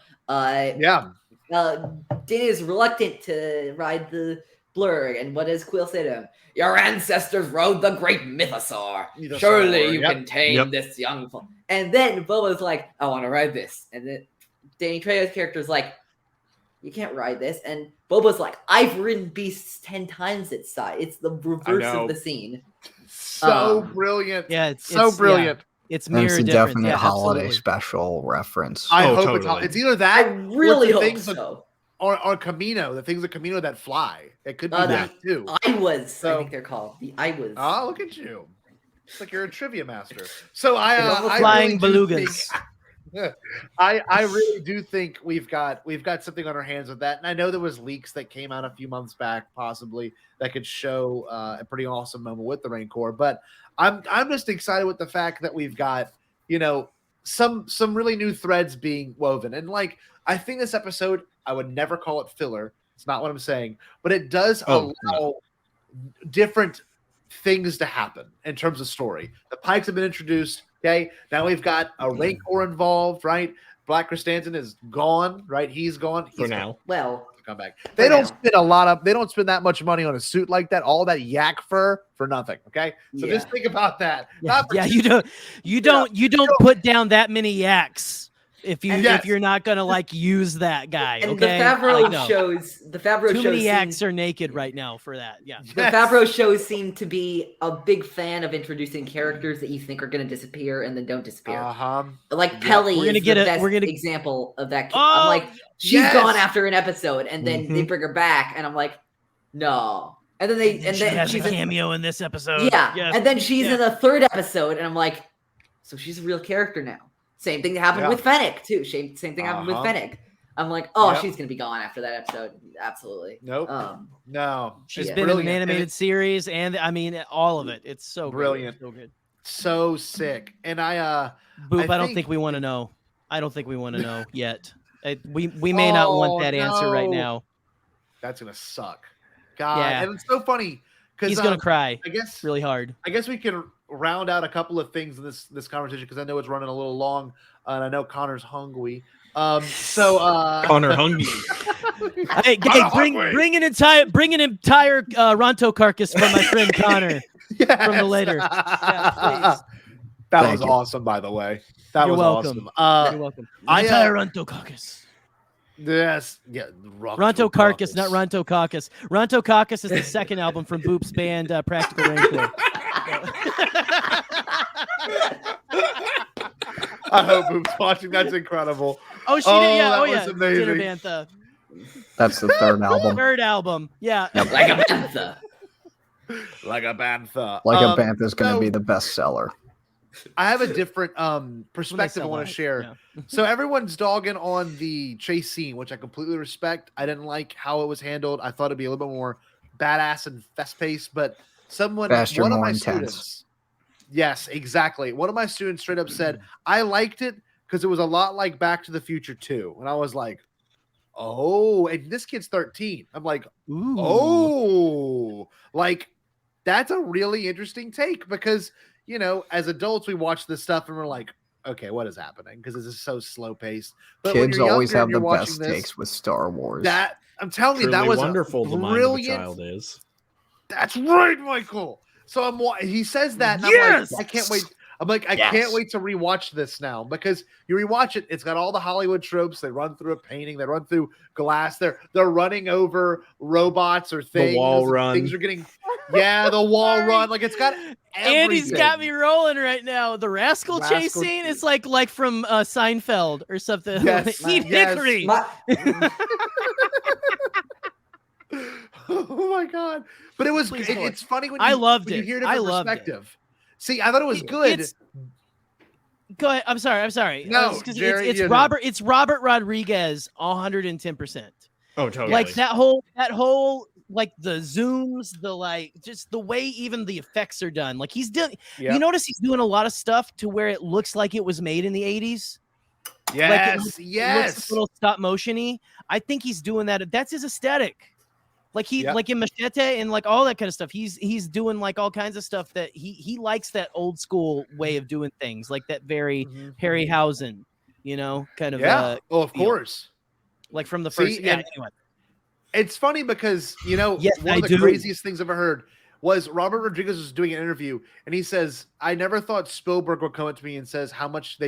Din is reluctant to ride the Blurg, and what does Quill say to him? Your ancestors rode the great mythosaur. Surely you can tame this young. And then Boba's like, I want to ride this, and then Danny Trejo's character is like, you can't ride this. And Boba's like, I've ridden beasts 10 times its size. It's the reverse of the scene. So brilliant. Yeah, it's so brilliant. Yeah, it's mirror a difference. definite holiday special reference. I hope it's either that. I really hope so. Or Camino, the things of Camino that fly. It could be that too. I think they're called. The Iwas. Oh, look at you. It's like you're a trivia master. So flying belugas. I really do think we've got something on our hands with that, and I know there was leaks that came out a few months back, possibly that could show a pretty awesome moment with the Rancor. But I'm just excited with the fact that we've got some really new threads being woven, and I think this episode, I would never call it filler. It's not what I'm saying, but it does allow different things to happen in terms of story. The Pikes have been introduced. Okay, now we've got a Rancor involved, right? Black Chrysanthemum is gone, right? He's gone. For now. Well, come back. They don't spend that much money on a suit like that, all that yak fur for nothing. Okay. So just think about that. You don't put down that many yaks if you're not gonna use that guy. And okay. The Favreau shows. Too many yaks are naked right now for that. Yeah. The Favreau shows seem to be a big fan of introducing characters that you think are going to disappear and then don't disappear. Like Pelly is the best example of that. I'm like, she's gone after an episode, and then they bring her back, and I'm like, no. And then she has she's a cameo in this episode. Yeah, Yes. and then she's in the third episode, and I'm like, so she's a real character now. Same thing that happened with Fennec too. Same thing happened with Fennec. I'm like, oh, she's gonna be gone after that episode. Absolutely. Nope. No. She's been in an animated series, and I mean all of it. It's so brilliant. Good. So good. So sick. And Boop, I don't think we want to know. I don't think we want to know yet. We may not want that answer right now. That's gonna suck. God, Yeah. and it's so funny because He's gonna cry. I guess really hard. I guess we can round out a couple of things in this conversation because I know it's running a little long, and I know Connor's hungry. Conor hungry. Hey, bring an entire Ronto carcass for my friend Connor from the later. Yeah, that was awesome, by the way. That You're was welcome. awesome. You're welcome. Entire Ronto carcass. Yes, yeah. Ronto Carcass, not Ronto Caucus. Ronto Caucus is the second album from Boop's band Practical Rainfall. I hope Boop's watching. That's incredible. Oh, she did. Yeah. That Oh, yeah. was amazing. Dinner Bantha. That's the third album. Third album. Yeah. Like a bantha. Like a bantha. Like a bantha is going to be the bestseller. I have a different perspective I want to share. Yeah. So everyone's dogging on the chase scene, which I completely respect. I didn't like how it was handled. I thought it'd be a little bit more badass and fast-paced, but Faster, one of more my intense. students, yes, exactly. One of my students straight up said, I liked it because it was a lot like Back to the Future 2. And I was like, oh, and this kid's 13. I'm like, ooh. Oh, like that's a really interesting take because, you know, as adults, we watch this stuff and we're like, okay, what is happening? Because this is so slow paced. But Kids always have the you're watching best this, takes with Star Wars. That I'm telling you, that Truly was wonderful. The mind of a child is. That's right, Michael. So he says that, and yes! I'm like, I can't wait. I'm like, I can't wait to rewatch this now because you rewatch it. It's got all the Hollywood tropes. They run through a painting. They run through glass. They're running over robots or things. The wall run. Things are getting, the wall run. Like it's got everything. Andy's got me rolling right now. The rascal chase scene is like from Seinfeld or something. Yes, Eat hickory. Oh my god! But it was. It's funny when I loved when it. you hear different perspective. See, I thought it was good. Go ahead. I'm sorry. No, Jerry, it's Robert. It's Robert Rodriguez, 110%. Oh, totally. Like that whole like the zooms, just the way even the effects are done. Like he's doing. Yep. You notice he's doing a lot of stuff to where it looks like it was made in the 80s. Yes, It looks a little stop motion-y. I think he's doing that. That's his aesthetic. Like like in Machete and like all that kind of stuff. He's doing like all kinds of stuff that he likes that old school way of doing things, like that very Harryhausen, kind of. Yeah. Of course. Like from the first. Anyway. It's funny because one of the craziest things I've ever heard was Robert Rodriguez was doing an interview and he says, "I never thought Spielberg would come up to me and says how much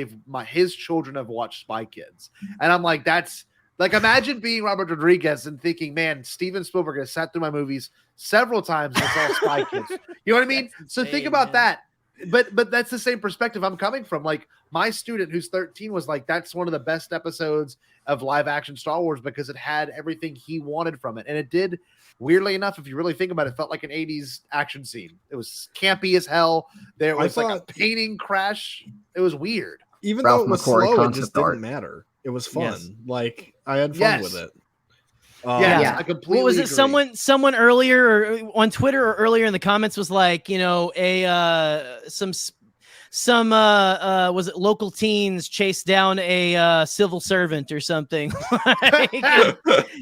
his children have watched Spy Kids," and I'm like, that's. Like, imagine being Robert Rodriguez and thinking, man, Steven Spielberg has sat through my movies several times and it's all Spy Kids. You know what I mean? So think about that. But that's the same perspective I'm coming from. Like, my student who's 13 was like, that's one of the best episodes of live action Star Wars because it had everything he wanted from it. And it did, weirdly enough, if you really think about it, felt like an 80s action scene. It was campy as hell. There was like a painting crash. It was weird. Even though it was slow, it just didn't matter. It was fun. Yes. Like I had fun with it. I completely. What was it? Agree. Someone earlier or on Twitter or earlier in the comments was like, some was it local teens chased down a civil servant or something like,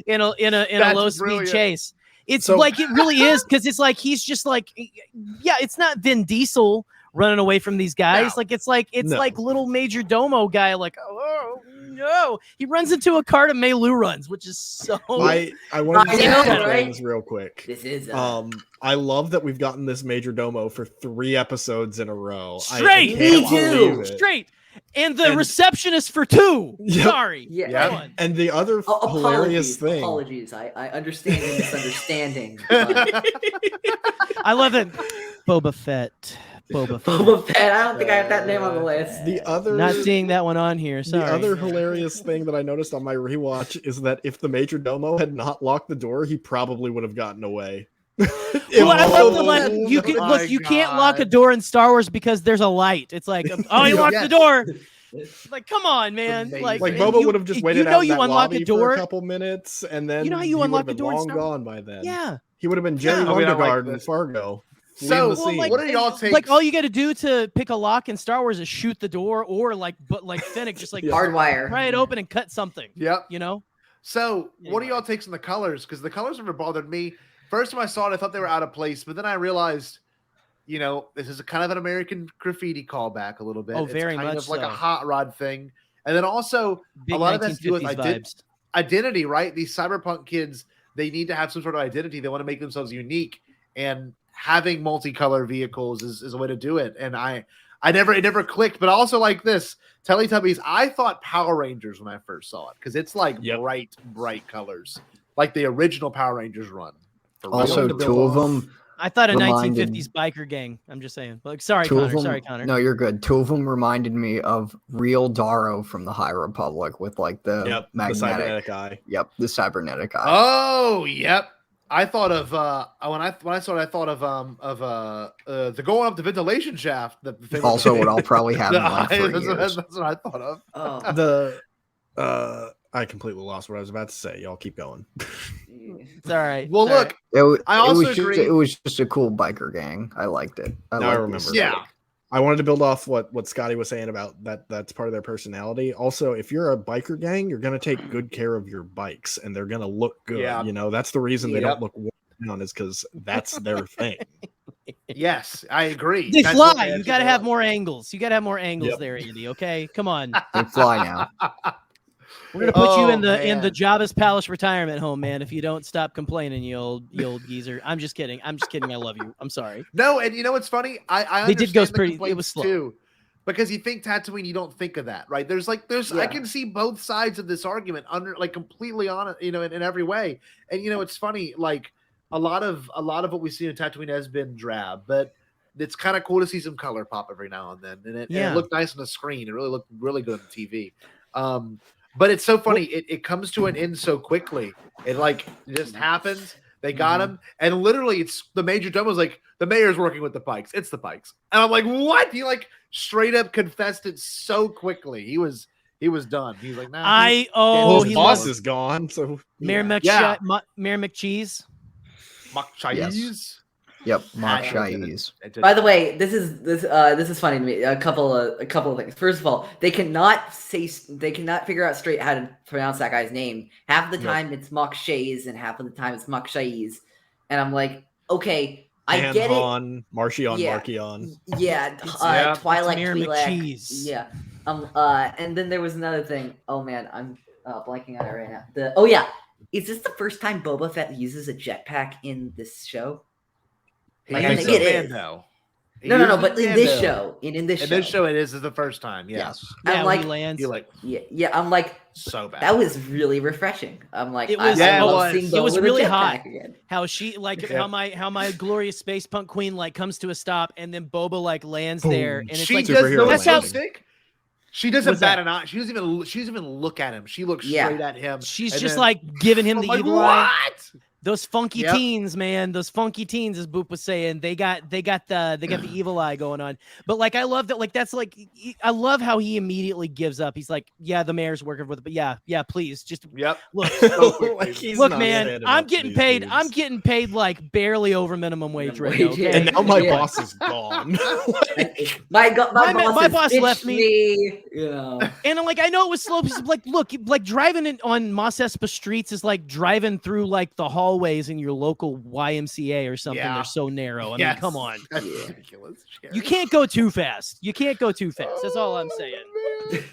in a low speed chase. It's like it really is because it's like he's just like, it's not Vin Diesel running away from these guys. No. It's like little Major Domo guy. Like, oh no, he runs into a car to Mei-Lu runs, which is so. I want to say two things real quick. This is. I love that we've gotten this Major Domo for 3 episodes in a row. Straight, me too. Straight. And the receptionist for 2. Yep. Sorry. Yeah. And the other hilarious thing. Apologies. I understand the misunderstanding. But... I love it. Boba Fett. Boba Fett. I don't think I have that name on the list. The other not seeing that one on here. Sorry. The other hilarious thing that I noticed on my rewatch is that if the Major Domo had not locked the door, he probably would have gotten away. Well, I love the like you can look. You can't lock a door in Star Wars because there's a light. It's like, oh, you locked the door. Like, come on, man. Like Boba would have just waited out in that unlock lobby a door for a couple minutes, and then you know how he you would unlock have the been door in long Star Wars? gone by then. Yeah. He would have been Jerry Lundegaard in Fargo. So, the scene. what do y'all take? Like, all you got to do to pick a lock in Star Wars is shoot the door, or like Finnick just like hardwire, pry it open and cut something. Yep. You know. So, what do y'all take on the colors? Because the colors never bothered me. First time I saw it, I thought they were out of place, but then I realized, you know, this is a kind of an American graffiti callback a little bit. Oh, it's very kind much of like so. a hot rod thing, and then also Big a lot of that has to do with 1950s vibes. identity, right? These cyberpunk kids, they need to have some sort of identity. They want to make themselves unique, and having multicolor vehicles is a way to do it. And it never clicked. But also like this Teletubbies, I thought Power Rangers when I first saw it because it's like bright colors, like the original Power Rangers run. Also, two of them. I thought a 1950s biker gang. I'm just saying. Like, sorry, Connor. No, you're good. Two of them reminded me of real Darrow from the High Republic with like the magnetic, the cybernetic eye. Yep, the cybernetic eye. Oh, yep. I thought of when I saw it, I thought of the going up the ventilation shaft. The thing also, what I'll probably have. That's what I thought of. Oh. I completely lost what I was about to say. Y'all keep going. It's all right. Well, look, I also agree. It was just a cool biker gang. I liked it. I remember. Yeah. I wanted to build off what Scotty was saying about that's part of their personality. Also, if you're a biker gang, you're going to take good care of your bikes and they're going to look good. Yeah. You know, that's the reason they don't look worn down is because that's their thing. Yes, I agree. They fly. You got to have more angles. You got to have more angles there, Andy. Okay, come on. They fly now. We're gonna put you in the Jabba's Palace retirement home, man. If you don't stop complaining, you old geezer. I'm just kidding. I love you. I'm sorry. No, and you know what's funny? I they did go pretty. It was slow too, because you think Tatooine, you don't think of that, right? There's I can see both sides of this argument completely on it, you know, in every way. And you know, it's funny, like a lot of what we see in Tatooine has been drab, but it's kind of cool to see some color pop every now and then, and it looked nice on the screen. It really looked really good on TV. But it's so funny. It comes to an end so quickly. It just happens. They got him, and literally, it's the Major Domo was like, the mayor's working with the Pikes. It's the Pikes, and I'm like, what? He straight up confessed it so quickly. He was done. He was like, nah. His boss is gone. So Mayor McCheese. McCheese. Yep, McCheese. By the way, this is funny to me. A couple of things. First of all, they cannot figure out straight how to pronounce that guy's name. Half of the time it's McCheese, and half of the time it's McCheese. And I'm like, okay, I get it. Marchion. Yeah, Twilight Twi'lek. Yeah. And then there was another thing. Oh man, I'm blanking on it right now. Is this the first time Boba Fett uses a jetpack in this show? I think it is. No, but in this show, it is the first time. Yes. I'm like, he lands. I'm like, so bad. That was really refreshing. I'm like, it was really hot. Again. How she how my glorious space punk queen comes to a stop, and then Boba lands there, and it's that's how sick. She doesn't bat an eye. She doesn't even look at him. She looks straight at him. She's just giving him the evil eye. Those funky teens, man. Those funky teens, as Boop was saying, they got the evil eye going on. But I love that. I love how he immediately gives up. He's like, yeah, the mayor's working with it, but yeah, please, just look, look, man. I'm getting paid. I'm getting paid barely over minimum wage right now. Okay? And now my boss is gone. my boss left me. Yeah. And I'm I know it was slow. Look, driving on Mos Espa streets is like driving through the hallways in your local YMCA or something. They're so narrow. I mean, come on. That's ridiculous. You can't go too fast. That's all I'm saying.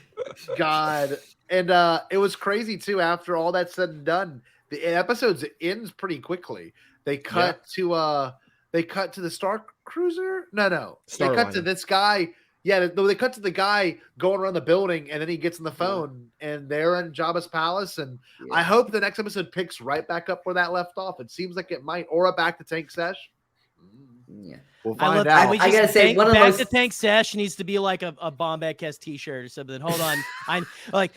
God. And it was crazy too. After all that's said and done, the episode ends pretty quickly. They cut to the Star Cruiser. No. They cut to this guy. Yeah, they cut to the guy going around the building, and then he gets on the phone, and they're in Jabba's palace. And I hope the next episode picks right back up where that left off. It seems like it might, or a back to tank sesh. Yeah. We'll I find love, out. I gotta say, one of those back to tank sash needs to be like a Bombadcast T-shirt or something. Hold on, I like,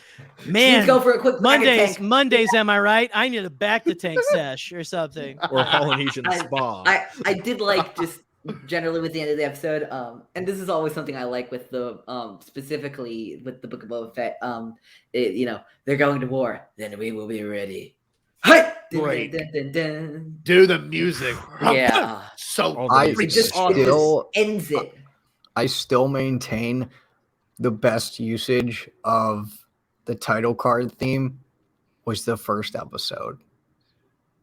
man. Let's go for a quick Mondays. Am I right? I need a back to tank sash or something. Or Polynesian spa. I did like just generally with the end of the episode, and this is always something I like with the specifically with the Book of Boba Fett. They're going to war, then we will be ready. Hey, Great. Do the music. Yeah. So it just ends it. I still maintain the best usage of the title card theme was the first episode.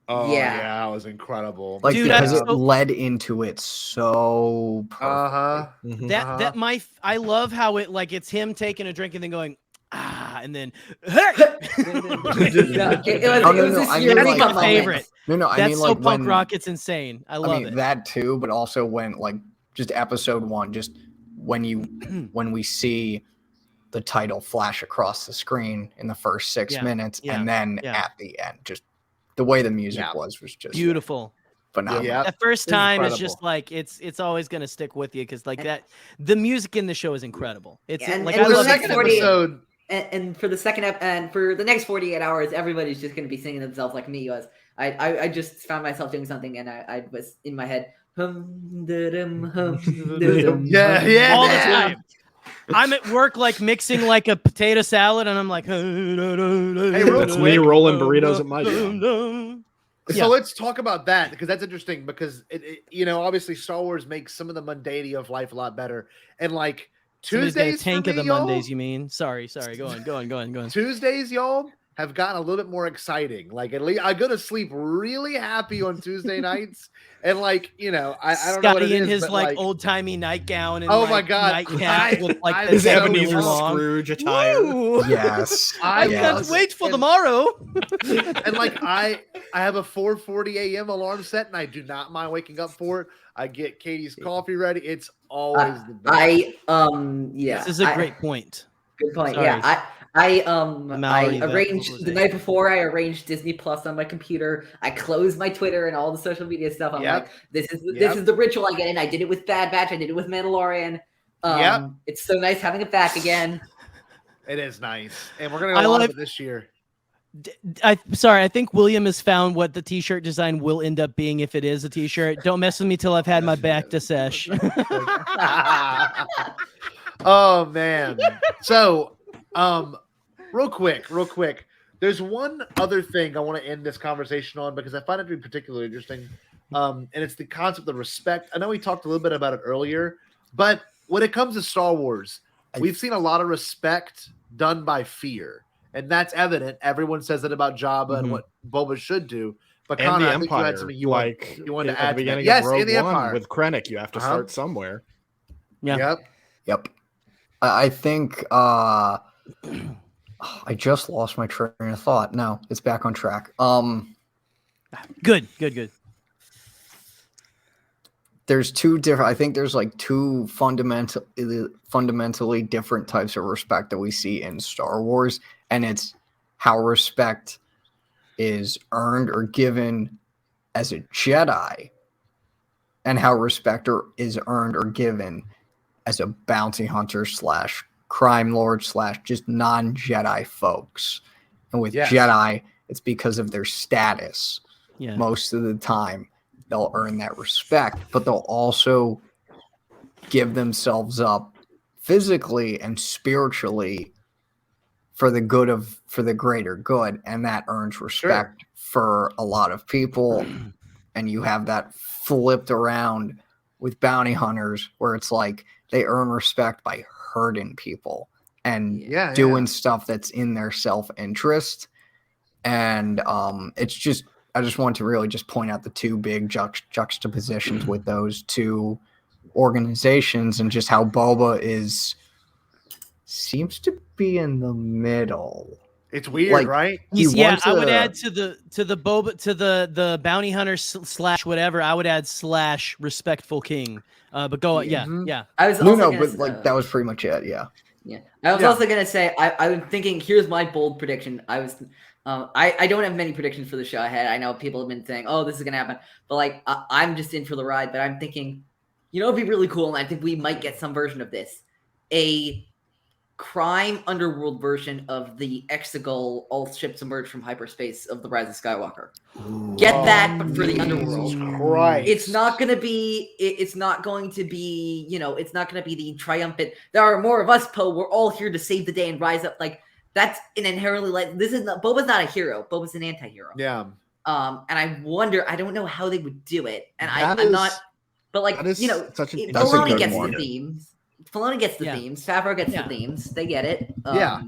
Oh yeah, that was incredible. Like, dude, because it led into it so perfect. I love how it's him taking a drink and then going, and then hey! it was my favorite. That's so punk rock. It's insane. I love it. That too, but also when just episode 1, just when we see the title flash across the screen in the first 6 minutes, and then at the end, just the way the music was just beautiful. Phenomenal. Yeah. That first time is just like it's always gonna stick with you because that the music in the show is incredible. It's I love the second episode. And for the second and for the next 48 hours, everybody's just going to be singing themselves like me was. I just found myself doing something, and I was in my head. All the time. I'm at work mixing a potato salad, and I'm like, hey, that's me rolling burritos at my job. So let's talk about that because that's interesting because it obviously Star Wars makes some of the mundanity of life a lot better, and Tuesdays tank for of the y'all? Mondays, you mean? Sorry. Go on. Tuesdays, y'all have gotten a little bit more exciting. At least I go to sleep really happy on Tuesday nights, and I don't know what it is. In his old timey nightgown and my god, nightcap with his Ebenezer Scrooge attire. Woo! Yes, I can't wait for tomorrow. And I have a 4:40 a.m. alarm set, and I do not mind waking up for it. I get Katie's coffee ready. It's always the best. This is a great point. Good point. Sorry. Yeah, I arranged the night before. I arranged Disney Plus on my computer. I closed my Twitter and all the social media stuff. I'm like, this is the ritual I get in. I did it with Bad Batch. I did it with Mandalorian. It's so nice having it back again. It is nice, and we're gonna go on with it this year. I think William has found what the t-shirt design will end up being if it is a t-shirt. Don't mess with me till I've had my back to sesh. Oh man. So real quick. There's one other thing I want to end this conversation on because I find it to be particularly interesting. And it's the concept of respect. I know we talked a little bit about it earlier, but when it comes to Star Wars, we've seen a lot of respect done by fear. And that's evident. Everyone says it about Jabba and what Boba should do. But and Conor, the I think you Empire, had something you wanted to add. At the beginning Yes, of Rogue in the One Empire with Krennic, you have to start somewhere. Yeah. Yep. I think I just lost my train of thought. No, it's back on track. Good. There's two different. I think there's two fundamentally different types of respect that we see in Star Wars, and it's how respect is earned or given as a Jedi, and how respect is earned or given as a bounty hunter / crime lord / just non-Jedi folks. And with Jedi, it's because of their status. Yeah. Most of the time, they'll earn that respect, but they'll also give themselves up physically and spiritually for the greater good, and that earns respect for a lot of people. And you have that flipped around with bounty hunters where it's they earn respect by hurting people and doing stuff that's in their self-interest. And it's just, I just want to really just point out the two big juxtapositions with those two organizations, and just how Boba seems to be in the middle. It's weird, right? I would add to the Boba, to the bounty hunter / whatever. I would add / respectful king. But go, yeah. I was but that was pretty much it. Yeah. I was also gonna say I was thinking. Here's my bold prediction. I don't have many predictions for the show ahead. I know people have been saying, "Oh, this is gonna happen," but I'm just in for the ride. But I'm thinking You know, it'd be really cool, and I think we might get some version of this. A crime underworld version of the Exegol, all ships emerge from hyperspace of the Rise of Skywalker. Get that, but for the underworld. Christ. It's not going to be, it's not going to be, you know, it's not going to be the triumphant, there are more of us, Poe, we're all here to save the day and rise up. Like, that's an inherently, like, this is not, Boba's not a hero. Boba's an anti-hero. Yeah. And I wonder, I don't know how they would do it. And I'm not, but like, you know, Filoni gets the themes. Filoni gets the themes. Favreau gets the themes. They get it. Yeah.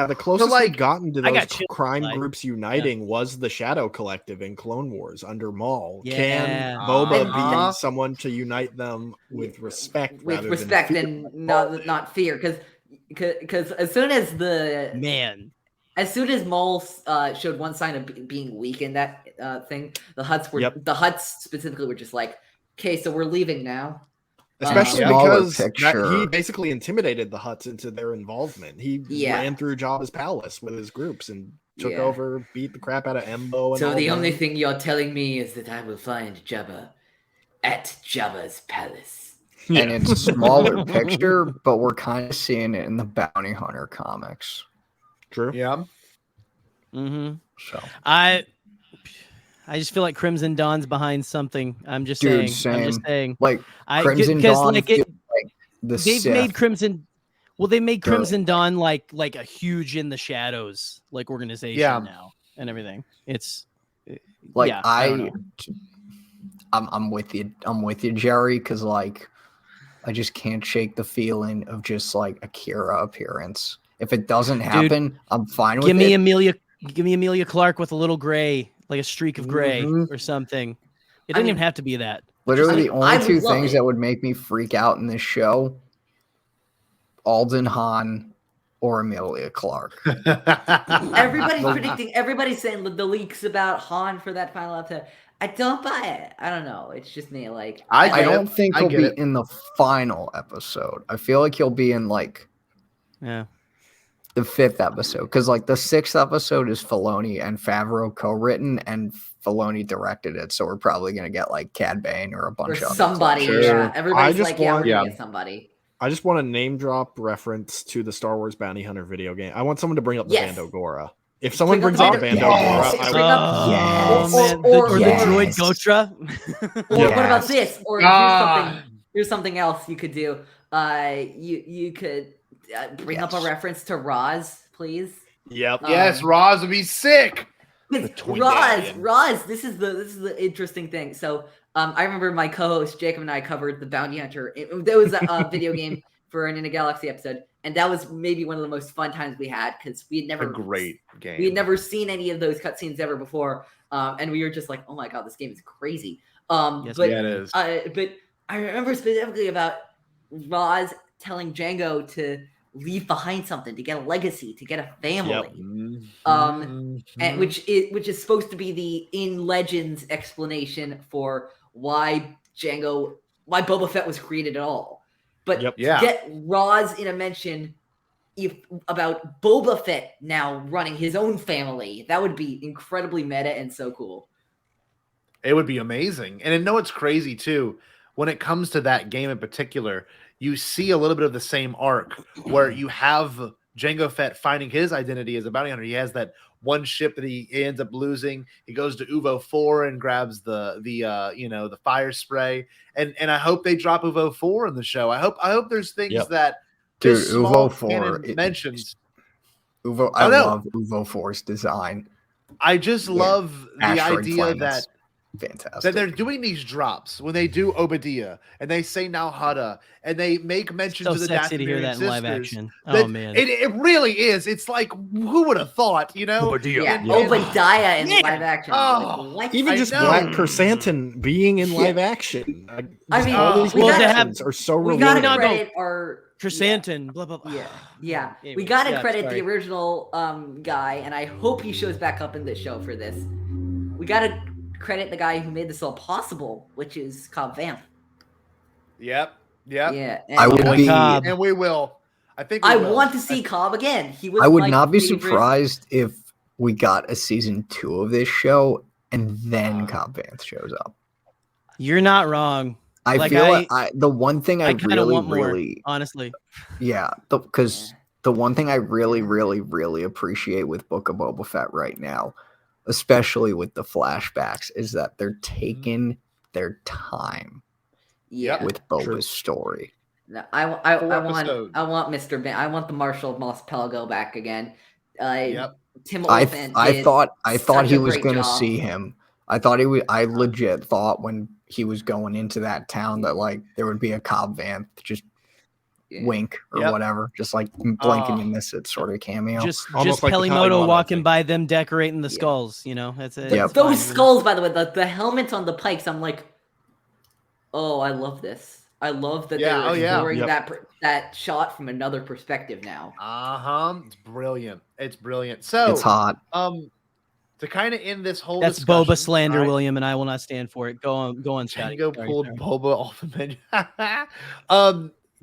The closest like, we've gotten to those crime groups uniting was the Shadow Collective in Clone Wars under Maul. Can Boba be someone to unite them with respect? With respect and not fear, because as soon as as soon as Maul showed one sign of being weak in that thing, the Hutts specifically were just like, okay, so we're leaving now. Especially because he basically intimidated the Hutts into their involvement. He ran through Jabba's palace with his groups and took over, beat the crap out of Embo. So the only thing you're telling me is that I will find Jabba at Jabba's palace. And it's a smaller picture, but we're kind of seeing it in the Bounty Hunter comics. True. Yeah. Mm-hmm. So I just feel like Crimson Dawn's behind something. I'm just Dude, saying. same. I'm just saying. Like Crimson Dawn, like they've made Crimson. Well, they made Crimson Dawn like a huge in the shadows like organization now and everything. It's like I'm with you. I'm with you, Jerry, because like I just can't shake the feeling of just like a Kira appearance. If it doesn't happen, I'm fine with it. Give me Amelia Clark with a little gray, like a streak of gray or something. It didn't even have to be that. Literally, the only two things that would make me freak out in this show: Alden Hahn or Amelia Clark. Everybody's predicting. Everybody's saying the leaks about Han for that final episode. I don't buy it. I don't know. It's just me. Like I don't think he'll be in the final episode. I feel like he'll be in like the 5th episode, because like the 6th episode is Filoni and Favreau co-written, and Filoni directed it, so we're probably gonna get like Cad Bane or a bunch of somebody. Yeah, everybody's like, we're gonna get somebody. I just want a name drop reference to the Star Wars Bounty Hunter video game. I want someone to bring up the Bando Gora. If someone brings up the Bando Gora, or the droid Gotra. Or what about this? Or here's something else you could do. You could bring up a reference to Roz, please. Yep. Yes, Roz would be sick. Roz. This is the interesting thing. So I remember my co-host Jacob and I covered the Bounty Hunter. There was a video game for an In a Galaxy episode, and that was maybe one of the most fun times we had, because we had never great game. We had never seen any of those cutscenes ever before, and we were just like, "Oh my god, this game is crazy." It is. But I remember specifically about Roz telling Django to leave behind something, to get a legacy, to get a family. And which is supposed to be the in Legends explanation for why Boba Fett was created at all. But get Roz in a mention about Boba Fett now running his own family. That would be incredibly meta and so cool. It would be amazing. And I know it's crazy too. When it comes to that game in particular, you see a little bit of the same arc where you have Jango Fett finding his identity as a bounty hunter. He has that one ship that he ends up losing. He goes to Uvo 4 and grabs the fire spray. And I hope they drop Uvo 4 in the show. I hope there's things that Uvo 4 mentions. Uvo, I love Uvo 4's design. I just love the idea planets. That they're doing these drops when they do Obadiah and they say Nalhada and they make mention to the sexy to hear that sisters. in live action. Oh man, it really is. It's like, who would have thought? You know, Obadiah in live action. Even just Black Chrysanthemum being in live action. I mean, all these connections are so we rewarding. gotta credit our Chrysanthemum. Blah blah blah. Yeah. Anyway, we gotta credit the original guy, and I hope he shows back up in this show for this. We gotta credit the guy who made this all possible, which is Cobb Vanth. Yep. Yeah. I would be, and we will. I want to see Cobb again. He was. I would not be surprised if we got a season 2 of this show and then Cobb Vanth shows up. You're not wrong. I feel the one thing I really, want more, really, honestly. Yeah, because the one thing I really, really, really appreciate with Book of Boba Fett right now, especially with the flashbacks, is that they're taking their time with Boba's story. No, I want Mr. Ben. I want the Marshal of Mos Pelgo back again. Tim Oliphant. I thought he was going to see him. I legit thought when he was going into that town that like there would be a Cobb Vanth just wink or whatever, just like blink and you miss it sort of cameo. Just like Pelimoto walking by them decorating the skulls. You know, that's it. Those skulls, by the way, the helmets on the pikes. I'm like, oh, I love this. I love that they're exploring that shot from another perspective now. It's brilliant. It's brilliant. So it's hot. To kind of end this whole that's Boba slander, William, and I will not stand for it. Go on, Scotty. Go pulled Boba off the menu.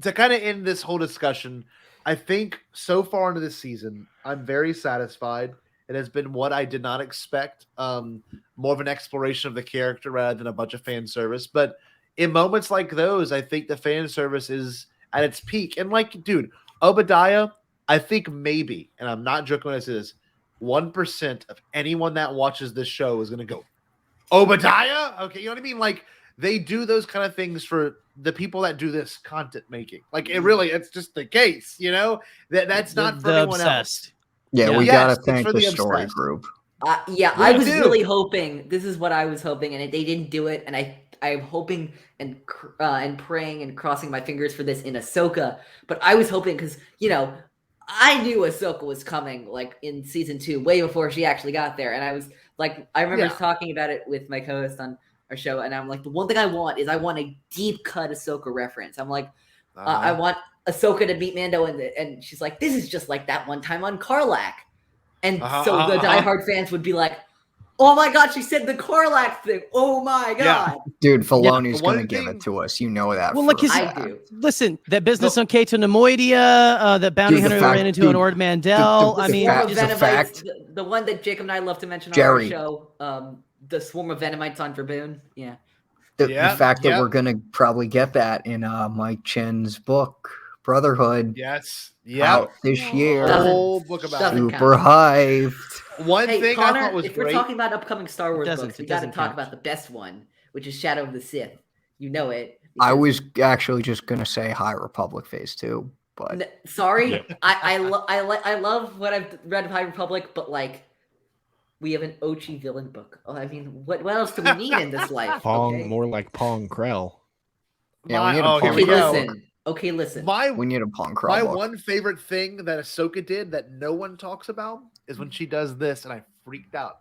To kind of end this whole discussion, I think so far into this season, I'm very satisfied. It has been what I did not expect. More of an exploration of the character rather than a bunch of fan service, but in moments like those, I think the fan service is at its peak. And like, dude, Obadiah, I think maybe, and I'm not joking when I say this, 1% of anyone that watches this show is going to go, Obadiah? Okay, you know what I mean? Like, they do those kind of things for the people that do this content making. Like, it's just the case, you know? That's not for anyone else. Yeah, we got to thank the story group. I was really hoping, this is what I was hoping, and they didn't do it, and I'm hoping and praying and crossing my fingers for this in Ahsoka. But I was hoping because, you know, I knew Ahsoka was coming like in season 2, way before she actually got there. And I was like, I remember talking about it with my co-host on our show. And I'm like, the one thing I want is I want a deep cut Ahsoka reference. I'm like, I want Ahsoka to meet Mando. And she's like, this is just like that one time on Karlak. And so the diehard fans would be like, oh my God, she said the Karlak thing. Oh my God. Dude, Filoni's going to give it to us. You know that. Well, like I do. Listen, that business on Cato Nemoidia, that bounty hunter ran into an Ord Mandel. The one that Jacob and I love to mention on our show, the swarm of Venomites on Draboon. Yeah. The fact that we're going to probably get that in Mike Chen's book, Brotherhood. Yes. Out this year. The whole book about it. Super hyped. One thing Connor, I thought was if great. we're talking about upcoming Star Wars books, we got to talk about the best one, which is Shadow of the Sith. You know it. I was actually just gonna say High Republic Phase 2, but sorry, I love what I've read of High Republic, but like we have an Ochi villain book. Oh, I mean, what else do we need in this life? Pong, more like Pong Krell. Yeah, we need a Pong. Okay, listen. We need a Pong Krell. My book. one favorite thing that Ahsoka did that no one talks about is when she does this, and I freaked out.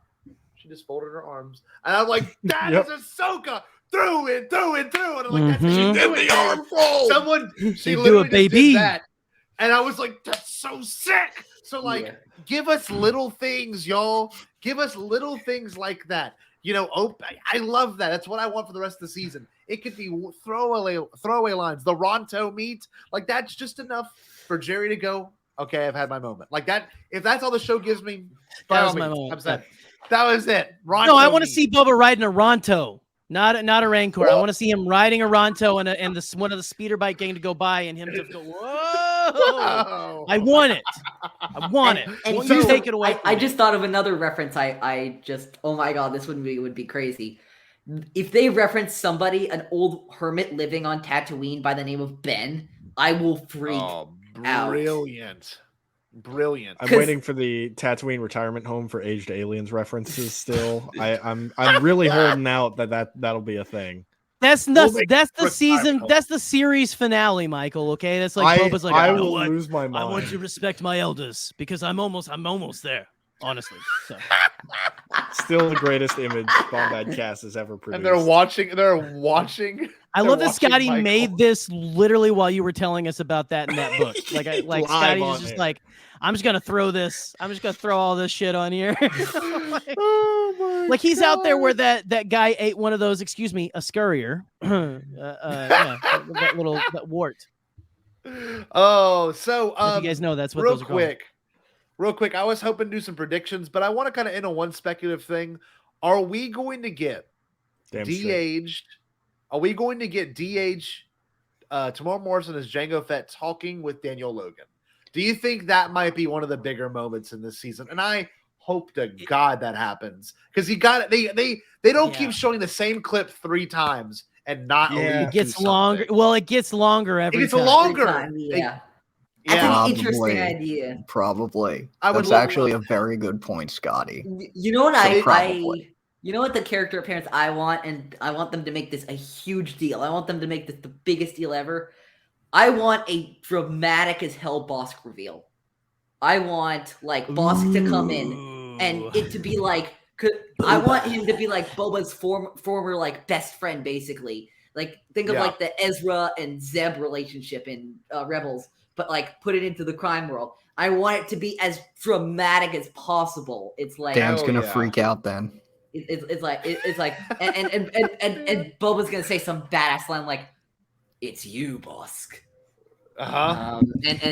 She just folded her arms, and I'm like, "That is Ahsoka through and through and through." And I'm like, "That's what she did the arm fold." She literally just did that, and I was like, "That's so sick." So like, give us little things, y'all. Give us little things like that. You know, I love that. That's what I want for the rest of the season. It could be throwaway lines. The Ronto meet, like that's just enough for Jerry to go, okay, I've had my moment. Like that, if that's all the show gives me, that was my moment. I'm set. That was it. Ronto no, I want to see Boba riding a Ronto, not a Rancor. Whoa. I want to see him riding a Ronto and one of the speeder bike gang to go by and him to go, whoa! I want it. I want it. And you take it away. I just thought of another reference. I just, oh my God, this would be crazy. If they reference somebody, an old hermit living on Tatooine by the name of Ben, I will freak out. Brilliant. I'm waiting for the Tatooine retirement home for aged aliens references still. I'm really holding out that'll be a thing. That's the season. That's the series finale, Michael. Okay, that's like Boba's like, I will lose my mind. I want you to respect my elders because I'm almost there. Honestly, so. Still the greatest image Bombadcast has ever produced. And they're watching. I love that Scotty made this literally while you were telling us about that in that book. Like Scotty is just like, I'm just gonna throw this. I'm just gonna throw all this shit on here. Like he's out there where that guy ate one of those. Excuse me, a scurrier. that wart. Oh, so you guys know that's what real those are called. Real quick, I was hoping to do some predictions, but I want to kind of end on one speculative thing. Are we going to get de-aged Are we going to get DH Tamar Morrison as Jango Fett talking with Daniel Logan? Do you think that might be one of the bigger moments in this season? And I hope to God that happens, because they don't keep showing the same clip 3 times and not. It gets longer. Well, it gets longer every. It gets time. longer. Yeah. Yeah, That's an interesting idea. Probably. I would That's actually a very good point, Scotty. You know what Probably. You know what the character appearance I want, and I want them to make this a huge deal. I want them to make this the biggest deal ever. I want a dramatic as hell Bosk reveal. I want like Bosk to come in and it to be like, I want him to be like Boba's former like best friend, basically. Like think of like the Ezra and Zeb relationship in Rebels, but like put it into the crime world. I want it to be as dramatic as possible. It's like Dan's gonna freak out then. It's like and Boba's gonna say some badass line like, "It's you, Bosk."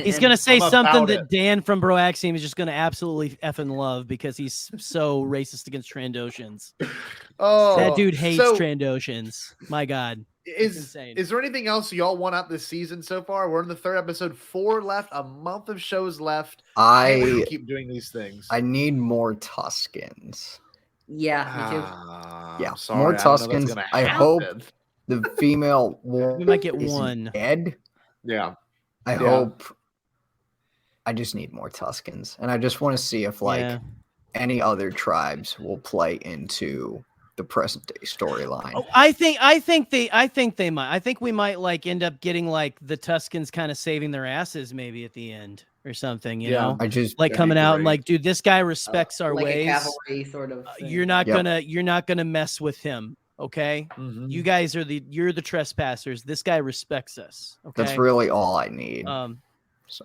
He's gonna say something that Dan from Bro Axiom is just gonna absolutely effing love, because he's so racist against Trandoshans. That dude hates Trandoshans. My God. Is there anything else y'all want out this season so far? We're in the 3rd episode, 4 left, a month of shows left. I keep doing these things. I need more Tuskens. Yeah, me too. Yeah, sorry, more Tuskens. I hope the female we might get one dead. Yeah. I hope. I just need more Tuskens, and I just want to see if any other tribes will play into the present day storyline. Oh, I think they might. I think we might like end up getting like the Tuskens kind of saving their asses maybe at the end or something. You know, I just like coming out and like, dude, this guy respects our like ways. A cavalry sort of thing. You're not gonna mess with him. Okay, you guys are you're the trespassers. This guy respects us. Okay, that's really all I need.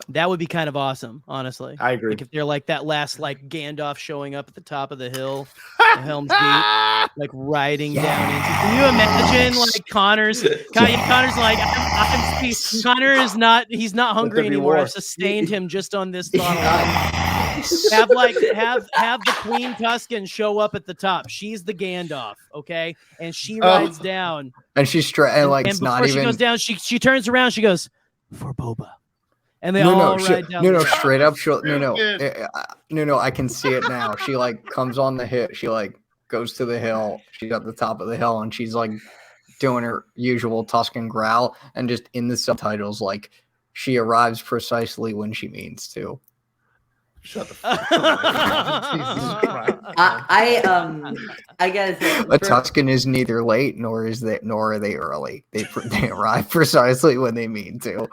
That would be kind of awesome, honestly. I agree. Like if they're like that last like Gandalf showing up at the top of the hill, the Helm's Deep, like riding down into. Can you imagine like Connor's like Connor is not. He's not hungry anymore. I've sustained him just on this thought alone. Have the Queen Tusken show up at the top. She's the Gandalf, okay, and she rides down. And she's and it's not even. She goes down. She turns around. She goes for Boba. And they all ride down. Straight up. I can see it now. She like comes on the hill. She like goes to the hill. She's at the top of the hill, and she's like doing her usual Tusken growl. And just in the subtitles, like she arrives precisely when she means to. Shut the fuck up. I guess a Tusken is neither late nor are they early. They arrive precisely when they mean to.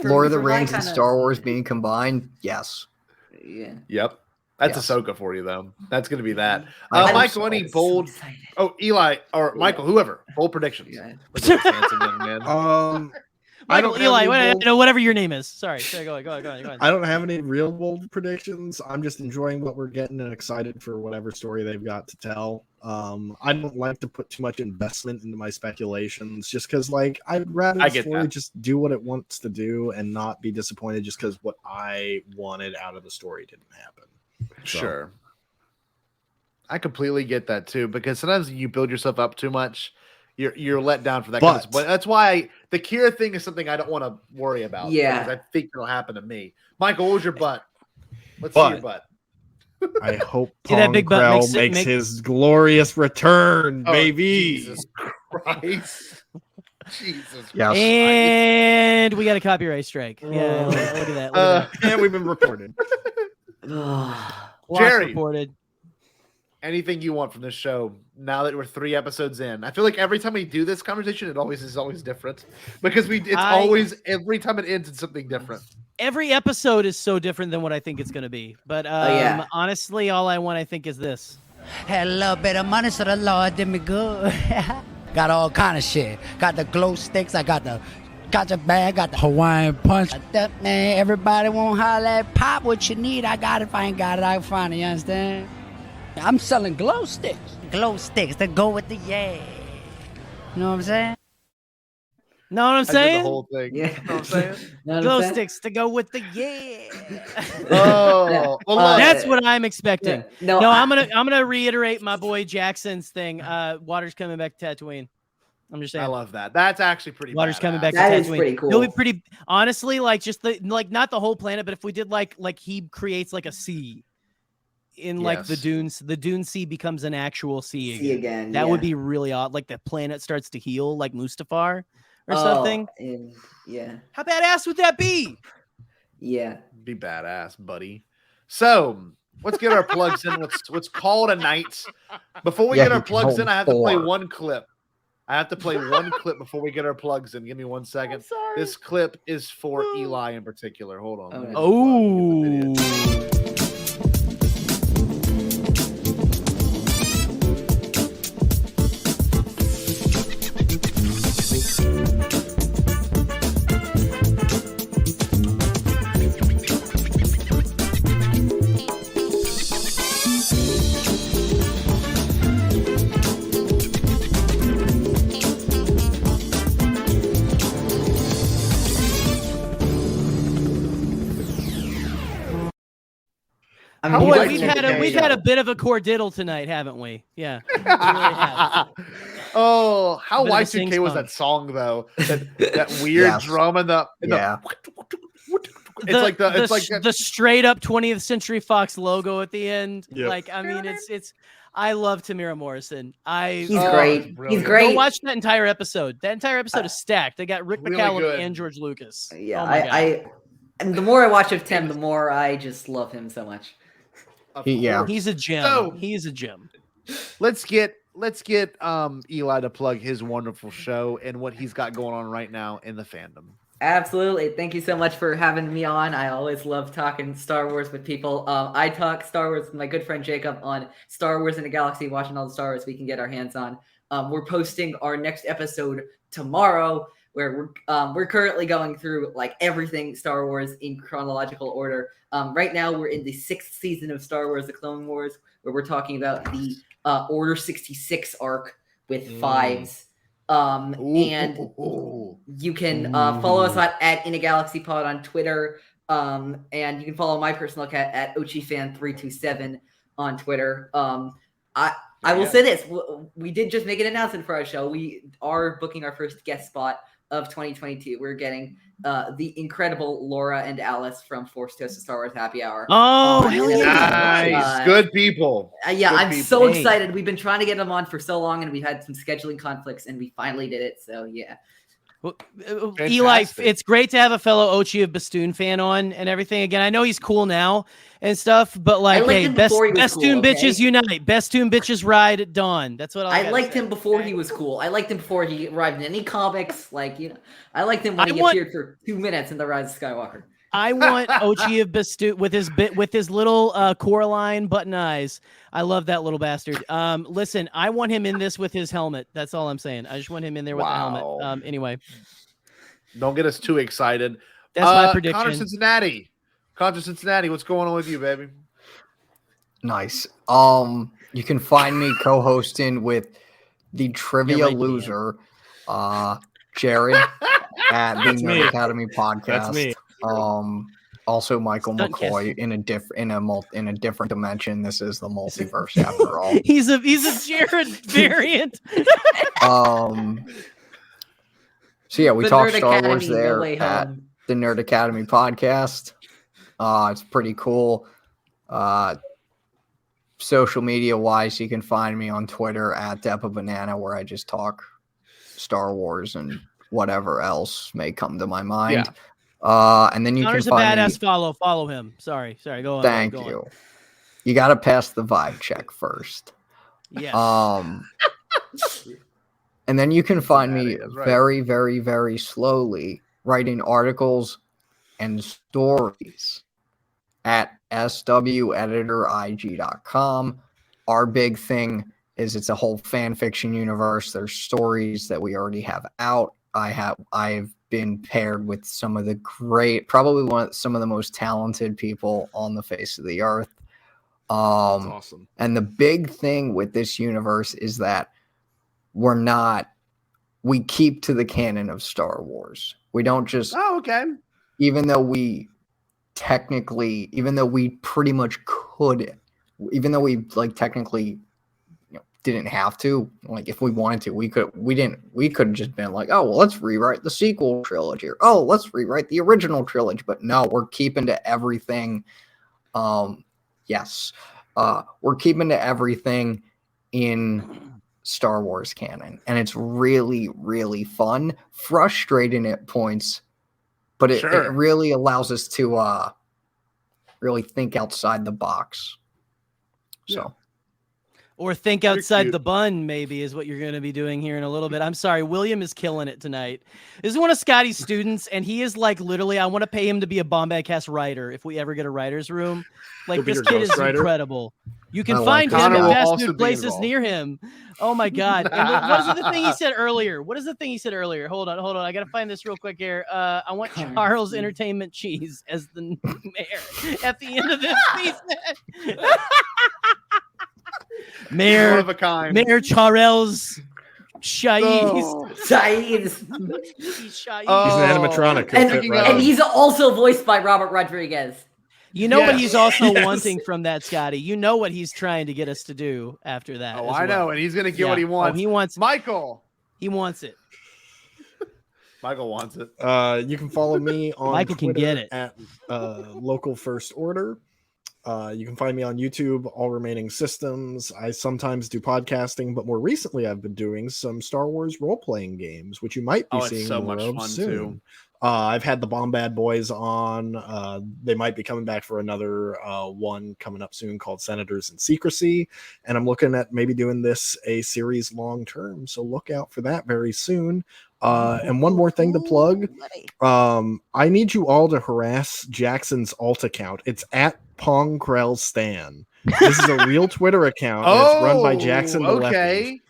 Lord of the Rings and Star Wars being combined, yes. Yeah. Yep. That's Ahsoka for you, though. That's going to be that. Michael, any bold? Oh, Eli or Michael, whoever. Bold predictions. Whatever your name is. Sorry. Go ahead. I don't have any real bold predictions. I'm just enjoying what we're getting and excited for whatever story they've got to tell. I don't like to put too much investment into my speculations, just because, like, I'd rather the story just do what it wants to do and not be disappointed just because what I wanted out of the story didn't happen. Sure. I completely get that too, because sometimes you build yourself up too much. You're let down for that. But that's why the Kira thing is something I don't want to worry about. Yeah, because I think it'll happen to me. Michael, what was your butt? Let's see your butt. I hope Pong Krell makes his glorious return, baby. Jesus Christ. Jesus. Yes. And we got a copyright strike. Yeah, look at that. And we've been reported. Jerry, reported. Anything you want from this show now that we're 3 episodes in? I feel like every time we do this conversation, it always is different, because always every time it ends, it's something different. Every episode is so different than what I think it's going to be. But honestly, all I want, I think, is this. Had a little bit of money, so the Lord did me good. Got all kind of shit. Got the glow sticks. I got the gotcha bag. Got the Hawaiian punch. Man, everybody won't holler at Pop what you need. I got it. If I ain't got it, I can find it. You understand? I'm selling glow sticks. Glow sticks that go with the You know what I'm saying? Know what I'm I did saying? the whole thing. Yeah. You know what I'm saying? Glow sticks to go with the Oh, well, look. that's what I'm expecting. No, I'm gonna reiterate my boy Jackson's thing. Water's coming back to Tatooine. I'm just saying. I love that. That's actually pretty. Water's coming back to That Tatooine. is pretty cool. It'll be pretty. Honestly, like just not the whole planet, but if we did like he creates like a sea in like the dunes, the Dune Sea becomes an actual sea again. That would be really odd. Like the planet starts to heal, like Mustafar or something. Yeah. How badass would that be? Yeah. Be badass, buddy. So let's get our plugs in. Let's call it a night. Before we get our plugs in, I have to play one clip. Before we get our plugs in. Give me 1 second. This clip is for Eli in particular. Hold on. Oh. Boy, we've had a bit of a cordiddle tonight, haven't we? Yeah. We really have. Oh, how Bit of a Y2K was sing-song. that song though? That weird drum and the it's like the straight up 20th Century Fox logo at the end. Yep. Like, I mean, it's. I love Tamira Morrison. He's great. He's great. Go watch that entire episode. That entire episode is stacked. They got Rick really McCallum good. and George Lucas. Yeah, and the more I watch of Tim, the more I just love him so much. He's a gem. So, He's a gem. Let's get Eli to plug his wonderful show and what he's got going on right now in the fandom. Absolutely. Thank you so much for having me on. I always love talking Star Wars with people. I talk Star Wars with my good friend Jacob on Star Wars in a Galaxy, watching all the Star Wars we can get our hands on. We're posting our next episode tomorrow, where we're currently going through like everything Star Wars in chronological order. Right now, we're in the 6th season of Star Wars: The Clone Wars, where we're talking about the Order 66 arc with fives. And you can follow us at In a Galaxy Pod on Twitter. And you can follow my personal account at OchiFan327 on Twitter. I will say this. We did just make an announcement for our show. We are booking our first guest spot of 2022. We're getting the incredible Laura and Alice from Force Toast to Star Wars Happy Hour. Oh, hell yeah. Nice. Good people. I'm so excited. We've been trying to get them on for so long, and we've had some scheduling conflicts, and we finally did it. So, yeah. Well, Eli, it's great to have a fellow Ochi of Bastoon fan on and everything. Again, I know he's cool now and stuff, but like, hey, Bastoon bitches unite. Bastoon bitches ride at dawn. That's what I liked him before he was cool. I liked him before he arrived in any comics. Like, I liked him when he appeared for 2 minutes in The Rise of Skywalker. I want Ochi of Bastoon with his little Coraline button eyes. I love that little bastard. Listen, I want him in this with his helmet. That's all I'm saying. I just want him in there with the helmet. Anyway, don't get us too excited. That's my prediction. Conor Cincinnati, what's going on with you, baby? Nice. You can find me co-hosting with the Trivia Loser, Jared, at the Nerd Academy podcast. That's me. Also Michael McCoy in a different dimension. This is the multiverse after all. He's a Jared variant. So yeah, we talk Star Wars there at the Nerd Academy podcast. It's pretty cool. Social media wise, you can find me on Twitter at DepaBanana, where I just talk Star Wars and whatever else may come to my mind. Yeah. And then you Connor's can find a badass follow him. Sorry, go on. Thank you. You got to pass the vibe check first. Yes. And then you can find me very, very, very slowly writing articles and stories at sweditorIG.com. Our big thing is it's a whole fan fiction universe. There's stories that we already have out. I've been paired with some of the some of the most talented people on the face of the earth. That's awesome. And the big thing with this universe is that we're not we keep to the canon of Star Wars. We don't just even though we pretty much could, even though we like technically didn't have to, like if we wanted to, we could have just been like, oh well, let's rewrite the sequel trilogy, or oh, let's rewrite the original trilogy. But no, we're keeping to everything. We're keeping to everything in Star Wars canon, and it's really, really fun, frustrating at points, but it really allows us to really think outside the box. So. Or think outside the bun, maybe, is what you're going to be doing here in a little bit. I'm sorry, William is killing it tonight. This is one of Scotty's students, and he is like literally, I want to pay him to be a Bombadcast writer if we ever get a writer's room. Like, this kid is incredible. You can find him at fast food places near him. Oh my God. And what is the thing he said earlier? What is the thing he said earlier? Hold on. I got to find this real quick here. I want Charles Entertainment Cheese as the mayor at the end of this piece. Mayor, one of a kind. Mayor Charles Shaiz. Shaiz. He's an animatronic. And he's also voiced by Robert Rodriguez. You know what he's also wanting from that, Scotty. You know what he's trying to get us to do after that. Oh, I know, and he's gonna get what he wants. He wants Michael. He wants it. Michael wants it. You can follow me on Michael Twitter can get it at Local First Order. You can find me on YouTube, All Remaining Systems. I sometimes do podcasting, but more recently I've been doing some Star Wars role-playing games, which you might be seeing more of soon. I've had the Bombad boys on. They might be coming back for another one coming up soon called Senators in Secrecy. And I'm looking at maybe doing this a series long-term, so look out for that very soon. And one more thing to plug. I need you all to harass Jackson's alt account. It's at Pong Krell Stan. This is a real Twitter account. And it's run by Jackson the Lefty.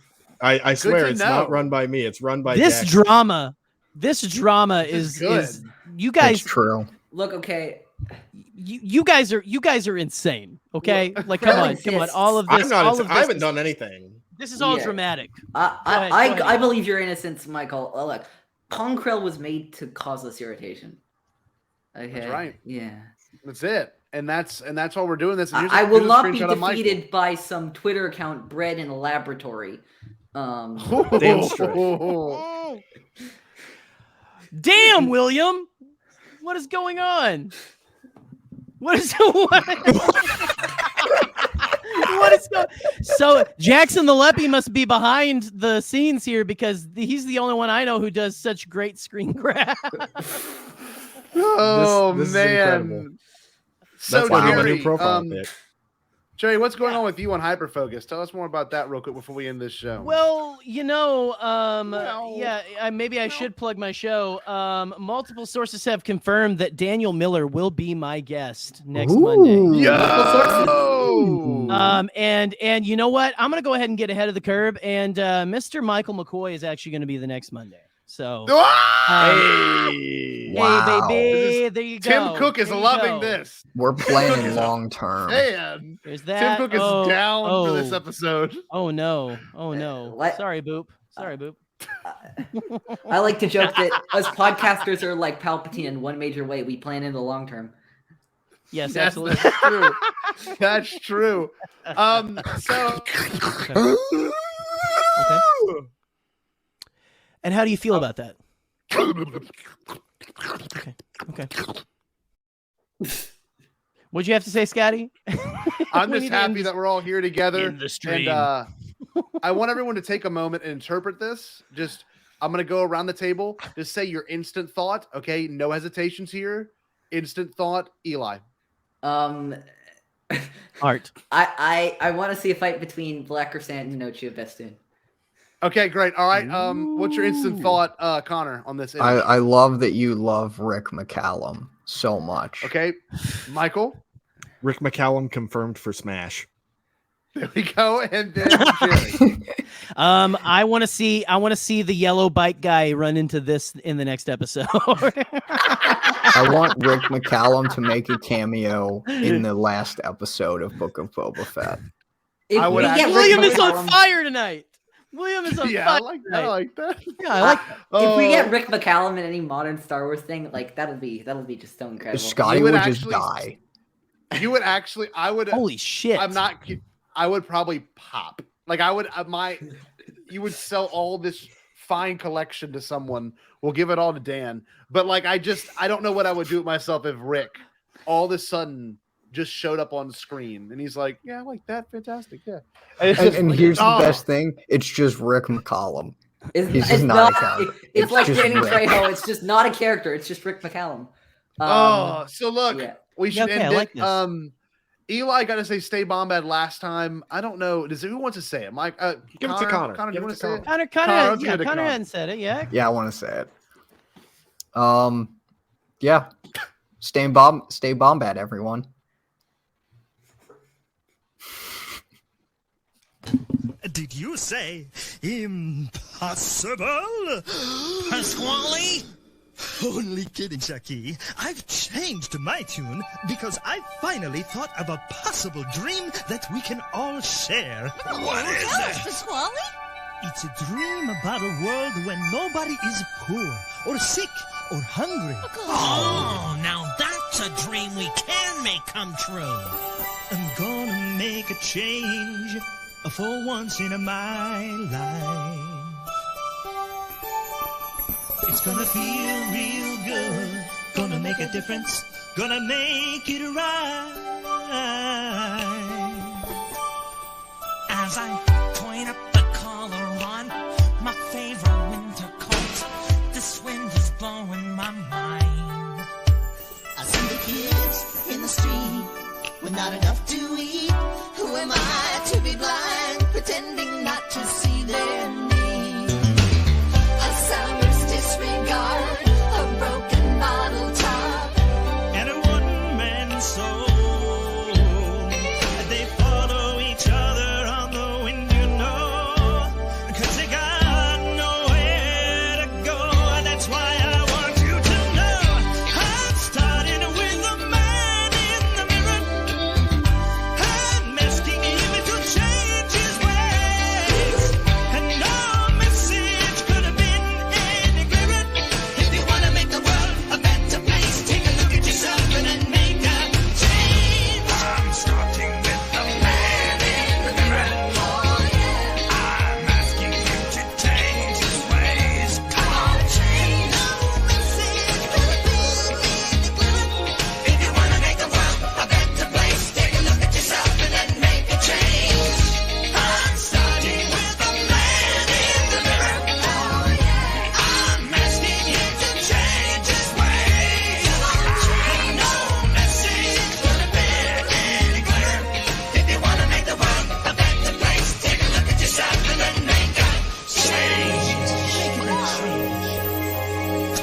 I swear it's not run by me. It's run by this Jackson. drama. This drama is you guys. It's true. Look, okay. You guys are insane. Okay, like come on. All of this. I haven't done anything. This is all dramatic. I believe your innocence, Michael. Look, Pong Krell was made to cause us irritation. Okay. That's right. Yeah. That's it. And that's why we're doing this. I will not be defeated by some Twitter account bred in a laboratory. Damn straight. Damn, William. What is going on? What is So Jackson the Leppy must be behind the scenes here because he's the only one I know who does such great screen grab. This man. So Jerry, Jerry, what's going on with you on Hyperfocus? Tell us more about that real quick before we end this show. Well, maybe I should plug my show. Multiple sources have confirmed that Daniel Miller will be my guest next Monday. And you know what? I'm gonna go ahead and get ahead of the curve. And Mr. Michael McCoy is actually going to be the next Monday. So, hey, baby, there you go. Tim Cook is loving this. We're playing long term. Man, there's that. Tim Cook is down for this episode. Oh no! Sorry, Boop. I like to joke that us podcasters are like Palpatine in one major way. We plan in the long term. Yes, absolutely. That's true. That's true. Okay. And how do you feel about that? Okay. What'd you have to say, Scotty? I'm just happy that we're all here together. In the stream. And I want everyone to take a moment and interpret this. I'm going to go around the table. Just say your instant thought. Okay. No hesitations here. Instant thought, Eli. Art. I want to see a fight between Black Chrysanthemum and Nochi Bestoon. Okay, great. All right. What's your instant thought, Connor, on this? I love that you love Rick McCallum so much. Okay, Michael. Rick McCallum confirmed for Smash. There we go. And then Jerry. I want to see the yellow bike guy run into this in the next episode. I want Rick McCallum to make a cameo in the last episode of Book of Boba Fett. William is on fire tonight. William is a Yeah, fun I like that. guy. I like that. Yeah, I like that. If we get Rick McCallum in any modern Star Wars thing, like that'll be just so incredible. Scotty would just die. You would actually. I would. Holy shit! I'm not. I would probably pop. Like I would. You would sell all this fine collection to someone. We'll give it all to Dan. But like, I don't know what I would do with myself if Rick all of a sudden just showed up on screen and he's like, yeah, I like that. Fantastic. Yeah. And here's the best thing. It's just Rick McCallum. He's just not a character. It's like just Danny Rick. Trejo. It's just not a character. It's just Rick McCallum. So look, we should end like it. this. Eli got to say "Stay Bombad" last time. I don't know. Who wants to say it? Mike, Give it to Connor. Connor, do you want to say it? Connor hadn't said it. Yeah. Yeah, I want to say it. Yeah. Stay Bombad, everyone. Did you say impossible? Pasquale? Only kidding, Shaki. I've changed my tune because I finally thought of a possible dream that we can all share. What is it? Pasquale? It's a dream about a world when nobody is poor or sick or hungry. Oh, now that's a dream we can make come true. I'm gonna make a change for once in my life. It's gonna feel real good, gonna make a difference, gonna make it right. As I point up the collar on my favorite winter coat, this wind is blowing my mind. I see the kids in the street with not enough to eat. Who am I to be blind, pretending not to see their need? A soundless disregard, a broken bottle top, And a one-man soul. They follow each other on the wind, you know, 'cause they got nowhere to go. That's why I want you to know I'm starting with the man in the mirror. I'm asking him to change his ways, and no message could have been any clearer. If you wanna make the world a better place, take a look at yourself and then make a change. I'm starting with the man in the mirror. Oh yeah, I'm asking him to change his ways. come on, change. No message could have been any clearer. If you wanna make the world a better place, take a look at yourself and then make a change. I'm starting with the man in the mirror. Oh yeah, I'm asking him to change his ways. come on, change. No message could have been any clearer. If you wanna make the world a better place, take a look at yourself and then make a change.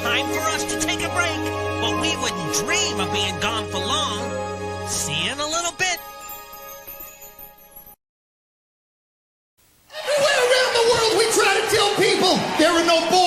Time for us to take a break, but we wouldn't dream of being gone for long. See you in a little bit. Everywhere around the world we try to tell people there are no borders.